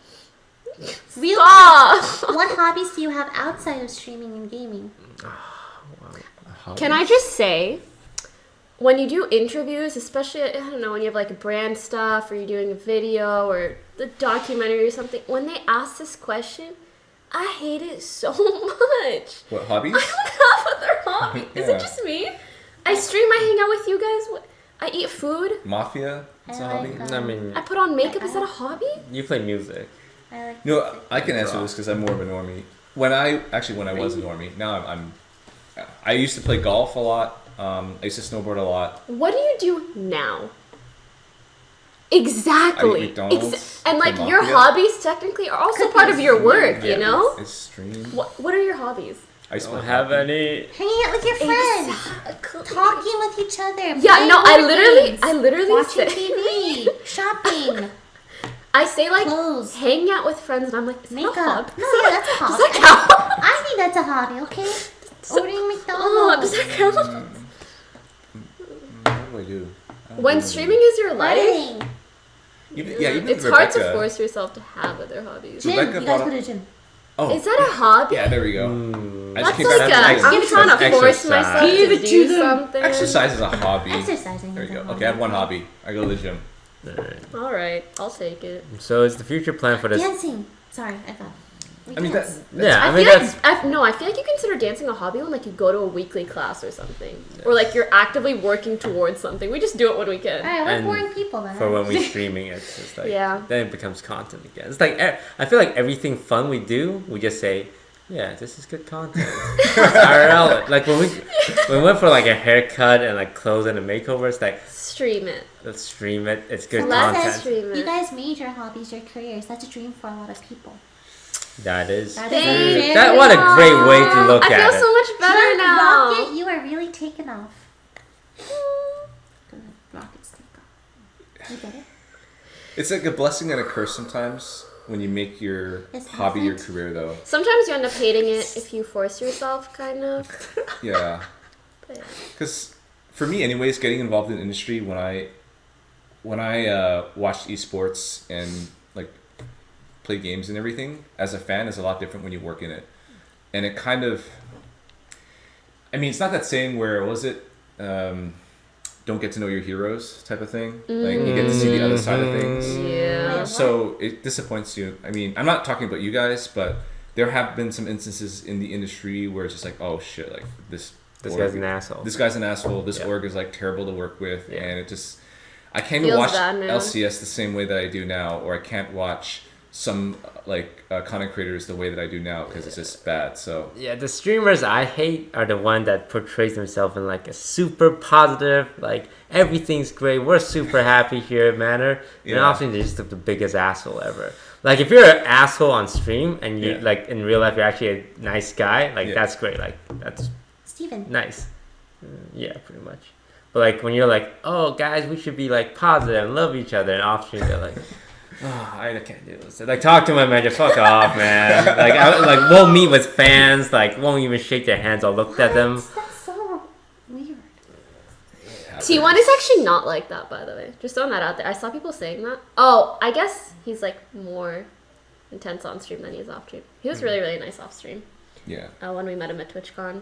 Real. Stop. What hobbies do you have outside of streaming and gaming? Can I just say, when you do interviews, especially, I don't know, when you have like brand stuff or you're doing a video or the documentary or something, when they ask this question, I hate it so much. What, hobbies? I don't have other hobbies. Is Yeah. it just me? I stream, I hang out with you guys. I eat food. Mafia? It's a I hobby? like, I mean, I put on makeup. Is that a hobby? you play music. I like. No, I can answer this because I'm more of a normie. When I was a normie, now I used to play golf a lot. I used to snowboard a lot. What do you do now? Exactly. I eat McDonald's, And like play your Mafia. hobbies technically are also part of your work, you know? I stream. What are your hobbies? I used to Don't play have hockey. any. Hanging out with your friends, Exactly. talking with each other. Yeah, playing no, board I games, literally watching say, TV, shopping, I say like clothes, hang out with friends, and I'm like, is that a makeup. hobby? No, yeah, that's a Does hobby. that count? I think that's a hobby. Okay, ordering Oh, McDonald's. does that count? What do I do? I don't When know. streaming is your life, Writing. Even it's with hard to Rebecca- force yourself to have other hobbies. Gym. Rebecca You guys brought go up- to the gym. Oh, Is that a hobby? yeah, there we go. I just That's came like back a, from I'm exercise. trying to force Exercise. myself Give to it to do them. something. Exercise is a hobby. Exercising. There is you a go. hobby. Okay, I have one hobby. I go to the gym. Alright. All right, I'll take it. So is the future plan for this? Dancing. Sorry, I thought. We I mean, dance. Yeah, I I mean feel that's. like I feel like you consider dancing a hobby when like you go to a weekly class or something, or like you're actively working towards something. We just do it when we All can. right, we're And boring people then. For when we're streaming, it's just like Yeah. then it becomes content again. It's like I feel like everything fun we do, we just say, yeah, this is good content. IRL, like when we when we went for like a haircut and like clothes and a makeover, it's like Stream it. let's stream it. It's good Let's content. stream You it. guys made your hobbies your careers. That's a dream for a lot of people. That is That true. is very That what a great way to look I at feel it. so much better now. Rocket, you are really taken off. Good. Rockets take off. You get it? It's like a blessing and a curse sometimes when you make your It's hobby your perfect. career, though. Sometimes you end up hating it if you force yourself, kind of. Yeah. But yeah. Because for me, anyways, getting involved in the industry when I watched esports and like play games and everything as a fan is a lot different when you work in it, and it kind of. I mean, it's not that saying where was it, don't get to know your heroes type of thing. Like you get to see the other side of things. Yeah. So it disappoints you. I mean, I'm not talking about you guys, but there have been some instances in the industry where it's just like, oh shit, like this Guy's an asshole. This guy's an asshole. This Yeah. org is like terrible to work with, Yeah. and it just I can't even Feels watch bad, man. LCS the same way that I do now, or I can't watch some content creators the way that I do now because it's just bad. So Yeah, the streamers I hate are the one that portrays themselves in like a super positive, like everything's great, we're super happy here manner. And Yeah. often they're just the biggest asshole ever. Like if you're an asshole on stream and you Yeah. like in real life you're actually a nice guy, like Yeah. that's great. Like that's Steven. nice. Yeah, pretty much. But like when you're like, oh guys, we should be like positive and love each other, and off stream they're like, oh, I can't do this. Like talk to my manager, fuck off, man. Like won't meet with fans, like won't even shake their hands. I'll look at them. That's so weird. T1 is actually not like that, by the way. Just throwing that out there. I saw people saying that. Oh, I guess he's like more intense on stream than he is off stream. He was really, really nice off stream. yeah, When we met him at TwitchCon.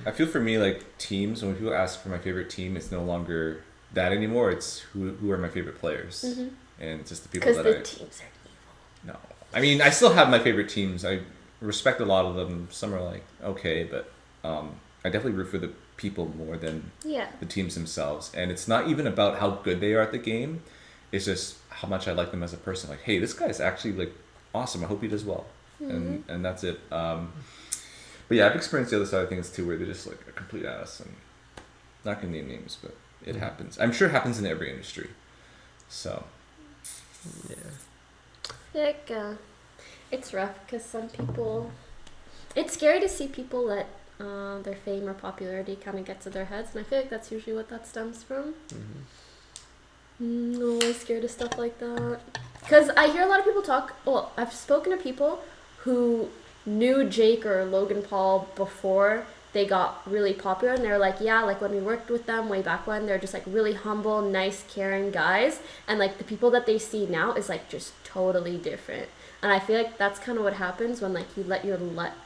I feel for me like teams. When people ask for my favorite team, it's no longer that anymore. It's who are my favorite players, and it's just the people Because that the I teams are evil. no. I mean, I still have my favorite teams. I respect a lot of them. Some are like okay, but I definitely root for the people more than Yeah. the teams themselves. And it's not even about how good they are at the game. It's just how much I like them as a person. Like, hey, this guy's actually like awesome. I hope he does well. And that's it. But yeah, I've experienced the other side of things too, where they're just like a complete ass. And not gonna name names, but it happens. I'm sure it happens in every industry. So Yeah. Like, it's rough because some people... It's scary to see people let their fame or popularity kind of get to their heads. And I feel like that's usually what that stems from. I'm always scared of stuff like that. Because I hear a lot of people talk... Well, I've spoken to people who knew Jake or Logan Paul before they got really popular, and they're like, yeah, like when we worked with them way back when, they're just like really humble, nice, caring guys, and like the people that they see now is like just totally different. And I feel like that's kind of what happens when like you let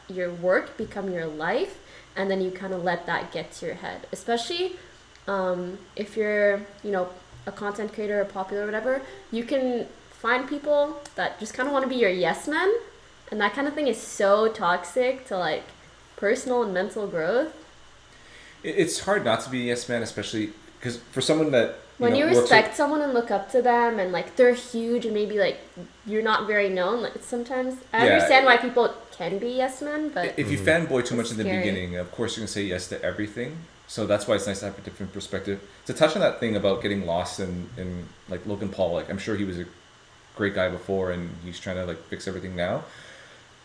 your work become your life, and then you kind of let that get to your head, especially if you're, you know, a content creator or popular or whatever. You can find people that just kind of want to be your yes men, and that kind of thing is so toxic to like personal and mental growth. it's hard not to be a yes man, especially because for someone that When you works respect someone and look up to them, and like they're huge, and maybe like you're not very known, like sometimes I Yeah. understand why people can be yes men, but if you fanboy too much in the Scary. beginning, of course you're gonna say yes to everything. So that's why it's nice to have a different perspective. To touch on that thing about getting lost in like Logan Paul, like I'm sure he was a great guy before, and he's trying to like fix everything now.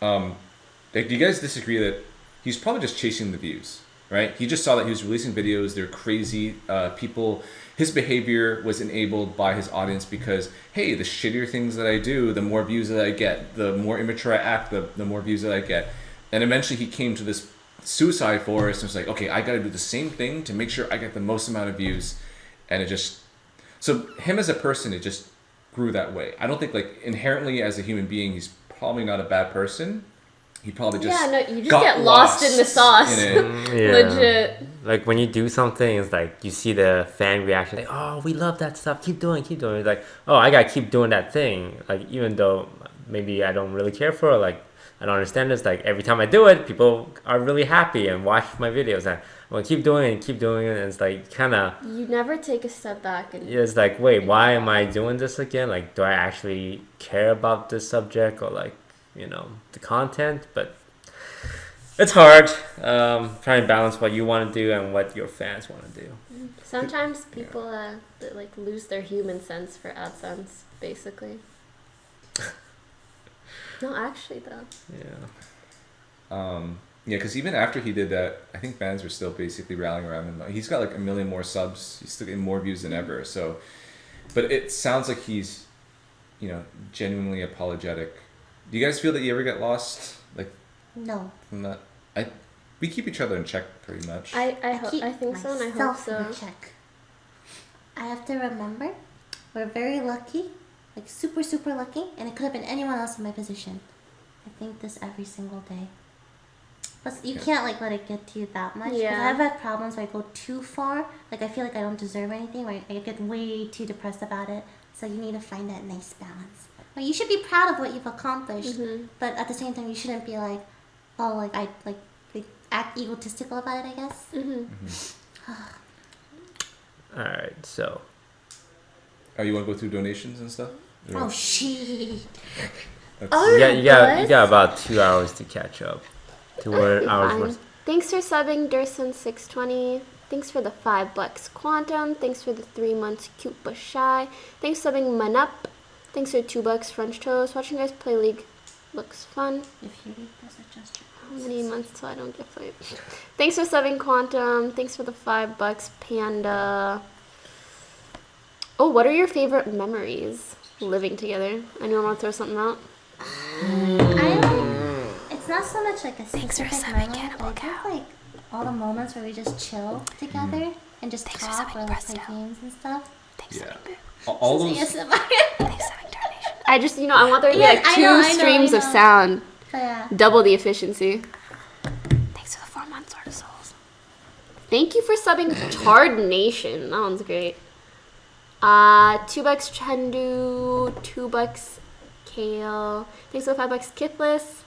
Like, do you guys disagree that he's probably just chasing the views, right? He just saw that he was releasing videos, they're crazy. People, his behavior was enabled by his audience because, hey, the shittier things that I do, the more views that I get, the more immature I act, the more views that I get. And eventually he came to this suicide forest and was like, okay, I gotta do the same thing to make sure I get the most amount of views. And it just, so him as a person, it just grew that way. I don't think like inherently as a human being, he's probably not a bad person. He probably just you just got get lost in the sauce. in it. Yeah. Legit. Like when you do something, it's like you see the fan reaction, like, oh, we love that stuff, keep doing it. It's like, oh, I gotta keep doing that thing. Like even though maybe I don't really care for it, like I don't understand this. Like every time I do it, people are really happy and watch my videos. And I'm gonna keep doing it, and it's like kind of. You never take a step back and It's like, wait, why am I doing this again? Like, do I actually care about this subject or like, you know, the content? But It's hard. Trying to balance what you want to do and what your fans want to do. Sometimes people like lose their human sense for AdSense, basically. No, actually though. Yeah. Yeah, because even after he did that, I think fans were still basically rallying around him. He's got like 1 million more subs. He's still getting more views than ever. So, but it sounds like he's, genuinely apologetic. Do you guys feel that you ever get lost, like, No. from that? We keep each other in check pretty much. I Keep think so, and I hope myself so. in check. I have to remember, we're very lucky, like super, super lucky, and it could have been anyone else in my position. I think this every single day. But you can't like let it get to you that much. Yeah. Because I've had problems where I go too far. Like I feel like I don't deserve anything, where I get way too depressed about it. So you need to find that nice balance. Well, you should be proud of what you've accomplished, but at the same time, you shouldn't be like, oh, like I like act egotistical about it, I guess. All right, so Oh, you want to go through donations and stuff? Oh shit! you got about 2 hours to catch up. 2 hours Fine. worth. Thanks for subbing, Durson620. Thanks for the $5 Quantum. Thanks for the 3 months Cute but Shy. Thanks for subbing Manup. Thanks for $2 French Toast. Watching you guys play League looks fun. If you read this, adjust your How many months till I don't get fired? Thanks for subbing Quantum. Thanks for the $5 Panda. Oh, what are your favorite memories living together? Anyone want to throw something out? It's not so much like a specific memory, but I think like all the moments where we just chill together and just talk or like play games and stuff. Yeah. All those. I just, I want there to be Yeah, like I two know, streams I of know. sound. But yeah. Double the efficiency. Thanks for the 4 months, Art of Souls. Thank you for subbing Tard Nation. That one's great. $2 Chendu, $2 Kale. Thanks for the $5 Kithless.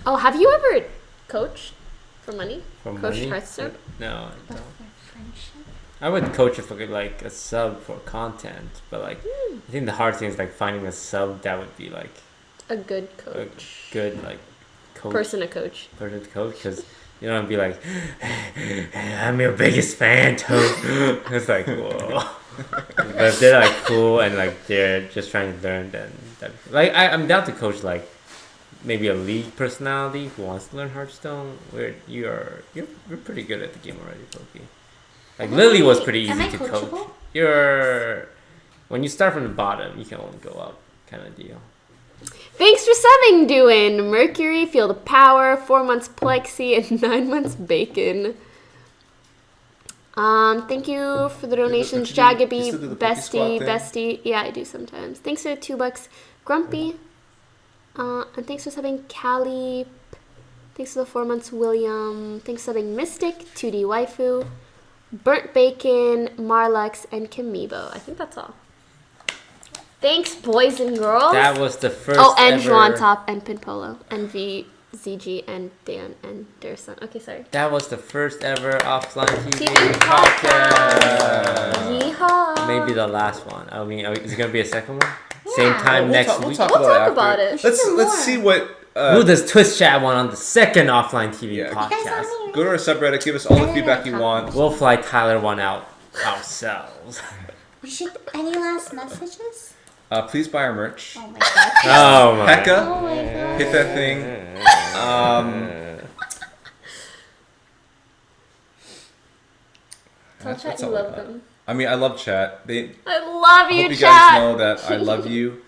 Oh, have you ever coached for money? For Coached money? Hearthstone? No, I But don't. for friendship. I would coach it for like a sub for content, but like I think the hard thing is like finding a sub that would be like A good a coach. good like coach Person to coach. person to coach, because you don't wanna be like I'm your biggest fan, Toad. It's like whoa. But if they're like cool and like they're just trying to learn, then that like I'm down to coach like maybe a league personality who wants to learn Hearthstone, where you're pretty good at the game already, Poki. Like Lily was pretty Am easy I to coachable? coach. When you start from the bottom, you can only go up, kind of deal. Thanks for subbing, doing Mercury, Field of Power, 4 months Plexi, and 9 months Bacon. Thank you for the donations, Don't you Jagaby, still do the Poki Squad thing? Bestie. Yeah, I do sometimes. Thanks for the $2 Grumpy. And thanks for subbing Callie. Thanks for the 4 months William. Thanks for subbing Mystic, 2D Waifu, Burnt Bacon, Marlux, and Kamibo. I think that's all. Thanks, boys and girls. That was the first. Oh, and ever, Juan Top, and Pinpolo, and ZG, and Dan, and Durson. Okay, sorry. That was the first ever offline TV TV podcast. Yeehaw. Maybe the last one. I mean, is it gonna be a second one? Same time We'll next talk- week. We'll We'll talk after. about it. Let's see what. Who does Twitch Chat want on the second offline TV Yeah. podcast? Go to our subreddit. Give us all the feedback you want. We'll fly Tyler one out ourselves. We should. Any last messages? Please buy our merch. Oh my god. Oh my. Pekka, Oh my god. hit that thing. Tell That's chat you all I love got. them. I mean, I love chat. I love I you, hope you chat. guys know that I love you,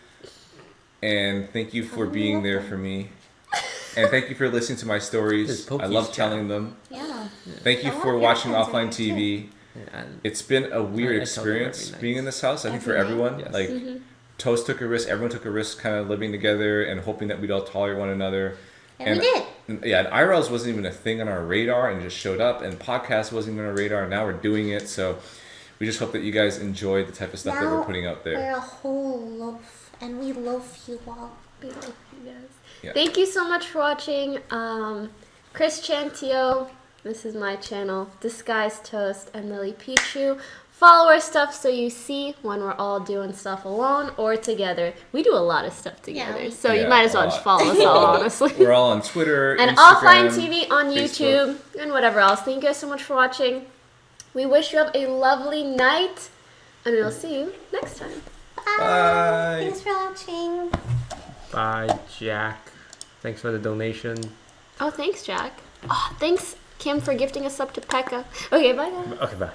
and thank you for being there for me, and thank you for listening to my This stories. is I Poki's love chat. telling them. Yeah. Thank you I for love watching your offline friends are TV. It's been a weird I tell them every experience night. being in this house. I think for Every night? everyone, Yes. like Toast took a risk. Everyone took a risk, kind of living together and hoping that we'd all tolerate one another. And we did. Yeah, and IRLs wasn't even a thing on our radar, and it just showed up. And podcast wasn't even on our radar, and now we're doing it. So we just hope that you guys enjoy the type of stuff that we're Now putting out We're there. a whole loaf, and we loaf you all. We love you guys. Yeah. Thank you so much for watching. Chris Chantio, this is my channel, DisguisedToast, and Lilypichu. follow our stuff so you see when we're all doing stuff alone or together. We do a lot of stuff together, so you Yeah, might as well a just lot. follow us all, honestly. We're all on Twitter, And Instagram, Offline TV on Facebook. YouTube and whatever else. Thank you guys so much for watching. We wish you have a lovely night, and we'll see you next time. Bye. Thanks for watching. Bye, Jack. Thanks for the donation. Oh, thanks, Jack. Oh, thanks, Kim, for gifting us up to Pekka. Okay, bye, guys. Okay, bye.